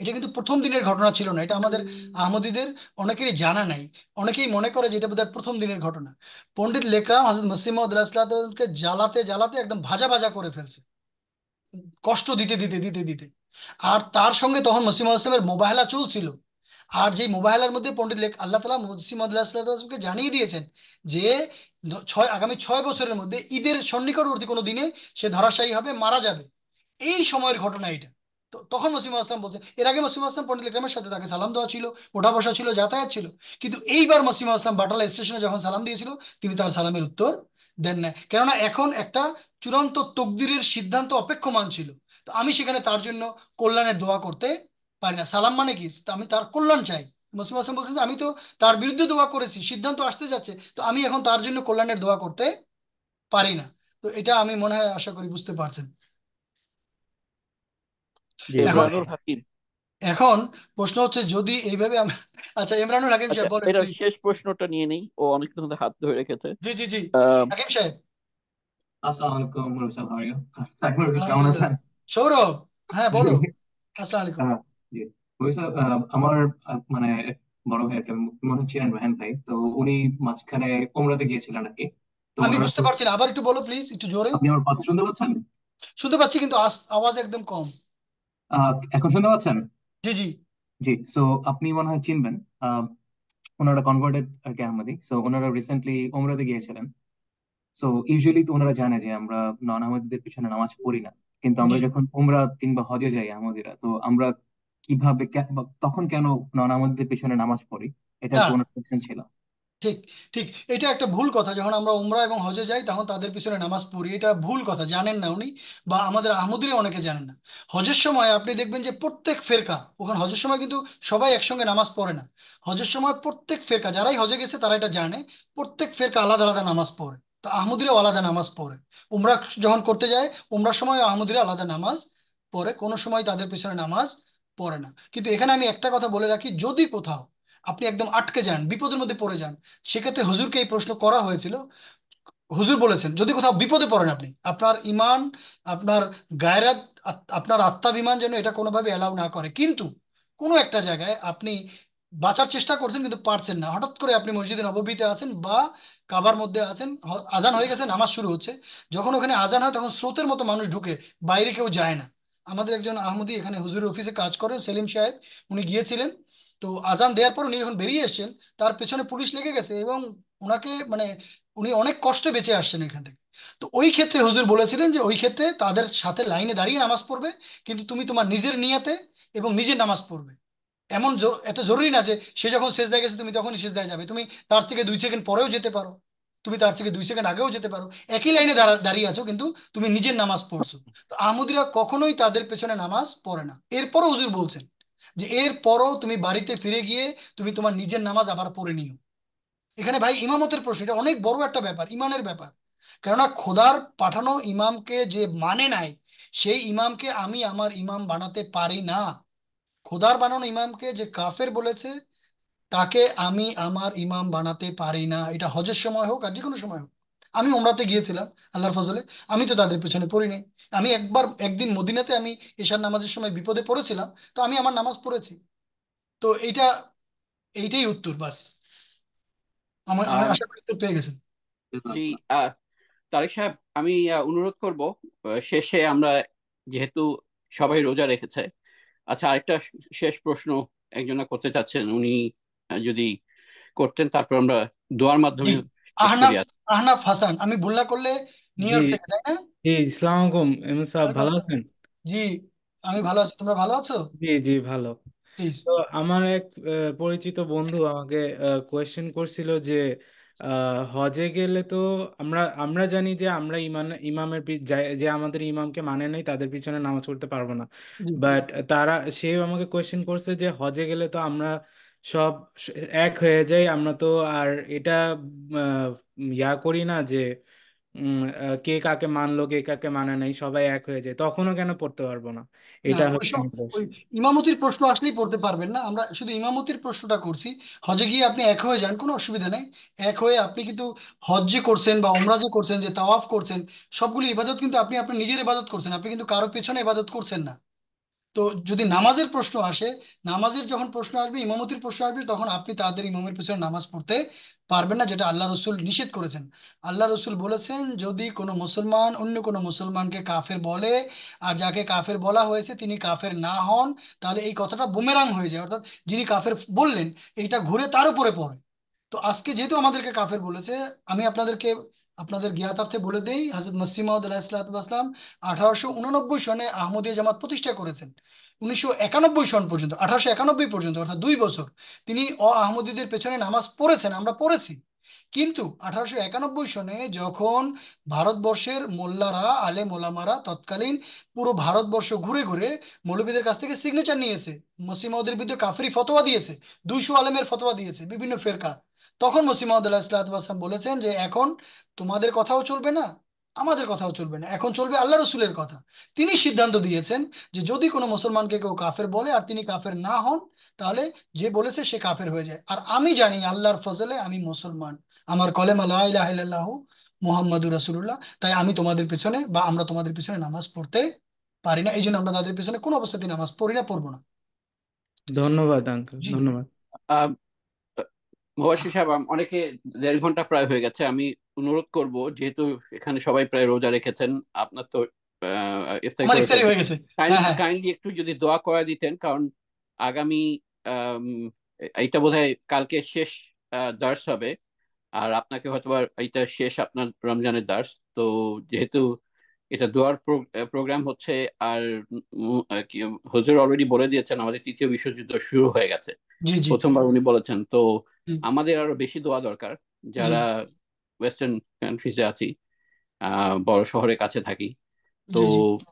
এটা কিন্তু প্রথম দিনের ঘটনা ছিল না, এটা আমাদের আহমদীদের অনেকেরই জানা নাই। অনেকেই মনে করে যে এটা বোধহয় প্রথম দিনের ঘটনা। পণ্ডিত লেকরাম হযরত মসিহ মাউদ আলাহিসাল্লামকে জ্বালাতে জ্বালাতে একদম ভাজা ভাজা করে ফেলছে, কষ্ট দিতে দিতে দিতে দিতে। আর তার সঙ্গে তখন মসিমা ইসলামের মোবাহেলা চলছিল। আর যে মোবাহেলার মধ্যে পণ্ডিত আল্লাহ তালা মসিমা আল্লাহামকে জানিয়ে দিয়েছেন যে আগামী 6 বছরের মধ্যে ঈদের সন্নিকটবর্তী কোনো দিনে সে ধরাশায়ী হবে, মারা যাবে। এই সময়ের ঘটনা এটা। তো তখন মসিমা আসলাম বলছেন, এর আগে মসিমা আসলাম পণ্ডিত ইকরামের সাথে তাকে সালাম দেওয়া ছিল, ওঠা বসা ছিল, যাতায়াত ছিল। কিন্তু এইবার মসিমা আসলাম বাটালা স্টেশনে যখন সালাম দিয়েছিল, তিনি তার সালামের উত্তর দেন না, কেননা এখন একটা চূড়ান্ত তকদিরের সিদ্ধান্ত অপেক্ষমান ছিল। তো আমি সেখানে তার জন্য কল্যাণের দোয়া করতে পারি না। সালাম মানে কি, তা আমি তার কল্যাণ চাই। মসিম হাসান বলছেন যে আমি তো তার বিরুদ্ধে দোয়া করেছি, সিদ্ধান্ত আসতে যাচ্ছে, তো আমি এখন তার জন্য কল্যাণের দোয়া করতে পারি না। তো এটা আমি মনে হয় আশা করি বুঝতে পারছেন। জি জি। এখন ইমরানুল হাকিম। এখন প্রশ্ন হচ্ছে যদি এইভাবে আচ্ছা, ইমরানুল হাকিম আচ্ছা, সাহেব বলেন এটা প্লিজ। শেষ প্রশ্নটা নিয়ে নেই, ও অনেকক্ষণ ধরে হাত ধরে রেখেছে। জি জি জি, আহ, হাকিম সাহেব। আসসালামু আলাইকুম মুরব্বি সাহেব, হাউ আর ইউ? তাকবীর ভাই, কেমন আলহামদুলিল্লাহ। আছেন? সৌরভ, হ্যাঁ জি। বলো। আসসালামু আলাইকুম। জি মুরব্বি সাহেব, আমার মানে এক বড় ভাই, একটা মনে হচ্ছিলেন রাহান ভাই, তো উনি মাঝখানে উমরাতে গিয়েছিলেন আর কি। তো আমি ওনারা বুঝতে পারছি না, আবার একটু বলো প্লিজ, একটু জোরে। আপনি আমার কথা শুনতে পাচ্ছেন? শুনতে পাচ্ছি কিন্তু আওয়াজ একদম কম। এখন শুনতে পাচ্ছেন? জি জি। জি। সো আপনি মনে হয় চিনবেন, আহ, ওনারা কনভার্টেড আর কি আহমদি। সো ওনারা রিসেন্টলি উমরাতে গিয়েছিলেন। সো ইউজুয়ালি তো ওনারা জানে যে আমরা নন আহমদীদের পিছনে নামাজ পড়ি না, কিন্তু জি আমরা যখন উমরা কিংবা হজে যাই আহমদীরা, তো আমরা কিভাবে বা তখন কেন নন আহমদীদের পিছনে নামাজ পড়ি, এটা আর না, কি ওনার কোয়েশ্চেন ছিল। ঠিক ঠিক, এটা একটা ভুল কথা। যখন আমরা উমরা এবং হজে যাই তখন তাদের পিছনে নামাজ পড়ি, এটা ভুল কথা, জানেন না উনি, বা আমাদের আহমদিরা অনেকে জানেন না। হজের সময় আপনি দেখবেন যে প্রত্যেক ফেরকা ওখানে হজের সময় কিন্তু সবাই একসঙ্গে নামাজ পড়ে না। হজের সময় প্রত্যেক ফেরকা, যারাই হজে গেছে তারা এটা জানে, প্রত্যেক ফেরকা আলাদা আলাদা নামাজ পড়ে। তো আহমদিরাও আলাদা নামাজ পড়ে। উমরা যখন করতে যায়, উমরার সময় আহমদিরা আলাদা নামাজ পড়ে, কোনো সময় তাদের পিছনে নামাজ পড়ে না। কিন্তু এখানে আমি একটা কথা বলে রাখি, যদি কোথাও আপনি একদম আটকে যান, বিপদের মধ্যে পড়ে যান, সেক্ষেত্রে হুজুরকে এই প্রশ্ন করা হয়েছিল। হুজুর বলেছেন যদি কোথাও বিপদে পড়েন আপনি, আপনার ইমান, আপনার গায়রাত, আপনার আত্মাভিমান যেন এটা কোনোভাবে এলাও না করে, কিন্তু কোনো একটা জায়গায় আপনি বাঁচার চেষ্টা করছেন কিন্তু পারছেন না, হঠাৎ করে আপনি মসজিদে নববীতে আছেন বা কাবার মধ্যে আছেন, আজান হয়ে গেছে, নামাজ শুরু হচ্ছে, যখন ওখানে আজান হয় তখন স্রোতের মতো মানুষ ঢুকে, বাইরে কেউ যায় না। আমাদের একজন আহমদি এখানে হুজুরের অফিসে কাজ করেন, সেলিম সাহেব, উনি গিয়েছিলেন। তো আজান দেওয়ার পর উনি যখন বেরিয়ে এসেছেন, তার পেছনে পুলিশ লেগে গেছে এবং ওনাকে মানে উনি অনেক কষ্টে বেঁচে আসছেন এখান থেকে। তো ওই ক্ষেত্রে হুজুর বলেছিলেন যে ওই ক্ষেত্রে তাদের সাথে লাইনে দাঁড়িয়ে নামাজ পড়বে, কিন্তু তুমি তোমার নিজের নিয়াতে এবং নিজের নামাজ পড়বে। এত জরুরি না যে সে যখন সেজদায় গেছে তুমি তখনই সেজদায় যাবে, তুমি তার থেকে 2 সেকেন্ড পরেও যেতে পারো, তুমি তার থেকে 2 সেকেন্ড আগেও যেতে পারো, একই লাইনে দাঁড়িয়ে আছো কিন্তু তুমি নিজের নামাজ পড়ছো। তো আহমদিরা কখনোই তাদের পেছনে নামাজ পড়ে না। এরপরও হুজুর বলছেন যে এরপরও তুমি বাড়িতে ফিরে গিয়ে তুমি তোমার নিজের নামাজ আবার পড়ে নিও। এখানে ভাই ইমামতের প্রশ্ন, এটা অনেক বড় একটা ব্যাপার, ইমানের ব্যাপার। কেননা খোদার পাঠানো ইমামকে যে মানে নাই, সেই ইমামকে আমি আমার ইমাম বানাতে পারি না। খোদার বানানো ইমামকে যে কাফের বলেছে, তাকে আমি আমার ইমাম বানাতে পারি না, এটা হজের সময় হোক আর যে কোনো সময় হোক। আমি ওমরাতে গিয়েছিলাম আল্লাহর ফজলে, আমি তো তাদের পেছনে পড়ি নাই। আমি একদিন মদিনাতে আমি এশার নামাজের সময় বিপদে পড়েছিলাম, তো আমি আমার নামাজ পড়েছি। তো এইটাই উত্তর বাস। আমি আহ আশা করি উত্তর পেয়ে গেছেন। জি, তারেক সাহেব, আমি অনুরোধ করব, শেষে আমরা যেহেতু সবাই রোজা রেখেছে, আচ্ছা আরেকটা শেষ প্রশ্ন একজনা করতে চাচ্ছেন, উনি যদি করতেন, তারপর আমরা দোয়ার জি, মাধ্যমে শেষ করি। আহনাফ আহনাফ হাসান, আমি ভুল না করলে, নিউ জি ইয়র্ক থেকে, তাই না? জি, ইসলাম আলাইকুম এমএস সাহেব, ওয়ালাইকুম ভালো আসসালাম। আছেন? জি, আমি ভালো আছি, তোমরা ভালো আছো? জি জি, ভালো। প্লিজ। তো আমার এক পরিচিত বন্ধু আমাকে কোয়েশ্চেন করছিল যে হজে গেলে তো আমরা আমরা জানি যে আমরা ইমামের যে আমাদের ইমামকে মানে নেই তাদের পিছনে নামাজ পড়তে পারবো না। জি বাট সে আমাকে কোয়েশ্চেন করছে যে হজে গেলে তো আমরা সব এক হয়ে যাই, আমরা তো আর এটা আহ, ইয়া করি না যে কে কাকে মানলো কে কাকে মানে নাই, সবাই এক হয়ে যায়, তখনও কেন পড়তে পারবো না? না, এটা হচ্ছে ওইসব আমার ওই question। ইমামতির প্রশ্ন আসলেই পড়তে পারবেন না, আমরা শুধু ইমামতির প্রশ্নটা করছি। হজে গিয়ে আপনি এক হয়ে যান, কোনো অসুবিধা নেই। এক হয়ে আপনি কিন্তু হজ যে করছেন বা ওমরা যে করছেন, যে তাওয়াফ করছেন, সবগুলো ইবাদত কিন্তু আপনি আপনার নিজের ইবাদত করছেন, আপনি কিন্তু কারো পেছনে ইবাদত করছেন না। তো যদি নামাজের প্রশ্ন আসে, নামাজের যখন প্রশ্ন আসবে, ইমামতির প্রশ্ন আসবে, তখন আপনি তাদের ইমামের পেছনে নামাজ পড়তে পারবেন না, যেটা আল্লাহ রসুল নিষেধ করেছেন। আল্লাহ রসুল বলেছেন, যদি কোনো মুসলমান অন্য কোনো মুসলমানকে কাফের বলে, আর যাকে কাফের বলা হয়েছে তিনি কাফের না হন, তাহলে এই কথাটা বুমেরাং হয়ে যায়, অর্থাৎ যিনি কাফের বললেন এইটা ঘুরে তার উপরে পড়ে। তো আজকে যেহেতু আমাদেরকে কাফের বলেছে, আমি আপনাদেরকে আপনাদের জ্ঞাতার্থে বলে দেই, হযরত মসিহ মাউদ আলাইহিসসালাম 1889 সনে আহমদিয়া জামাত প্রতিষ্ঠা করেছেন। 1991 সন পর্যন্ত, 1891 পর্যন্ত, অর্থাৎ 2 বছর তিনি আহমদীদের পেছনে নামাজ পড়েছেন, আমরা পড়েছি। কিন্তু 1891 সনে যখন ভারতবর্ষের মোল্লারা, আলেম ওলামারা তৎকালীন পুরো ভারতবর্ষ ঘুরে ঘুরে মৌলবীদের কাছ থেকে সিগনেচার নিয়েছে, মসিহ মাউদের বিরুদ্ধে কাফরি ফতোয়া দিয়েছে, 200 আলেমের ফতোয়া দিয়েছে বিভিন্ন ফেরকা, তখন মসিহ মাউদ আলাইহিসসালাম বলেছেন যে এখন তোমাদের কথাও চলবে না, আমাদের কথাও চলবে না, এখন চলবে আল্লাহ রসুলের কথা। তিনি সিদ্ধান্ত দিয়েছেন যে যদি কোনো মুসলমানকে কেউ কাফের বলে আর তিনি কাফের না হন, তাহলে যে বলেছে সে কাফের হয়ে যায়। আর আমি জানি আল্লাহর ফজলে আমি মুসলমান, আমার কলেমা লা ইলাহা ইল্লাল্লাহু মুহাম্মাদুর রাসূলুল্লাহ, তাই আমি তোমাদের পেছনে বা আমরা তোমাদের পেছনে নামাজ পড়তে পারি না, এই জন্য আমরা তাদের পেছনে কোনো অবস্থাতেই নামাজ পড়ি না, পড়বো না। ধন্যবাদ আঙ্কেল, জি। ধন্যবাদ। আহ মহাশির সাহেব, অনেকে 1.5 ঘন্টা প্রায় হয়ে গেছে, আমি অনুরোধ করব, যেহেতু এখানে সবাই প্রায় রোজা রেখেছেন, আপনার তো ইফতার আমার করে ইফতারি ফেলবেন, হয়ে গেছে। হ্যাঁ, কাইন্ডলি হ্যাঁ। কাইন্ডলি একটু যদি দোয়া করে দিতেন, কারণ আগামী আম, এইটা বোধহয় কালকে শেষ দার্স হবে, আর আপনাকে হয়তোবা এইটা শেষ আপনার রমজানের দার্স। তো যেহেতু এটা দোয়ার প্রোগ্রাম হচ্ছে, আর কি, হুজুর অলরেডি বলে দিয়েছেন আমাদের তৃতীয় বিশ্বযুদ্ধ শুরু হয়ে গেছে, জি জি প্রথমবার উনি বলেছেন। তো জি আমাদের আরো বেশি দোয়া দরকার, জি যারা ওয়েস্টার্ন কান্ট্রিজে আছি, বড় শহরের কাছে থাকি। তো জি জি।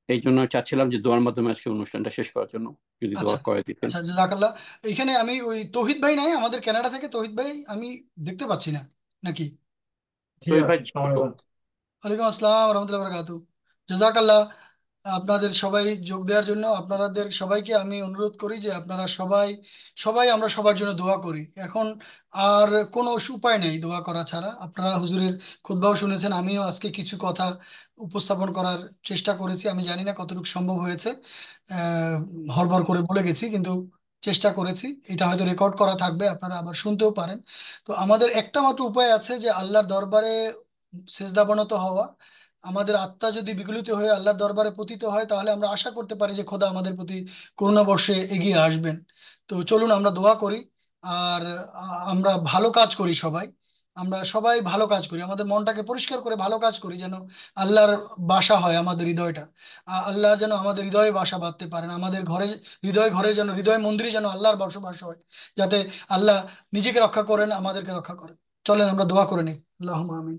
এই জন্য চাচ্ছিলাম যে দোয়ার মাধ্যমে আজকে অনুষ্ঠানটা শেষ করার জন্য, যদি আচ্ছা দোয়া করে দিতেন। আচ্ছা, জাজাকাল্লাহ। এখানে আমি ওই তৌহিদ ভাই নাই আমাদের কানাডা থেকে, তৌহিদ ভাই আমি দেখতে পাচ্ছি না নাকি? জি শহীদ ভাই, আছে, সময় বল। ওয়ালাইকুম আসসালাম রহমতুল্লাহ বরকাতু। জাজাকাল্লাহ। আপনাদের সবাই যোগ দেওয়ার জন্য আপনাদের সবাইকে আমি অনুরোধ করি যে আপনারা সবাই সবাই আমরা সবার জন্য দোয়া করি এখন। আর কোনো উপায় নেই দোয়া করা ছাড়া। আপনারা হুজুরের খুতবাও শুনেছেন, আমিও আজকে কিছু কথা উপস্থাপন করার চেষ্টা করেছি, আমি জানি না কতটুকু সম্ভব হয়েছে। আহ, হড়বড় করে বলে গেছি, কিন্তু চেষ্টা করেছি। এটা হয়তো রেকর্ড করা থাকবে, আপনারা আবার শুনতেও পারেন। তো আমাদের একটা মাত্র উপায় আছে, যে আল্লাহর দরবারে সেজদাবনত হওয়া। আমাদের আত্মা যদি বিগলিত হয়ে আল্লাহর দরবারে পতিত হয়, তাহলে আমরা আশা করতে পারি যে খোদা আমাদের প্রতি করুণা বর্ষে এগিয়ে আসবেন। তো চলুন আমরা দোয়া করি, আর আমরা ভালো কাজ করি সবাই। আমরা সবাই ভালো কাজ করি, আমাদের মনটাকে পরিষ্কার করে ভালো কাজ করি, যেন আল্লাহর বাসা হয় আমাদের হৃদয়টা। আল্লাহ যেন আমাদের হৃদয়ে বাসা বাঁধতে পারেন, আমাদের ঘরে, হৃদয় ঘরে যেন, হৃদয় মন্দিরে যেন আল্লাহর বসবাস হয়, যাতে আল্লাহ নিজেকে রক্ষা করেন, আমাদেরকে রক্ষা করেন। চলেন আমরা দোয়া করে নিই। আল্লাহুম্মা আমিন।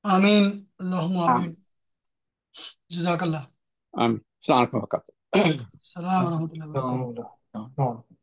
আমিন। আল্লাহুম্মা আমিন। আম- জাযাকাল্লাহ। আমি সালাম আলাইকুম। সালাম রহমতুল্লাহ। আচ্ছা